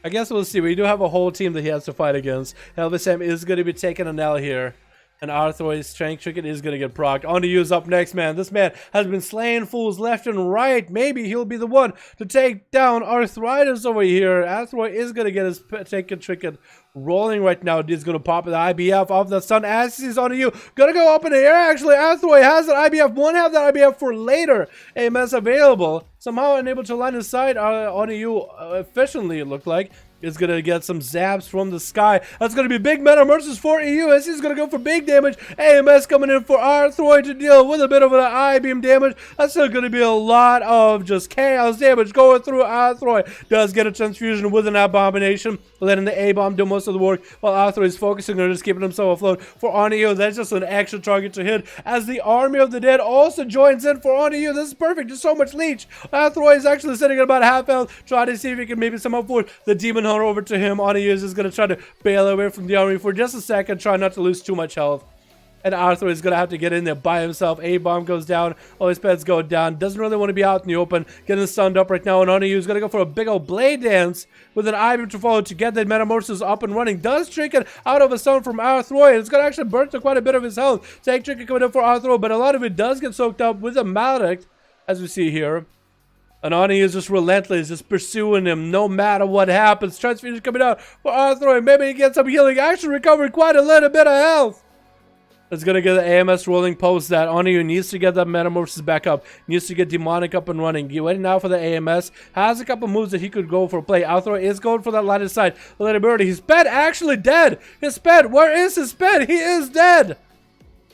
I guess we'll see. We do have a whole team that he has to fight against. Heavy Sam is going to be taking an L here. And Arthroy's Strength Trinket is going to get procced. On to use up next, man. This man has been slaying fools left and right. Maybe he'll be the one to take down Arthritis over here. Arthroy is going to get his Taken Trinket rolling right now. He's going to pop the IBF off the sun as he's on you. Going to go up in the air, actually. Arthroy has that IBF. Won't have that IBF for later. AMS available. Somehow unable to line his sight on you efficiently, it looked like. Is going to get some zaps from the sky. That's going to be big meta mercies for EU. As he's going to go for big damage. AMS coming in for Arthroy to deal with a bit of an I-beam damage. That's still going to be a lot of just chaos damage going through Arthroy. Does get a transfusion with an Abomination, letting the A-bomb do most of the work while Arthroy is focusing on just keeping himself afloat. For Oneu, that's just an extra target to hit. As the Army of the Dead also joins in for Oneu. This is perfect. Just so much leech. Arthroy is actually sitting at about half health. Try to see if he can maybe somehow force the Demon Hunter over to him. Oneu is going to try to bail away from the army for just a second. Try not to lose too much health. And Arthur is going to have to get in there by himself. A-bomb goes down. All his pets go down. Doesn't really want to be out in the open. Getting stunned up right now. And Oneu is going to go for a big old blade dance with an I-beam to follow to get that Metamorphosis up and running. Does Trinket out of a stone from Arthroy. It's going to actually burn through quite a bit of his health. Tank Trinket coming in for Arthroy, but a lot of it does get soaked up with a Maledict, as we see here. And Oneu is just relentless, just pursuing him no matter what happens. Transfusion coming out for Arthroy. Maybe he gets some healing. Actually recovered quite a little bit of health. It's going to get the AMS rolling post that Oneu needs to get that Metamorphosis back up. Needs to get Demonic up and running. He waiting now for the AMS. Has a couple moves that he could go for play. Arthroy is going for that line of sight. Let him burn. His pet actually dead. His pet. Where is his pet? He is dead.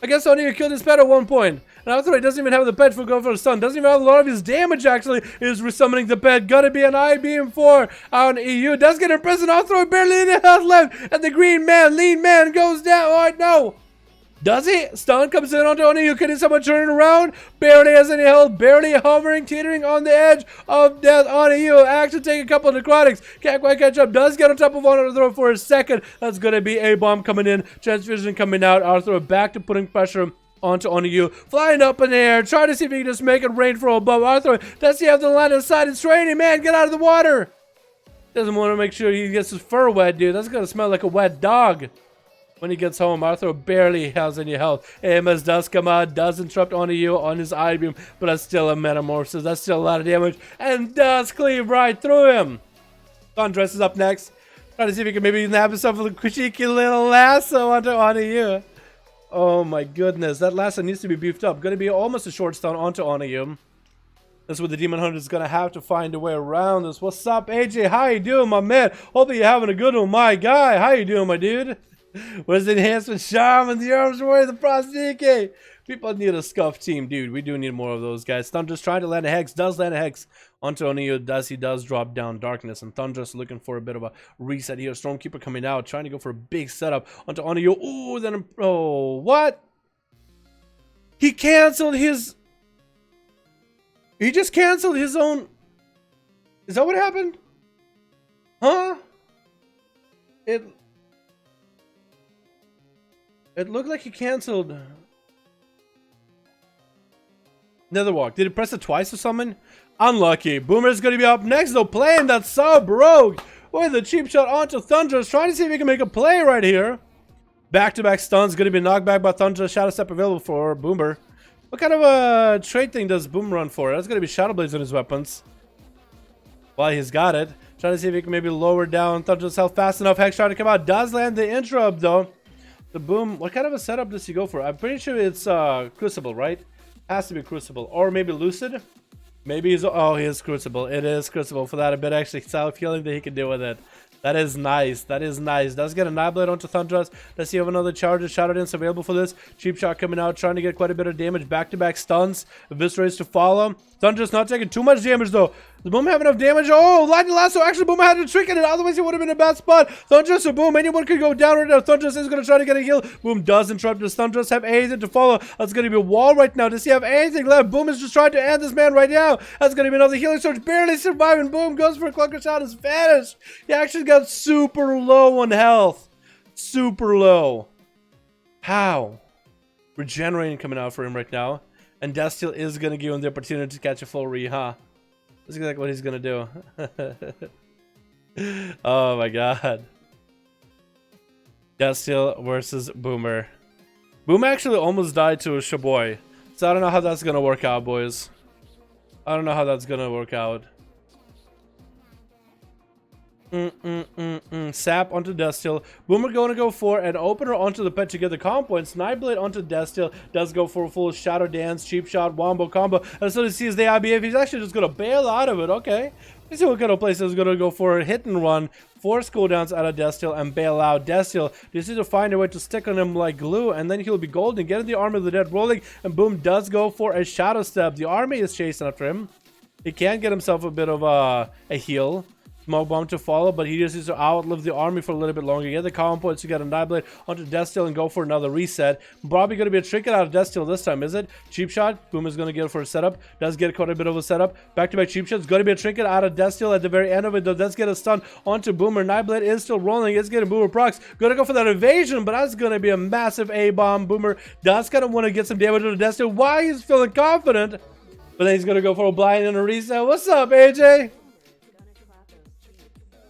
I guess O'Neill killed his pet at one point. And after he doesn't even have the pet for going for the stun. Doesn't even have a lot of his damage actually is resummoning the pet. Gonna be an I-beam for on EU. Does get imprisoned. Arthur barely any health left. And the green man, lean man goes down. Oh no. Does he? Stun comes in onto O'Neill. Can someone turn around? Barely has any health. Barely hovering, teetering on the edge of death on EU. Actually take a couple of necrotics. Can't quite catch up. Does get on top of Arthur for a second. That's going to be a bomb coming in. Transfusion coming out. Arthur back to putting pressure onto EU. Flying up in the air. Trying to see if he can just make it rain from above. Arthur, does he have the line of sight? It's raining, man. Get out of the water. Doesn't want to make sure he gets his fur wet, dude. That's going to smell like a wet dog. When he gets home, Arthur barely has any health. AMS does come out, does interrupt on EU on his I-beam, but that's still a metamorphosis. That's still a lot of damage, and does cleave right through him. Thundress is up next. Trying to see if he can maybe nab himself a cheeky little lasso onto EU. Oh my goodness, that lasso needs to be beefed up. Going to be almost a short stun onto EU. That's what the Demon Hunter is going to have to find a way around this. What's up, AJ? How you doing, my man? Hope you're having a good one, my guy. How you doing, my dude? Where's the enhancement shaman? The arms were the prosthetic. People need a scuff team, dude. We do need more of those guys. Thunder's trying to land a hex. Does land a hex onto O'Neill. He does drop down darkness. And Thunder's looking for a bit of a reset here. Stormkeeper coming out, trying to go for a big setup onto O'Neill. Ooh, then oh, what? He canceled his. He just canceled his own. Is that what happened? Huh? It looked like he canceled Netherwalk. Did he press it twice or something? Unlucky. Boomer's going to be up next though, playing that sub rogue with a cheap shot onto Thundress, trying to see if he can make a play right here. Back-to-back stuns, going to be knocked back by Thundress. Shadow Step available for Boomer. What kind of a trade thing does Boomer run for? That's going to be Shadow Blades on his weapons. Well, he's got it. Trying to see if he can maybe lower down Thundress' health fast enough. Hex trying to come out. Does land the interrupt though. The Boom, what kind of a setup does he go for? I'm pretty sure it's Crucible, right? Has to be Crucible. Or maybe Lucid? Maybe he's, oh, he is Crucible. It is Crucible. For that, a bit actually self-healing that he can do with it. That is nice. That is nice. Does get a Nightblade onto Thundress. Does he have another charge of Shadow Dance available for this? Cheap shot coming out, trying to get quite a bit of damage. Back-to-back stuns. Eviscerates to follow. Thundress not taking too much damage though. Does Boom have enough damage? Oh, Lightning Lasso. Actually, Boom had to trick in it. Otherwise, he would have been in a bad spot. Thundress or Boom. Anyone could go down right now. Thundress is going to try to get a heal. Boom does interrupt. Does Thundress have anything to follow? That's going to be a wall right now. Does he have anything left? Boom is just trying to end this man right now. That's going to be another healing surge. Barely surviving. Boom goes for a clunker shot. Is vanished. He actually got super low on health. Super low. How? Regenerating coming out for him right now. And Destiel is going to give him the opportunity to catch a full re, huh? That's exactly what he's going to do. Oh my god. Destiel versus Boomer. Boomer actually almost died to a Shaboy. So I don't know how that's going to work out, boys. I don't know how that's going to work out. Sap onto Destiel. Boomer going to go for an opener onto the pet to get the comp points. Nightblade onto Destiel. Does go for a full Shadow Dance, cheap shot, wombo combo. As soon as he sees the IBF, he's actually just going to bail out of it. Okay. Let's see what kind of place is going to go for a hit and run. Force cooldowns out of Destiel and bail out. Destiel just needs to find a way to stick on him like glue, and then he'll be golden. Getting the Army of the Dead rolling, and Boom does go for a Shadow Step. The army is chasing after him. He can get himself a bit of a heal. Smoke bomb to follow, but he just needs to outlive the army for a little bit longer. Get the column points to get a Nightblade onto Destiel and go for another reset. Probably going to be a trinket out of Destiel this time, is it? Cheap shot. Boom is going to get it for a setup. Does get quite a bit of a setup. Back-to-back cheap shots. Going to be a trinket out of Destiel at the very end of it, though. Does get a stun onto Boomer. Nightblade is still rolling. It's getting Boomer procs. Going to go for that evasion, but that's going to be a massive A-bomb. Boomer does kind of want to get some damage on Destiel. Why he's feeling confident, but then he's going to go for a blind and a reset. What's up, AJ?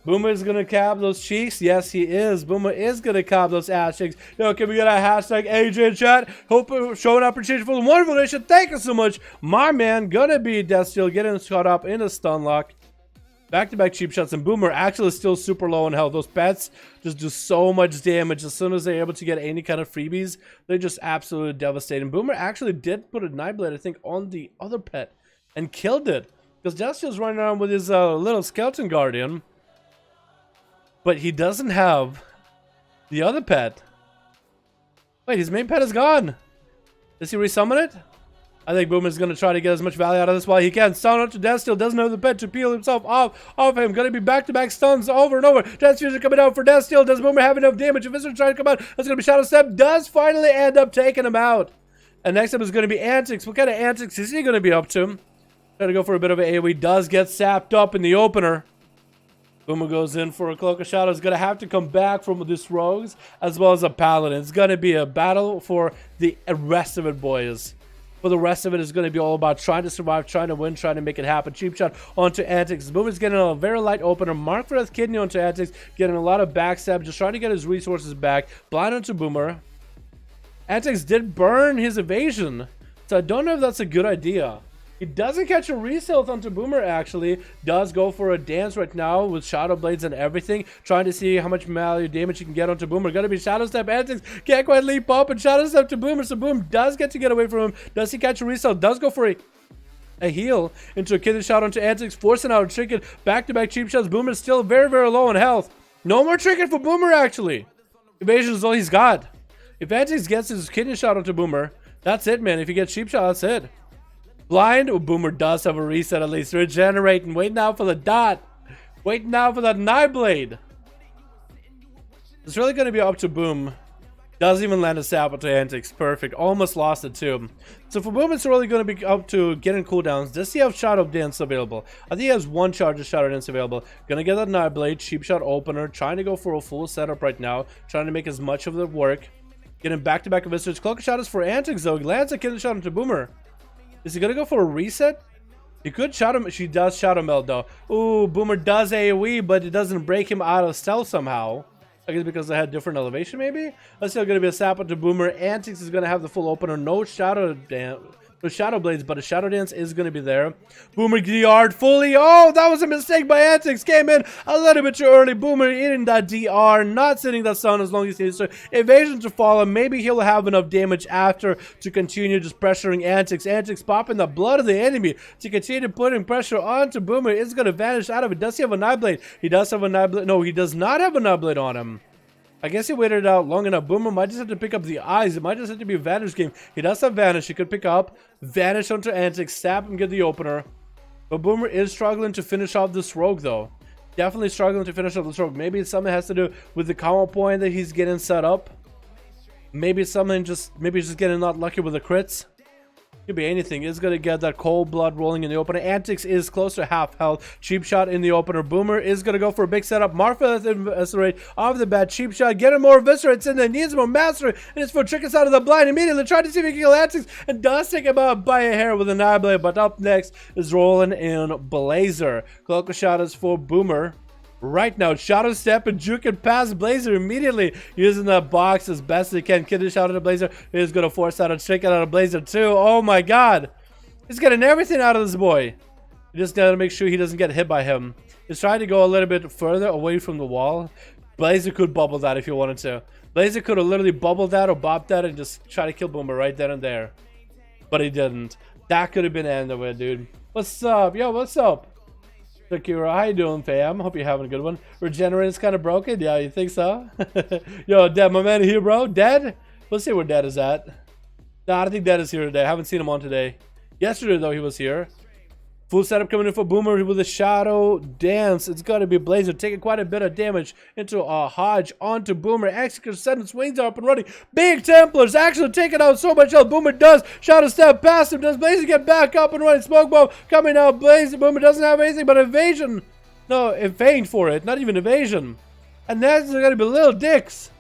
Boomer is going to cap those cheeks. Yes, he is. Boomer is going to cap those ass cheeks. Yo, can we get a hashtag AJ in chat? Hope showing appreciation for the wonderful donation. Thank you so much. My man, gonna be Destiel getting caught up in a stun lock. Back-to-back cheap shots, and Boomer actually still super low in health. Those pets just do so much damage. As soon as they're able to get any kind of freebies, they're just absolutely devastating. Boomer actually did put a Nightblade, I think, on the other pet and killed it. Because Destiel's running around with his little skeleton guardian. But he doesn't have the other pet. Wait, his main pet is gone. Does he resummon it? I think Boomer's going to try to get as much value out of this while he can. Stun onto Death Steel. Doesn't have the pet to peel himself off him. Going to be back-to-back stuns over and over. Death Fusion coming out for Death Steel. Does Boomer have enough damage? If Visitor trying to come out, that's going to be Shadow Step. Does finally end up taking him out. And next up is going to be Antics. What kind of antics is he going to be up to? Trying to go for a bit of an AoE. Does get sapped up in the opener. Boomer goes in for a Cloak of Shadow. Is going to have to come back from this Rogues as well as a Paladin. It's going to be a battle for the rest of it, boys. For the rest of it is going to be all about trying to survive, trying to win, trying to make it happen. Cheap shot onto Antics. Boomer's getting a very light opener. Mark for his kidney onto Antics. Getting a lot of backstab. Just trying to get his resources back. Blind onto Boomer. Antics did burn his evasion. So I don't know if that's a good idea. He doesn't catch a reset onto Boomer, actually. Does go for a dance right now with Shadow Blades and everything. Trying to see how much value damage he can get onto Boomer. Gonna be Shadow Step. Antics can't quite leap up and Shadow Step to Boomer. So Boom does get to get away from him. Does he catch a reset? Does go for a heal into a kidney shot onto Antics. Forcing out a trinket. Back-to-back cheap shots. Boomer's still very, very low in health. No more trinket for Boomer, actually. Evasion is all he's got. If Antics gets his kidney shot onto Boomer, that's it, man. If he gets cheap shot, that's it. Blind. Oh, Boomer does have a reset at least. Regenerating. Waiting out for the dot. Waiting out for that knife blade. It's really going to be up to Boom. Doesn't even land a sap to Antics. Perfect. Almost lost it too. So for Boom, it's really going to be up to getting cooldowns. Does he have Shadow Dance available? I think he has one charge of Shadow Dance available. Gonna get that knife blade. Cheap shot opener. Trying to go for a full setup right now. Trying to make as much of the work. Getting back-to-back of visitors. Cloak of Shadows for Antics though. He lands a kidney shot into Boomer. Is he gonna go for a reset? He could Shadow. She does Shadow Meld though. Ooh, Boomer does AoE, but it doesn't break him out of stealth somehow. I guess because they had different elevation, maybe. That's still gonna be a sap to Boomer. Antics is gonna have the full opener. No Shadow Dance. No Shadow Blades, but a Shadow Dance is going to be there. Boomer DR'd fully. Oh, that was a mistake by Antics. Came in a little bit too early. Boomer eating that DR. Not sitting that stun as long as he needs to. Evasion to follow. Maybe he'll have enough damage after to continue just pressuring Antics. Antics popping the blood of the enemy to continue putting pressure onto Boomer. It's going to vanish out of it. Does he have a Knife Blade? He does have a Knife Blade. No, he does not have a Knife Blade on him. I guess he waited out long enough. Boomer might just have to pick up the eyes. It might just have to be a Vanish game. He does have Vanish. He could pick up, Vanish onto Antics, stab and get the opener. But Boomer is struggling to finish off this Rogue, though. Definitely struggling to finish off this Rogue. Maybe it's something that has to do with the combo point that he's getting set up. Maybe it's something maybe he's just getting not lucky with the crits. Could be anything. Is going to get that cold blood rolling in the opener. Antics is close to half health. Cheap shot in the opener. Boomer is going to go for a big setup. Marfa Eviscerate off the bat. Cheap shot. Getting more Eviscerates in there. Needs more Mastery. And it's for trick us out of the blind immediately. Trying to see if he can kill Antics. And does take him out by a hair with an eye blade. But up next is rolling in Blazer. Cloak of Shadows for Boomer. Right now, Shadow Step and Juke and pass Blazer immediately using that box as best he can. Kiddish out of the Blazer. He's going to force out a trick out of Blazer too. Oh my god. He's getting everything out of this boy. You just got to make sure he doesn't get hit by him. He's trying to go a little bit further away from the wall. Blazer could bubble that if he wanted to. Blazer could have literally bubbled that or bopped that and just try to kill Boomer right then and there. But he didn't. That could have been the end of it, dude. What's up? Yo, what's up? Sakura, how you doing, fam? Hope you're having a good one. Regenerate's kind of broken? Yeah, you think so? Yo, Dad, my man here, bro. Dad? Let's see where Dad is at. Nah, I don't think Dad is here today. I haven't seen him on today. Yesterday, though, he was here. Full setup coming in for Boomer with a Shadow Dance. It's got to be Blazer taking quite a bit of damage into a Hodge onto Boomer. Execute sudden swings are up and running. Big Templars actually taking out so much health. Boomer does Shadow Step past him. Does Blazer get back up and running? Smoke Bomb coming out. Blazer. Boomer doesn't have anything but evasion. No, evade for it. Not even evasion. And that's going to be Lil Dicks.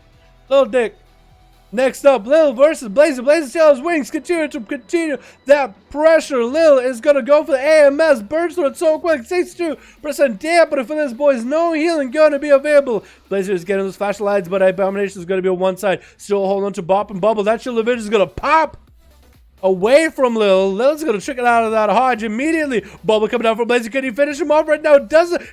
Lil Dick. Next up, Lil versus Blazer. Blazer still has wings. Continue that pressure. Lil is going to go for the AMS. Burns through it so quick. 62% dampener for this, boys. No healing going to be available. Blazer is getting those flashlights, but Abomination is going to be on one side. Still holding on to Bop and Bubble. That Shield of Vision is going to pop away from Lil. Lil's going to trick it out of that Hodge immediately. Bubble coming down from Blazer. Can he finish him off right now?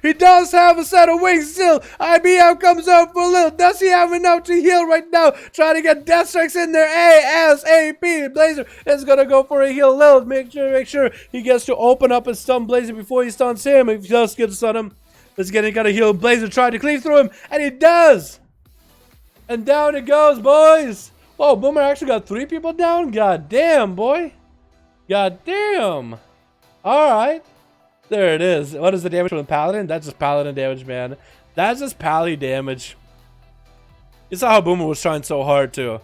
He does have a set of wings still. IBM comes out for Lil. Does he have enough to heal right now? Trying to get Death Strikes in there. ASAP. Blazer is going to go for a heal. Lil, make sure he gets to open up and stun Blazer before he stuns him. If he does get to stun him, let's get him. Got to heal Blazer. Trying to cleave through him. And he does. And down it goes, boys. Oh, Boomer actually got 3 people down? God damn, boy. God damn. Alright. There it is. What is the damage from the Paladin? That's just Paladin damage, man. That's just Pally damage. You saw how Boomer was trying so hard to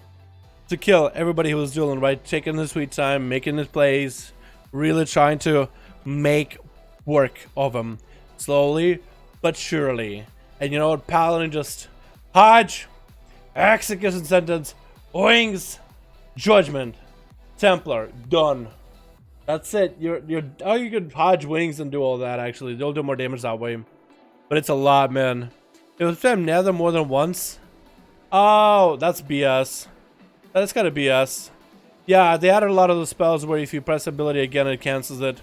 kill everybody who was dueling, right? Taking his sweet time, making his plays, really trying to make work of him. Slowly but surely. And you know what? Paladin just Hodge, execution sentence, wings, judgment, Templar, done. That's it. Oh, you could Hodge wings and do all that. Actually, they'll do more damage that way, but it's a lot, man. It was them nether more than once. Oh, that's BS. That's gotta BS. Yeah, they added a lot of the spells where if you press ability again, it cancels it.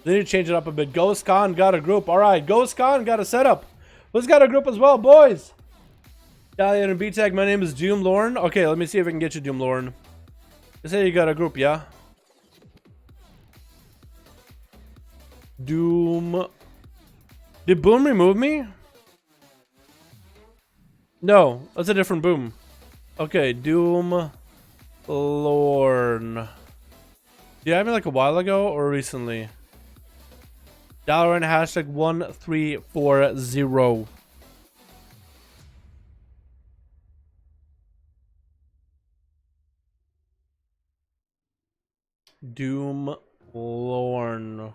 They need to change it up a bit. Ghost Khan got a group. All right, Ghost Khan got a setup. Let's got a group as well, boys. Dalaran and B-Tag, my name is Doom Lorne. Okay, let me see if I can get you, Doom Lorne. They say you got a group, yeah? Doom. Did Boom remove me? No, that's a different Boom. Okay, Doom Lorne. Did you have me like a while ago or recently? Dalaran hashtag 1340. Doom Lorne.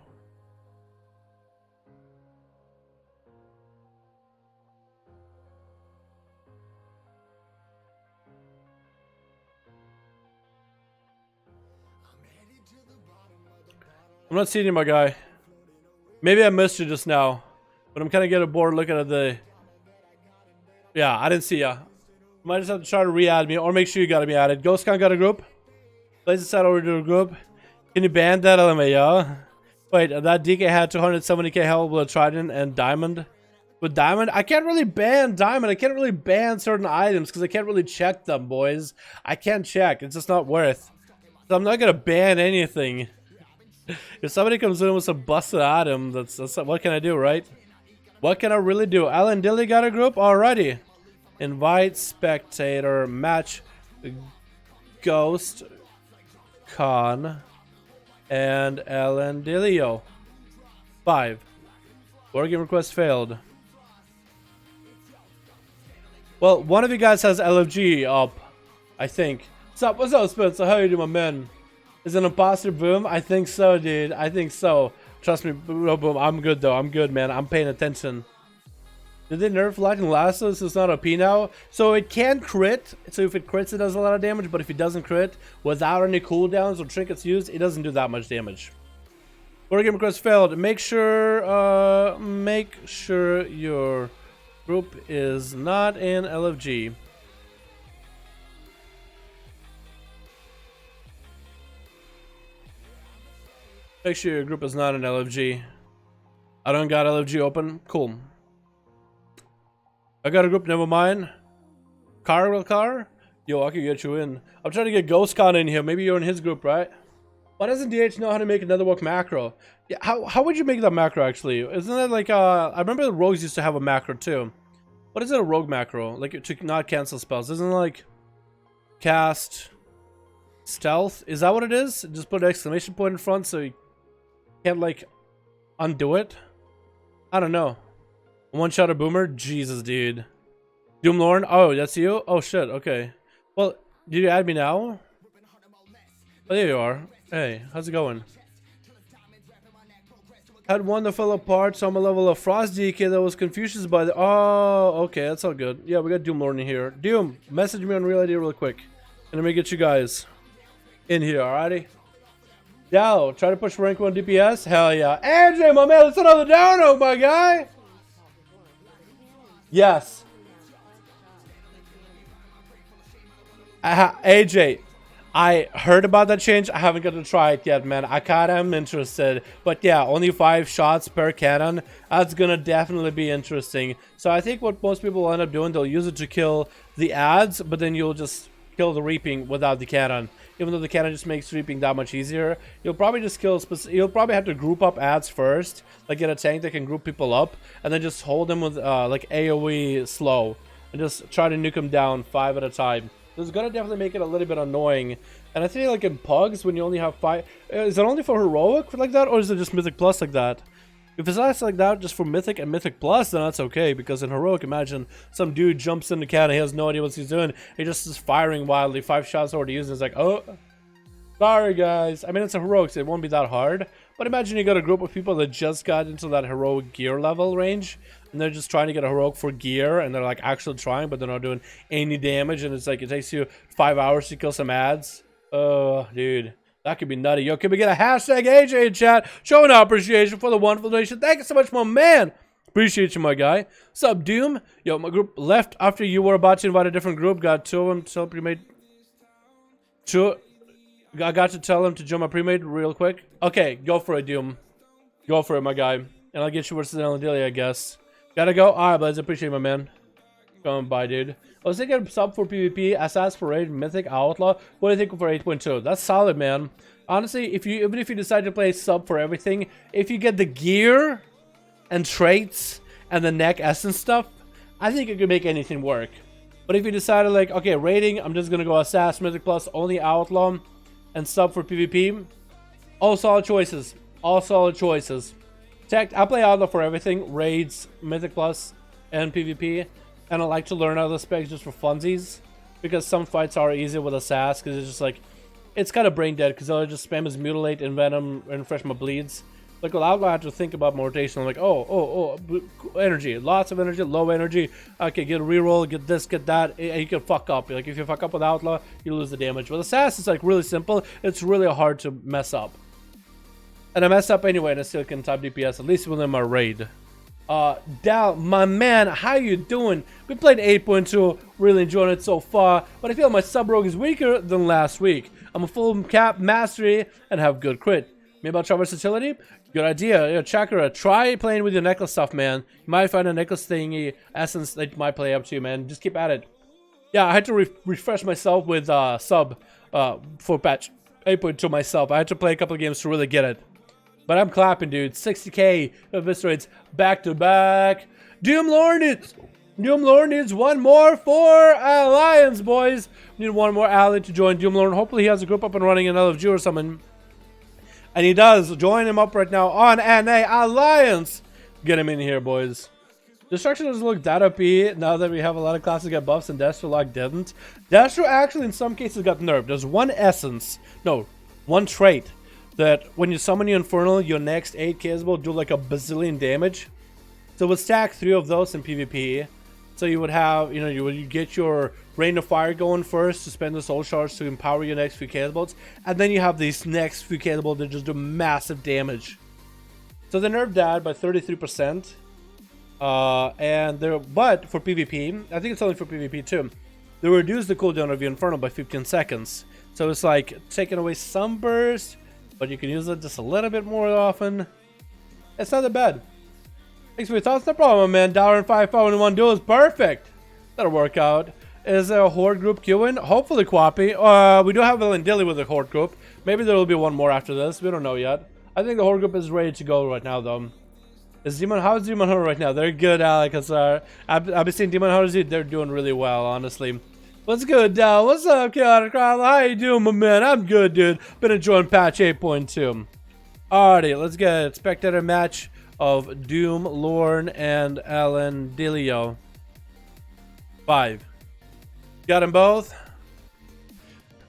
I'm not seeing you, my guy. Maybe I missed you just now, but I'm kind of getting bored looking at the... Yeah, I didn't see ya. Might just have to try to re-add me or make sure you got me added. GhostCon got a group. Place it over to a group. Can you ban that LMAO? Wait, that DK had 270k health with a Trident and Diamond. With Diamond? I can't really ban Diamond. I can't really ban certain items because I can't really check them, boys. I can't check. It's just not worth. So I'm not going to ban anything. If somebody comes in with some busted item, that's what can I do, right? What can I really do? Alan Dilly got a group? Alrighty. Invite spectator match Ghost Con and Alan Dillio. 5. Organ request failed. Well, one of you guys has LFG up, I think. What's up, Spencer? How you doing, my man? Is it an imposter Boom? I think so, dude. I think so. Trust me, Boom. I'm good, though. I'm good, man. I'm paying attention. Did they nerf Lightning Lasso? So it's not OP now? So it can crit. So if it crits, it does a lot of damage. But if it doesn't crit, without any cooldowns or trinkets used, it doesn't do that much damage. War game request failed. Make sure your group is not in LFG. Make sure your group is not in LFG. I don't got LFG open. Cool. I got a group, never mind. Car? Yo, I can get you in. I'm trying to get GhostCon in here. Maybe you're in his group, right? Why doesn't DH know how to make another work macro? Yeah, how would you make that macro, actually? Isn't it like, I remember the rogues used to have a macro, too. What is it, a rogue macro? Like, to not cancel spells. Isn't it like cast stealth? Is that what it is? Just put an exclamation point in front so you can't, like, undo it? I don't know. One shot of Boomer? Jesus, dude. Doomlorn? Oh, that's you? Oh, shit. Okay. Well, did you add me now? Oh, there you are. Hey, how's it going? Had one to fall apart, so I'm a level of Frost DK that was confused by the... Oh, okay. That's all good. Yeah, we got Doomlorn in here. Doom, message me on Real ID real quick. And let me get you guys in here, alrighty? Dow, try to push rank 1 DPS? Hell yeah. AJ, my man, let's another down, my guy! Yes. AJ, I heard about that change. I haven't got to try it yet, man. I kinda am interested. But yeah, only 5 shots per cannon. That's gonna definitely be interesting. So I think what most people will end up doing, they'll use it to kill the adds, but then you'll just kill the reaping without the cannon. Even though the cannon just makes reaping that much easier, you'll probably just kill you'll probably have to group up adds first, like get a tank that can group people up, and then just hold them with like AoE slow and just try to nuke them down 5 at a time. This is gonna definitely make it a little bit annoying. And I think like in Pugs, when you only have 5, is it only for Heroic like that, or is it just Mythic Plus like that? If it's not like that just for Mythic and Mythic Plus, then that's okay, because in Heroic, imagine some dude jumps in the can and he has no idea what he's doing. He just is firing wildly, 5 shots already used, and it's like, oh, sorry guys. I mean, it's a Heroic, so it won't be that hard. But imagine you got a group of people that just got into that Heroic gear level range, and they're just trying to get a Heroic for gear, and they're like actually trying, but they're not doing any damage, and it's like it takes you 5 hours to kill some ads. Oh, dude. That could be nutty. Yo, can we get a hashtag AJ in chat showing our appreciation for the wonderful donation? Thank you so much, my man. Appreciate you, my guy. Sub Doom. Yo, my group left after you were about to invite a different group. Got two of them. So pre-made. I got to tell him to join my pre-made real quick. Okay, go for it, Doom. Go for it, my guy. And I'll get you versus Nvidia, I guess. Gotta go. All right, buzz. Appreciate it, my man. Going by, dude. I was thinking sub for PvP, SS for raid, Mythic, Outlaw. What do you think for 8.2? That's solid, man. Honestly, even if you decide to play sub for everything, if you get the gear and traits and the neck essence stuff, I think you can make anything work. But if you decided like, okay, raiding, I'm just gonna go SS, Mythic Plus, only Outlaw, and sub for PvP, all solid choices. All solid choices. Tech, I play Outlaw for everything, raids, Mythic Plus, and PvP. And I like to learn other specs just for funsies, because some fights are easy with a SAS, because it's just like, it's kind of brain dead, because I'll just spam his Mutilate, Envenom, and refresh my bleeds. Like, with Outlaw, I have to think about my rotation. I'm like, oh, energy, lots of energy, low energy. Okay, get a reroll, get this, get that. You can fuck up. Like, if you fuck up with Outlaw, you lose the damage. With a SAS, it's like really simple. It's really hard to mess up. And I mess up anyway, and I still can type DPS, at least within my raid. Dal, my man, how you doing? We played 8.2, really enjoying it so far, but I feel my sub rogue is weaker than last week. I'm a full cap mastery and have good crit. Maybe I'll try versatility? Good idea. Yo, Chakra, try playing with your necklace stuff, man. You might find a necklace thingy essence that might play up to you, man. Just keep at it. Yeah, I had to refresh myself with sub for patch 8.2 myself. I had to play a couple of games to really get it. But I'm clapping, dude. 60k eviscerates back to back. Doom Lord needs one more for Alliance, boys. We need one more ally to join Doom Lord. Hopefully he has a group up and running in LFG or something. And he does. Join him up right now on NA Alliance. Get him in here, boys. Destruction doesn't look that OP now that we have a lot of classes get buffs and Destro Lock didn't. Destro actually in some cases got nerfed. There's one essence. No, one trait. That when you summon your Infernal, your next 8 kills will do like a bazillion damage. So we'll stack 3 of those in PvP. So you would have, you know, you get your Rain of Fire going first to spend the soul shards to empower your next few cannonbolts. And then you have these next few cannonbolts that just do massive damage. So they nerfed that by 33%. But for PvP, I think it's only for PvP too. They reduced the cooldown of your Infernal by 15 seconds. So it's like taking away some burst, but you can use it just a little bit more often. It's not that bad. Thanks for your thoughts. No problem, man. Dalaran 5V5 1V1 DUELS. Perfect. That'll work out. Is there a Horde group queuing? Hopefully, Quappy. We do have Dilly with the Horde group. Maybe there will be one more after this. We don't know yet. I think the Horde group is ready to go right now, though. How's Demon Hunter right now? They're good, Alex. I've been seeing Demon Hunter. They're doing really well, honestly. What's good, Dal? What's up, Chaotic Crowd? How you doing, my man? I'm good, dude. Been enjoying patch 8.2. Alrighty, let's get a spectator match of Doom, Lorne, and Alan Delio. 5. Got them both?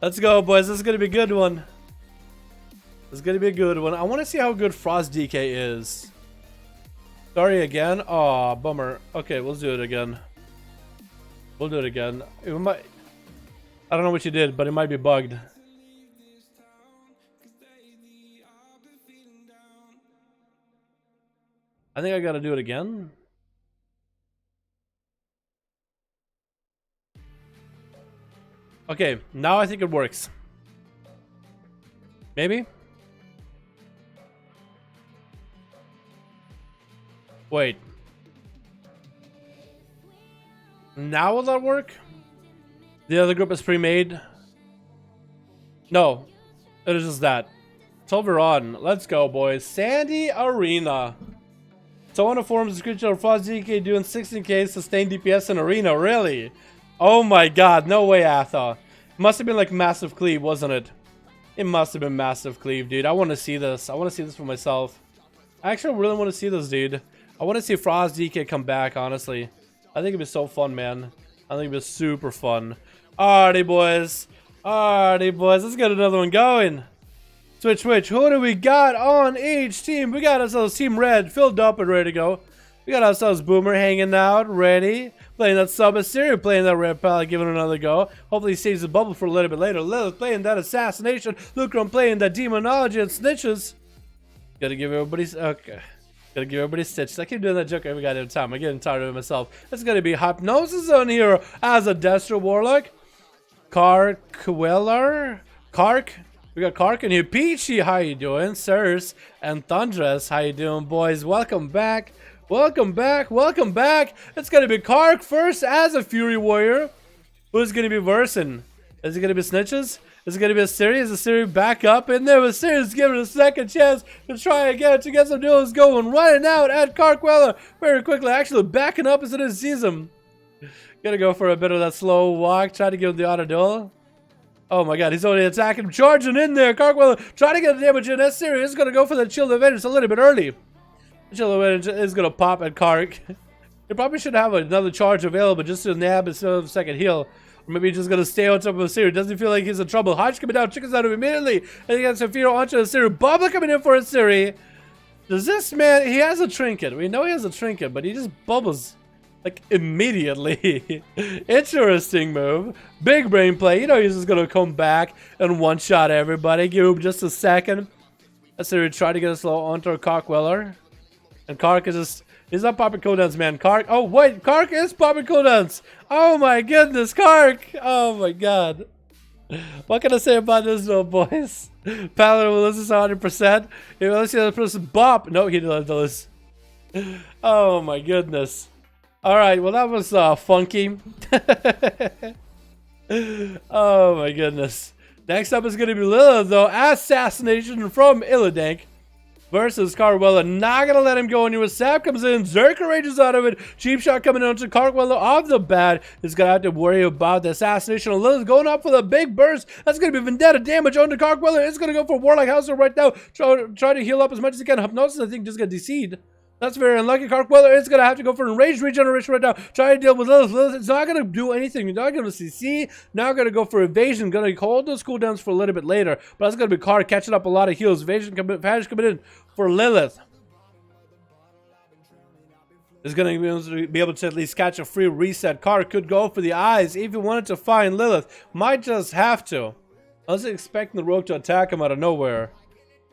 Let's go, boys. This is going to be a good one. This is going to be a good one. I want to see how good Frost DK is. Sorry again. Aw, bummer. Okay, let's do it again. We'll do it again. It might, I don't know what you did, but it might be bugged. I think I gotta do it again. Okay, now I think it works. Maybe? Wait. Now will that work? The other group is pre-made. No, it is just that. So we're on. Let's go, boys. Sandy Arena. So on the forums, description of Frost DK doing 16k sustained DPS in Arena. Really? Oh my god, no way, Atha. Must have been like massive cleave, wasn't it? It must have been massive cleave, dude. I want to see this. I want to see this for myself. I actually really want to see this, dude. I want to see Frost DK come back, honestly. I think it'd be so fun, man. I think it'd be super fun. Alrighty, boys. Alrighty, boys. Let's get another one going. Switch. Who do we got on each team? We got ourselves Team Red filled up and ready to go. We got ourselves Boomer hanging out, ready. Playing that Sub Assyria, playing that Red Pal, giving it another go. Hopefully he saves the bubble for a little bit later. Lilith playing that Assassination. Lucrum playing that Demonology and Snitches. Gotta give everybody's... Okay. Gotta give everybody stitches. I keep doing that joke every goddamn time. I'm getting tired of it myself. It's gonna be Hypnosis on here as a Destro Warlock. Kark. We got Kark in here. Peachy, how you doing? Sirs and Thundress, how you doing, boys? Welcome back. Welcome back. It's gonna be Kark first as a Fury Warrior. Who's gonna be versing? Is it gonna be Snitches? Is it going to be Assyria? Is Assyria back up in there? Assyria's giving a second chance to try again to get some duels going. Running out at Karkweller very quickly. Actually backing up as it is sees him. Gonna go for a bit of that slow walk. Try to give him the auto duel. Oh my god, he's already attacking. Charging in there. Karkweller trying to get the damage in. Assyria is going to go for the Chill of Vengeance a little bit early. The Chill of Vengeance is going to pop at Kark. He probably should have another charge available just to nab instead of a second heal. Or maybe he's just gonna stay on top of Assyria. Doesn't feel like he's in trouble. Hodge coming down, chickens out of him immediately. And he got Safiro onto Assyria. Bubba coming in for Assyria. Does this man, he has a trinket. We know he has a trinket, but he just bubbles like immediately. Interesting move. Big brain play. You know he's just gonna come back and one-shot everybody. Give him just a second. Assyria try to get a slow onto Karkweller. And Kark is just... He's not popping cooldowns, man. Kark. Oh, wait. Kark is popping cooldowns. Oh, my goodness. Kark. Oh, my God. What can I say about this, though, boys? Paladin will lose this 100%. Let's see the person bop. No, he didn't lose. Oh, my goodness. All right. Well, that was funky. Oh, my goodness. Next up is going to be Lilith, though. Assassination from Illidank. Versus Karkweller. Not gonna let him go anywhere. Sap comes in. Zerker rages out of it. Cheap shot coming onto Karkweller off the bat. He's gonna have to worry about the assassination. Lilith going up for the big burst. That's gonna be vendetta damage onto Karkweller. It's gonna go for Warlock Hauser right now. Try to heal up as much as he can. Hypnosis, I think, just got DC'd. That's very unlucky. Karkweller is going to have to go for enraged regeneration right now. Try to deal with Lilith. Lilith is not going to do anything. You're not going to CC. Now going to go for evasion. Going to hold those cooldowns for a little bit later. But that's going to be Kark catching up a lot of heals. Evasion coming in for Lilith. Is going to be able to at least catch a free reset. Kark could go for the eyes if he wanted to find Lilith. Might just have to. I was expecting the rogue to attack him out of nowhere.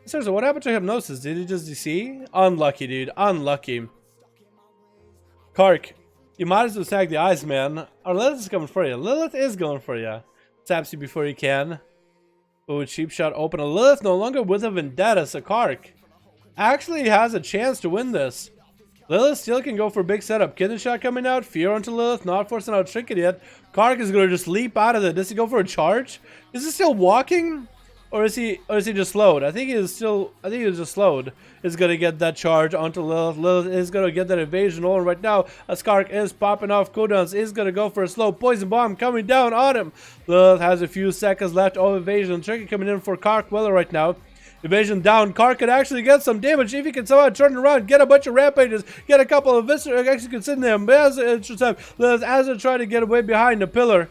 Seriously, what happened to Hypnosis? Did he just DC? Unlucky, dude. Unlucky. Kark, you might as well tag the eyes, man. Or Lilith is coming for you. Lilith is going for you. Taps you before you can. Oh, cheap shot open. Lilith no longer with a vendetta, so Kark actually has a chance to win this. Lilith still can go for a big setup. Kidney shot coming out. Fear onto Lilith. Not forcing out Trinket yet. Kark is going to just leap out of it. Does he go for a charge? Is he still walking? Or is he just slowed? I think he's just slowed. Is gonna get that charge onto Lilith. Lilith is gonna get that evasion on right now. As Kark is popping off cooldowns. Is gonna go for a slow poison bomb coming down on him. Lilith has a few seconds left of evasion. Tricky coming in for Karkweller right now. Evasion down. Kark could actually get some damage if he can somehow turn it around, get a bunch of rampages, get a couple of viscera executes in there. Lilith as they're trying to get away behind the pillar.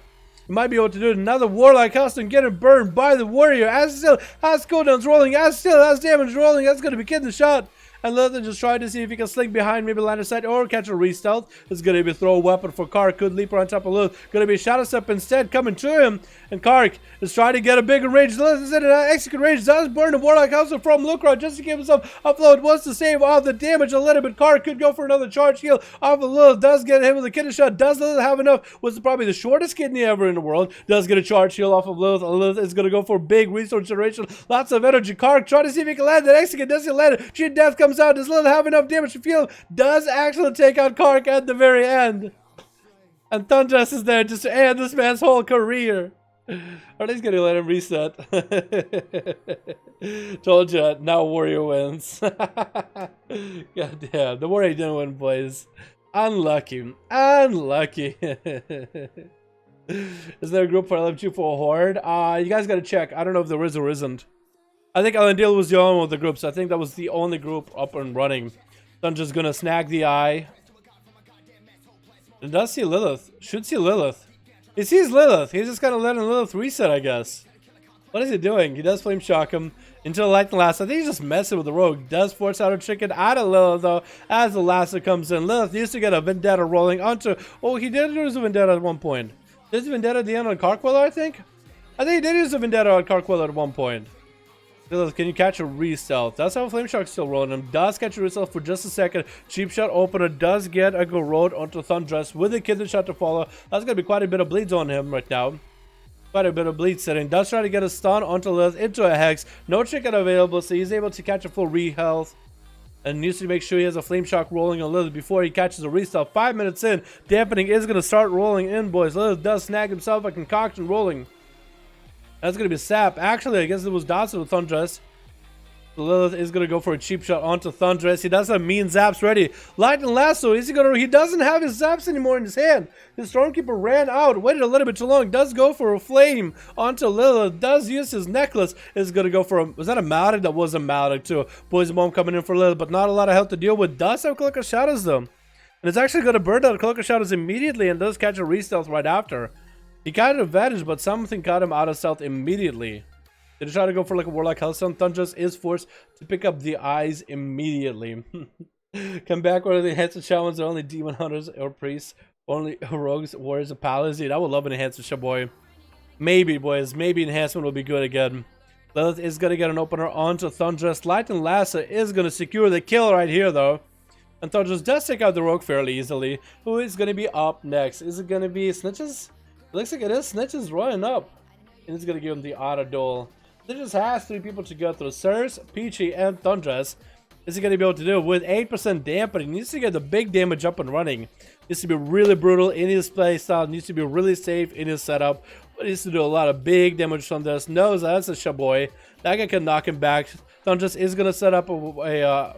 You might be able to do another Warlock custom, get it burned by the Warrior. As still has cooldowns rolling, as still has damage rolling. That's going to be getting the shot. And Lilith just trying to see if he can slink behind, maybe line of sight, or catch a re-stealth. It's going to be a throw weapon for Kark. Could leap on top of Lilith. Going to be a shadow step instead coming to him. And Kark is trying to get a bigger range. Lilith is in an execute range. Does burn the Warlock House from Lucra just to give himself upload. Wants to save off the damage a little bit. Kark could go for another charge heal off of Lilith. Does get hit with a kidney shot. Does Lilith have enough? Was probably the shortest kidney ever in the world. Does get a charge heal off of Lilith. Lilith is going to go for big resource generation. Lots of energy. Kark trying to see if he can land that execute. Does he land it? Cheat death comes out. Does Lilith have enough damage to feel? Does actually take out Kark at the very end. And Thundress is there just to end this man's whole career. Or at least gonna let him reset. Told ya, now Warrior wins. God damn, the Warrior didn't win, boys. Unlucky. Unlucky. Is there a group for LMG for a Horde? You guys gotta check. I don't know if there is or isn't. I think Elendil was the only one with the groups. I think that was the only group up and running. So I'm just gonna snag the eye. It does see Lilith. Should see Lilith. He sees Lilith. He's just kind of letting Lilith reset, I guess. What is he doing? He does flame shock him into the lightning lasso. I think he's just messing with the rogue. Does force out a chicken out of Lilith though as the lasso comes in. Lilith used to get a vendetta rolling onto. Oh, he did use a vendetta at one point. Did the vendetta at the end on Carquiller, I think? I think he did use a vendetta on Carquiller at one point. Lilith, can you catch a re-stealth? That's how Flame Shock's still rolling him. Does catch a re-stealth for just a second. Cheap shot opener does get a go road onto Thundress with a kitten shot to follow. That's going to be quite a bit of bleeds on him right now. Quite a bit of bleed setting. Does try to get a stun onto Lilith into a hex. No chicken available, so he's able to catch a full re-health. And needs to make sure he has a Flame Shock rolling on Lilith before he catches a re-stealth. 5 minutes in, dampening is going to start rolling in, boys. Lilith does snag himself a concoction rolling. That's going to be Sap. Actually, I guess it was Dodson with Thundress. Lilith is going to go for a cheap shot onto Thundress. He does have mean zaps ready. Lightning Lasso. Is he going to... He doesn't have his zaps anymore in his hand. His Stormkeeper ran out. Waited a little bit too long. Does go for a flame onto Lilith. Does use his necklace. Is going to go for a... Was that a Maldic? That was a Maldic too. Poison Bomb coming in for Lilith, but not a lot of health to deal with. Does have Cloak of Shadows though. And it's actually going to burn out Cloak of Shadows immediately and does catch a re-stealth right after. He got an advantage, but something got him out of stealth immediately. Did he try to go for like a Warlock Hellstone? Thundress is forced to pick up the eyes immediately. Come back where the enhancement shamans are only demon hunters or priests. Only rogues, warriors, and paladins. Dude, I would love an enhancement shop, boy. Maybe, boys. Maybe enhancement will be good again. Lilith is going to get an opener onto Thundress. Lightning Lasso is going to secure the kill right here, though. And Thundress does take out the rogue fairly easily. Who is going to be up next? Is it going to be Snitches? It looks like it is. Snitches running up. And it's going to give him the auto duel. Snitches has 3 people to go through. Sirs, Peachy, and Thundress. Is he going to be able to do with 8% dampening? Needs to get the big damage up and running. Needs to be really brutal in his play style. Needs to be really safe in his setup. But needs to do a lot of big damage on this. Knows that's a shaboy. That guy can knock him back. Thundress is going to set up a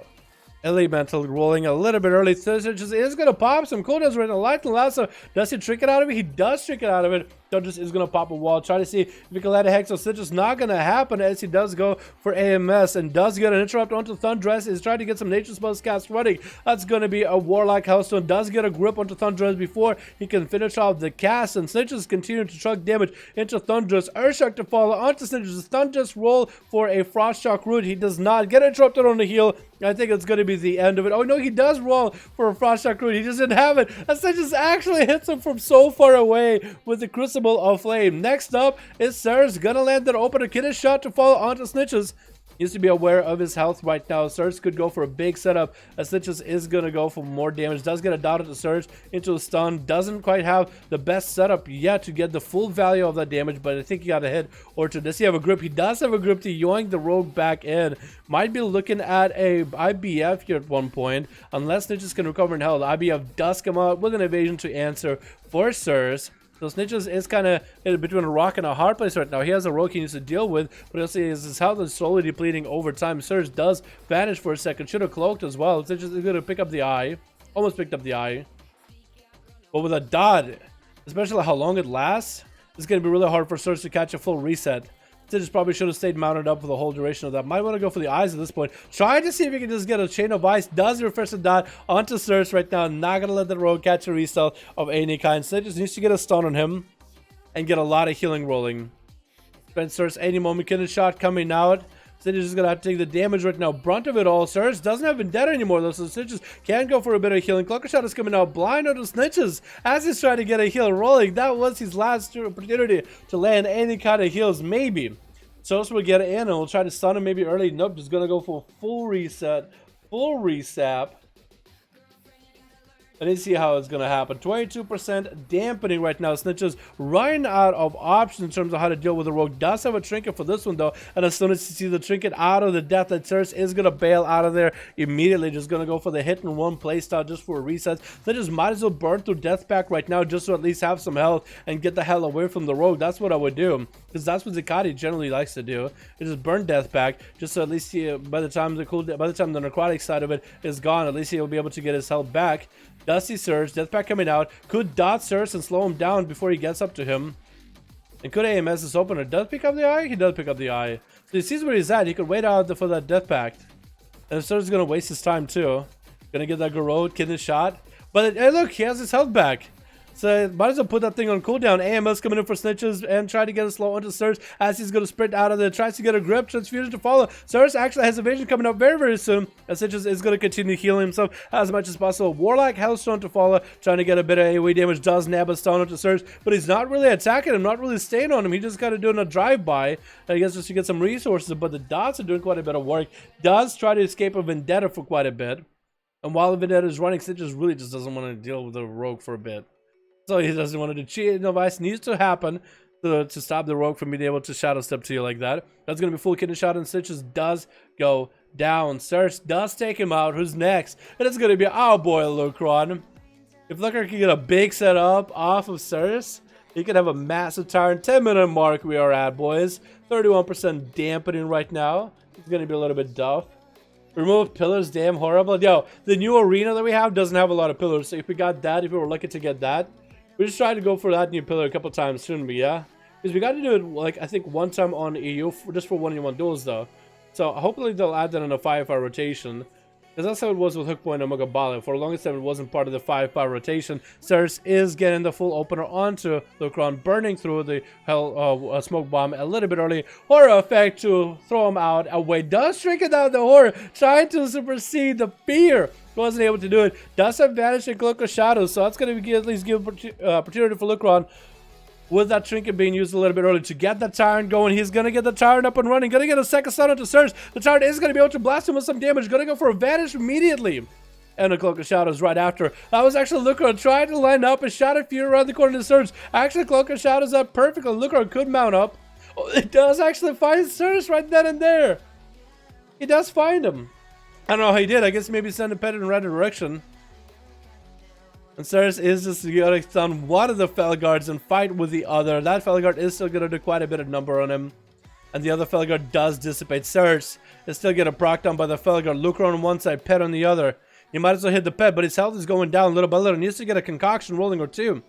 elemental rolling a little bit early. Snitches is going to pop some cooldowns right now. Lightning Lasso. Does he trick it out of it? He does trick it out of it. Thundress is going to pop a wall. Try to see if he can let a hex. So Snitches not going to happen as he does go for AMS and does get an interrupt onto Thundress. Is trying to get some nature spells cast running. That's going to be a Warlock Hellstone. Does get a grip onto Thundress before he can finish off the cast. And Snitches continue to truck damage into Thundress. Earthshock to follow onto Snitches. Thundress roll for a Frost Shock root. He does not get interrupted on the heel. I think it's going to be the end of it. Oh no, he does roll for a Frost Shock root. He just didn't have it. And Snitches actually hits him from so far away with the Crucible of Flame. Next up is Sirs. Gonna land an opener. Kid shot to follow onto Snitches. Needs to be aware of his health right now. Surge could go for a big setup. Snitches is going to go for more damage. Does get a dot at the Surge into a stun. Doesn't quite have the best setup yet to get the full value of that damage, but I think he got a hit or two. Does he have a grip? He does have a grip to yoink the rogue back in. Might be looking at a IBF here at one point. Unless Snitches can recover in health. IBF does come out with an evasion to answer for Sirs. So Snitches is kind of between a rock and a hard place right now. He has a rogue he needs to deal with, but also his health is slowly depleting over time. Surge does vanish for a second. Should have cloaked as well. Snitches is going to pick up the eye. Almost picked up the eye. But with a dot, especially how long it lasts, it's going to be really hard for Surge to catch a full reset. Snitches probably should have stayed mounted up for the whole duration of that. Might want to go for the eyes at this point. Trying to see if he can just get a chain of ice. Does refresh the dot onto Surge right now. Not going to let the rogue catch a resell of any kind. Snitches needs to get a stun on him and get a lot of healing rolling. Surge any moment. Kitten shot coming out. Snitches is going to have to take the damage right now. Brunt of it all. Surge doesn't have Vendetta anymore though, so Snitches can go for a bit of healing. Cloaker Shot is coming out blind onto Snitches as he's trying to get a heal rolling. That was his last opportunity to land any kind of heals, maybe. Sos will get it in and we'll try to stun him maybe early. Nope, just going to go for full reset. Full resap. I didn't see how it's going to happen. 22% dampening right now. Snitches running out of options in terms of how to deal with the rogue. Does have a trinket for this one though. And as soon as you see the trinket out of the death, that Ceres is going to bail out of there immediately. Just going to go for the hit and one playstyle just for a reset. Snitches might as well burn through death pack right now just to at least have some health and get the hell away from the rogue. That's what I would do. Because that's what Zakati generally likes to do. It just burn death pack just so at least by the time the necrotic side of it is gone, at least he'll be able to get his health back. Does see Surge, Death Pack coming out. Could dot Surge and slow him down before he gets up to him. And could AMS this opener? Does pick up the eye? He does pick up the eye. So he sees where he's at. He could wait out for that Death Pact. And Surge is going to waste his time too. Going to get that Garrote, get his shot. But hey, look, he has his health back. So might as well put that thing on cooldown. AMS coming in for snitches and try to get a slow onto Surge as he's going to sprint out of there. Tries to get a grip. Transfusion to follow. Surge actually has evasion coming up very, very soon. And Snitches is going to continue healing himself as much as possible. Warlock, Hellstone to follow. Trying to get a bit of AoE damage. Does nab a stun onto Surge. But he's not really attacking him. Not really staying on him. He just kind of doing a drive-by. I guess just to get some resources. But the dots are doing quite a bit of work. Does try to escape a Vendetta for quite a bit. And while the Vendetta is running, Snitches really just doesn't want to deal with the Rogue for a bit. So he doesn't want to do cheat. Novice needs to happen to stop the Rogue from being able to shadow step to you like that. That's going to be full kidney shot, and Snitches does go down. Surge does take him out. Who's next? And it's going to be our boy Lucron. If Lucron can get a big setup off of Surge, he could have a massive Tyrant. 10-minute mark we are at, boys. 31% dampening right now. It's going to be a little bit tough. Remove pillars, damn horrible. Yo, the new arena that we have doesn't have a lot of pillars. So if we got that, if we were lucky to get that, we just tried to go for that new pillar a couple times soon, but yeah. Because we got to do it, like, I think one time on EU, just for 1v1 duels, though. So hopefully they'll add that in a 5-5 rotation. Because that's how it was with Hookpoint and Mugabale. For the longest time, it wasn't part of the 5-5 rotation. Surge is getting the full opener onto Lucron, burning through the smoke bomb a little bit early. Horror effect to throw him out away. Does shrink it down the horror, trying to supersede the fear. Wasn't able to do it. Does have Vanish and Cloak of Shadows, so that's going to at least give opportunity for Lucron with that trinket being used a little bit early to get that Tyrant going. He's going to get the Tyrant up and running. Going to get a second stun onto Surge. The Tyrant is going to be able to blast him with some damage. Going to go for a Vanish immediately. And a Cloak of Shadows right after. That was actually Lucron trying to line up and shot a few around the corner to Surge. Actually, Cloak of Shadows up perfectly. Lucron could mount up. Oh, it does actually find Surge right then and there. He does find him. I don't know how he did. I guess maybe send a pet in the right direction. And Surge is just going to stun one of the Felguards and fight with the other. That Felguard is still going to do quite a bit of number on him. And the other Felguard does dissipate. Surge is still getting procced on by the Felguard. Lucron on one side, pet on the other. He might as well hit the pet, but his health is going down little by little. He needs to get a concoction rolling or two.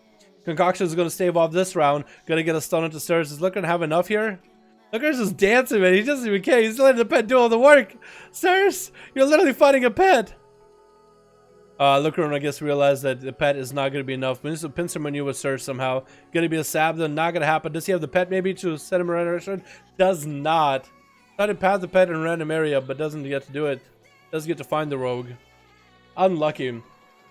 Concoction is going to stave off this round. Going to get a stun into Surge. Is Lucron have enough here? Lucron's just dancing, man. He doesn't even care. He's letting the pet do all the work. Surge, you're literally fighting a pet. Lucron, I guess, realized that the pet is not going to be enough. But this is a pincer maneuver Surge somehow. Going to be a Sabda. Not going to happen. Does he have the pet maybe to set him in the right direction? Does not. Try to path the pet in a random area, but doesn't get to do it. Doesn't get to find the rogue. Unlucky.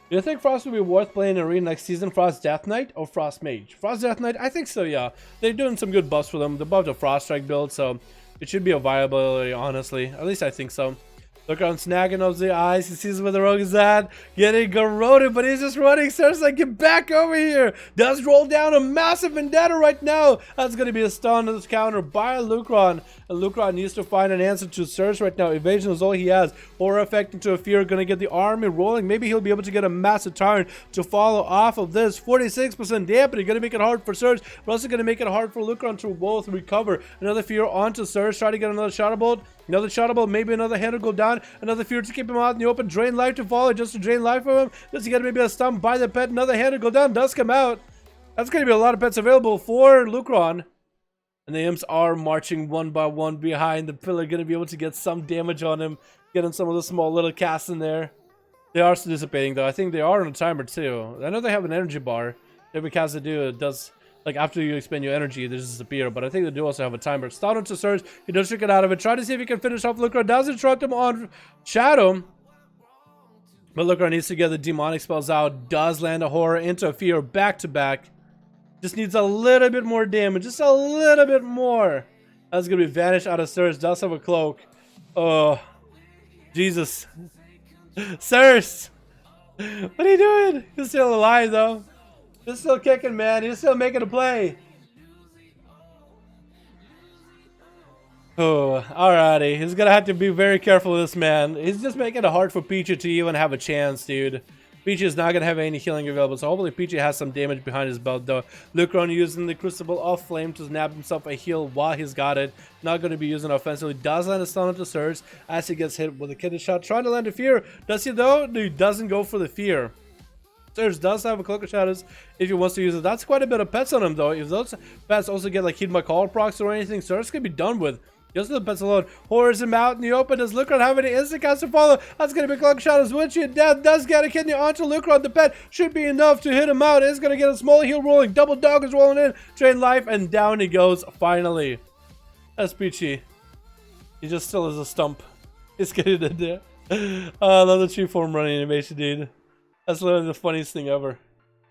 Do you think Frost would be worth playing in arena next season? Frost Death Knight or Frost Mage? Frost Death Knight? I think so, yeah. They're doing some good buffs for them. They're above the Frost Strike build, so it should be a viability, honestly. At least I think so. Look on snagging up the eyes. He sees where the rogue is at. Getting garroted, but he's just running. Starts like, get back over here. Does roll down a massive Vendetta right now. That's going to be a stun to this counter by Lucron. And Lucron needs to find an answer to Surge right now. Evasion is all he has. Horror effect into a fear. Going to get the army rolling. Maybe he'll be able to get a massive Tyrant to follow off of this. 46% dampening. Going to make it hard for Surge, but also going to make it hard for Lucron to both recover. Another fear onto Surge. Try to get another Shadow Bolt. Another Shadow Bolt. Maybe another hand will go down. Another fear to keep him out in the open. Drain life to follow just to drain life from him. Does he get maybe a stun by the pet? Another hand to go down. Does come out. That's going to be a lot of pets available for Lucron. And the imps are marching one by one behind the pillar. Going to be able to get some damage on him. Getting some of the small little casts in there. They are dissipating though. I think they are on a timer too. I know they have an energy bar. Every cast they do, it does, like after you expend your energy, they just disappear. But I think they do also have a timer. Start onto Surge. He does trick it out of it. Try to see if he can finish off Lucron. Does interrupt him on Shadow. But Lucron needs to get the demonic spells out. Does land a horror into a fear back to back. Just needs a little bit more damage. Just a little bit more. That's going to be Vanish out of Surge. Does have a cloak. Oh, Jesus. Surge. What are you doing? He's still alive though. He's still kicking, man. He's still making a play. Oh, alrighty. He's gonna have to be very careful with this man. He's just making it hard for Peachy to even have a chance, dude. Peachy is not gonna have any healing available, so hopefully Peachy has some damage behind his belt though. Lucron using the Crucible of Flame to nab himself a heal while he's got it. Not gonna be using it offensively. Does land a stun onto Surge as he gets hit with a kidney shot. Trying to land a fear. Does he though? No, he doesn't go for the fear. There's does have a Cloak of Shadows if he wants to use it. That's quite a bit of pets on him though. If those pets also get like Heed My Call procs or anything, Surge can be done with. Just the pets alone. Horrors him out in the open. Does Lucron have any instant cast to follow? That's going to be Cloak of Shadows. Witchy and Death does get a kidney onto Lucron. The pet should be enough to hit him out. It's going to get a small heal rolling. Double Dog is rolling in. Drain life and down he goes finally. That's Peachy. He just still is a stump. He's getting in there. I love the tree form running animation, dude. That's literally the funniest thing ever.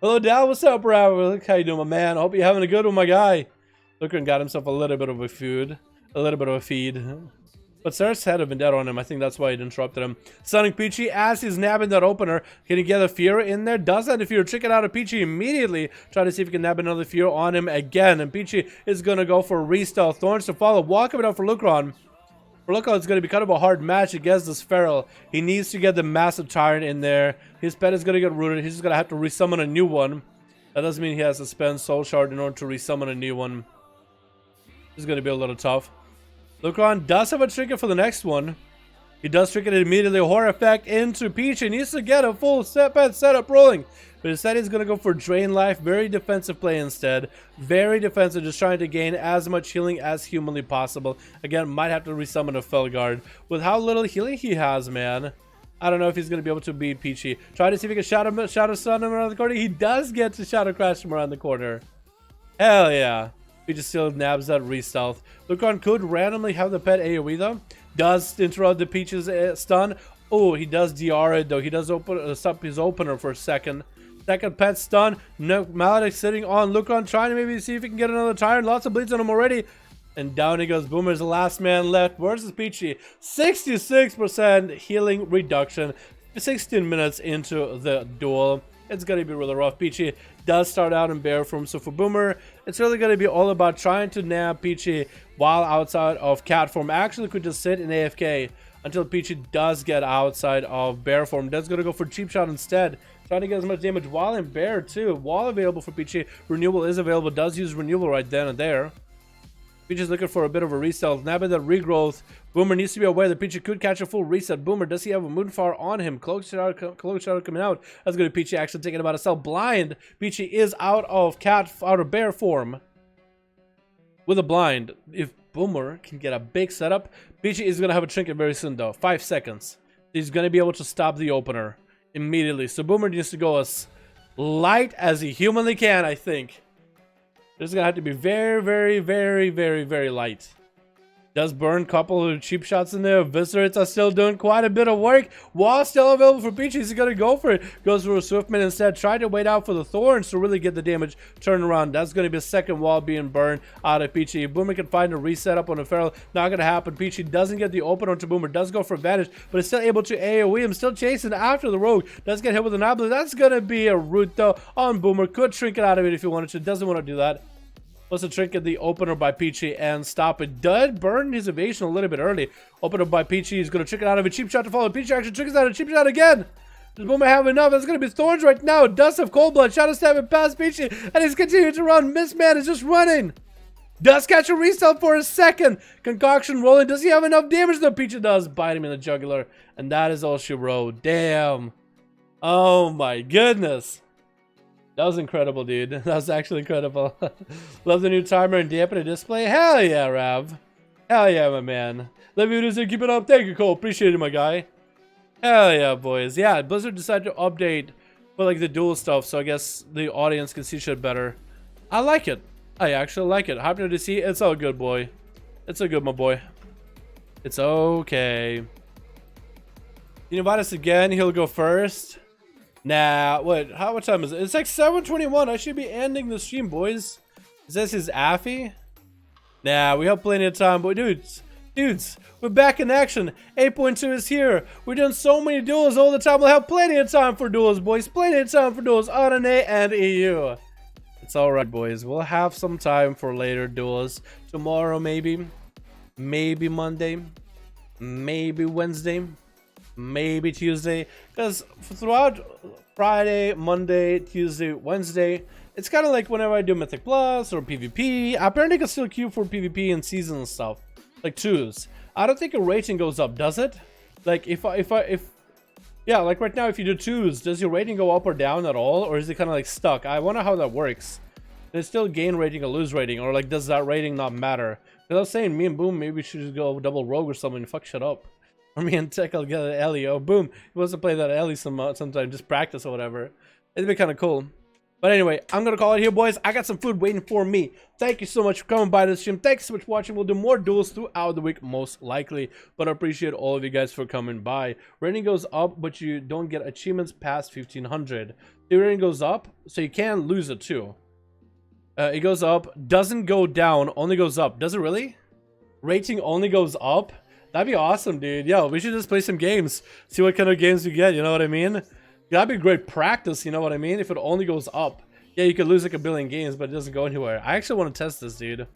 Hello, Dal. What's up, bro? How you doing, my man? I hope you're having a good one, my guy. Lucron got himself a little bit of a food. A little bit of a feed. But Sarah's had a vendetta on him. I think that's why he interrupted him. Stunning Peachy as he's nabbing that opener. Can he get a fear in there? Does that fear trick it out of Peachy immediately. Try to see if he can nab another fear on him again. And Peachy is going to go for a restyle. Thorns to follow. Walk him out for Lucron. For Lucron, it's going to be kind of a hard match against this Feral. He needs to get the massive Tyrant in there. His pet is going to get rooted. He's just going to have to resummon a new one. That doesn't mean he has to spend Soul Shard in order to resummon a new one. This is going to be a little tough. Lucron does have a trinket for the next one. He does trinket it immediately. Horror effect into Peach. He needs to get a full pet setup rolling. But instead he's going to go for Drain Life. Very defensive play instead. Very defensive. Just trying to gain as much healing as humanly possible. Again, might have to resummon a Felguard. With how little healing he has, man. I don't know if he's going to be able to beat Peachy. Try to see if he can Shadow Stun him around the corner. He does get to Shadow Crash him around the corner. Hell yeah. He just still nabs that re-stealth. Lucron could randomly have the pet AoE though. Does interrupt the Peach's stun. Oh, he does DR it though. He does stop his opener for a second. Second pet stun. No, Maledict sitting on Lucron, trying to maybe see if he can get another Tyrant. Lots of bleeds on him already. And down he goes. Boomer's the last man left versus Peachy. 66% healing reduction. 16 minutes into the duel. It's going to be really rough. Peachy does start out in bear form, so for Boomer, it's really going to be all about trying to nab Peachy while outside of cat form. Actually, could just sit in AFK until Peachy does get outside of bear form. Does going to go for cheap shot instead, trying to get as much damage while in bear too. While available for Peachy, renewal is available. Does use renewal right then and there. Peachy's looking for a bit of a reset. Nabbing that regrowth. Boomer needs to be aware that Peachy could catch a full reset. Boomer, does he have a Moonfire on him? Cloak Shadow coming out. That's good. Peachy actually taking about a cell. Blind. Peachy is out of bear form. With a blind. If Boomer can get a big setup, Peachy is going to have a trinket very soon though. 5 seconds. He's going to be able to stop the opener immediately. So Boomer needs to go as light as he humanly can, I think. This is going to have to be very, very, very, very, very light. Does burn a couple of cheap shots in there. Eviscerates are still doing quite a bit of work. Wall still available for Peachy. He's going to go for it. Goes for a Swiftman instead. Try to wait out for the Thorns to really get the damage turned around. That's going to be a second wall being burned out of Peachy. Boomer can find a reset up on a Feral. Not going to happen. Peachy doesn't get the open onto Boomer. Does go for advantage, but is still able to AoE him. Still chasing after the Rogue. Does get hit with an Obelisk. That's going to be a root though on Boomer. Could shrink it out of it if he wanted to. Doesn't want to do that. Wants to trinket the opener by Peachy and stop it. Did burn his evasion a little bit early. Opener by Peachy. He's going to trick it out of a cheap shot to follow. Peachy actually trickets out a cheap shot again. Does Boomer have enough? That's going to be Thorns right now. Dust of Cold Blood. Shadow stabbing past Peachy. And he's continuing to run. Mistman is just running. Does catch a restyle for a second. Concoction rolling. Does he have enough damage though? Peachy does. Bite him in the jugular. And that is all she wrote. Damn. Oh my goodness. That was incredible, dude. That was actually incredible. Love the new timer and dampen the display. Hell yeah, Rav. Hell yeah, my man. Love you, dude. Keep it up. Thank you, Cole. Appreciate it, my guy. Hell yeah, boys. Yeah, Blizzard decided to update for like the dual stuff, so I guess the audience can see shit better. I like it. I actually like it. Happy to see. It's all good, boy. It's all good, my boy. It's okay. You invite us again. He'll go first. Nah, what? How much time is it? It's like 7:21. I should be ending the stream, boys. Is this his Affy? Nah, we have plenty of time, but dudes, we're back in action. 8.2 is here. We're doing so many duels all the time. We'll have plenty of time for duels, boys. Plenty of time for duels on NA and EU. It's alright, boys. We'll have some time for later duels. Tomorrow, maybe. Maybe Monday. Maybe Wednesday. Maybe Tuesday, because throughout Friday, Monday, Tuesday, Wednesday, it's kind of like whenever I do Mythic Plus or PvP. Apparently I can still queue for PvP and season and stuff, like 2s. I don't think a rating goes up, does it? Like if Yeah, like right now, if you do 2s, does your rating go up or down at all, or is it kind of like stuck? I wonder how that works. Does it still gain rating or lose rating, or like does that rating not matter? Because I was saying, me and Boom, maybe we should just go double rogue or something. Fuck shit up. Or me and Tech, I'll get an Ellie. Oh, Boom, he wants to play that Ellie sometime, just practice or whatever. It'd be kind of cool. But anyway, I'm gonna call it here, boys. I got some food waiting for me. Thank you so much for coming by this stream. Thanks so much for watching. We'll do more duels throughout the week, most likely. But I appreciate all of you guys for coming by. Rating goes up, but you don't get achievements past 1500. The rating goes up, so you can lose it too. It goes up, doesn't go down, only goes up. Does it really? Rating only goes up? That'd be awesome, dude. Yo, we should just play some games. See what kind of games we get, you know what I mean? That'd be great practice, you know what I mean? If it only goes up. Yeah, you could lose like a billion games, but it doesn't go anywhere. I actually want to test this, dude.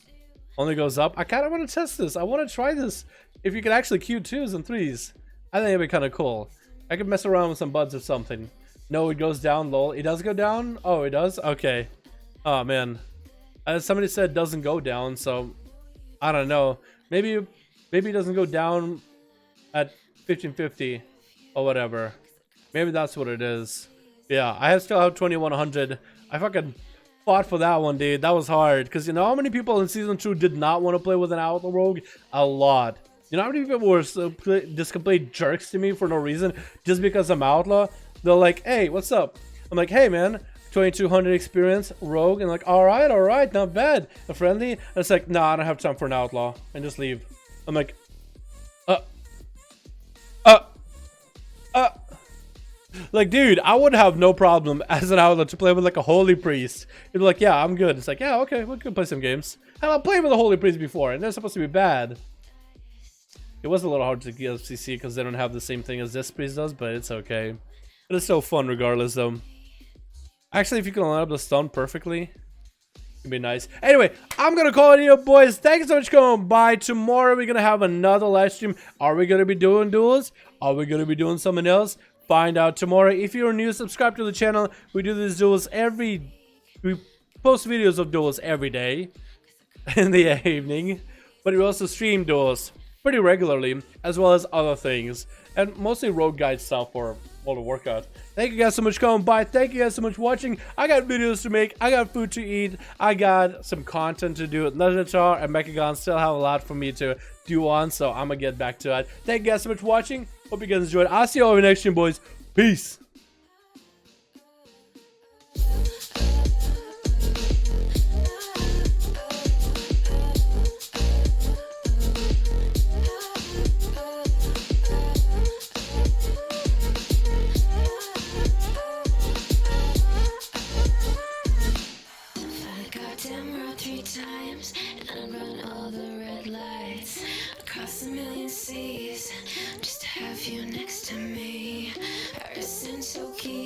Only goes up. I kind of want to test this. I want to try this. If you could actually queue 2s and 3s, I think it'd be kind of cool. I could mess around with some buds or something. No, it goes down, lol. It does go down? Oh, it does? Okay. Oh, man. Somebody said it doesn't go down, so I don't know. Maybe it doesn't go down at 1550 or whatever. Maybe that's what it is. Yeah, I still have 2100. I fucking fought for that one, dude. That was hard. Because you know how many people in Season 2 did not want to play with an Outlaw Rogue? A lot. You know how many people were just complete jerks to me for no reason? Just because I'm Outlaw? They're like, hey, what's up? I'm like, hey, man. 2200 experience, Rogue. And like, alright, not bad. A friendly? And it's like, nah, I don't have time for an Outlaw. And just leave. I'm like, like, dude, I would have no problem as an Outlaw to play with like a Holy Priest. You'd be like, yeah, I'm good. It's like, yeah, okay, we can play some games. And I played with a Holy Priest before, and they're supposed to be bad. It was a little hard to get FCC because they don't have the same thing as this Priest does, but it's okay. It is so fun regardless, though. Actually, if you can line up the stun perfectly, it'd be nice. Anyway, I'm gonna call it here, boys. Thank you so much for coming by. Tomorrow, we're gonna have another live stream. Are we gonna be doing duels? Are we gonna be doing something else? Find out tomorrow. If you're new, subscribe to the channel. We do these duels we post videos of duels every day in the evening, but we also stream duels pretty regularly, as well as other things, and mostly road guide stuff for all the workout. Thank you guys so much for coming by. Thank you guys so much for watching. I got videos to make. I got food to eat. I got some content to do. Legendar and Mechagon still have a lot for me to do on, so I'm gonna get back to that. Thank you guys so much for watching. Hope you guys enjoyed. I'll see you all in the next stream, boys. Peace. Times and run all the red lights across a million seas just to have you next to me. Our essential key.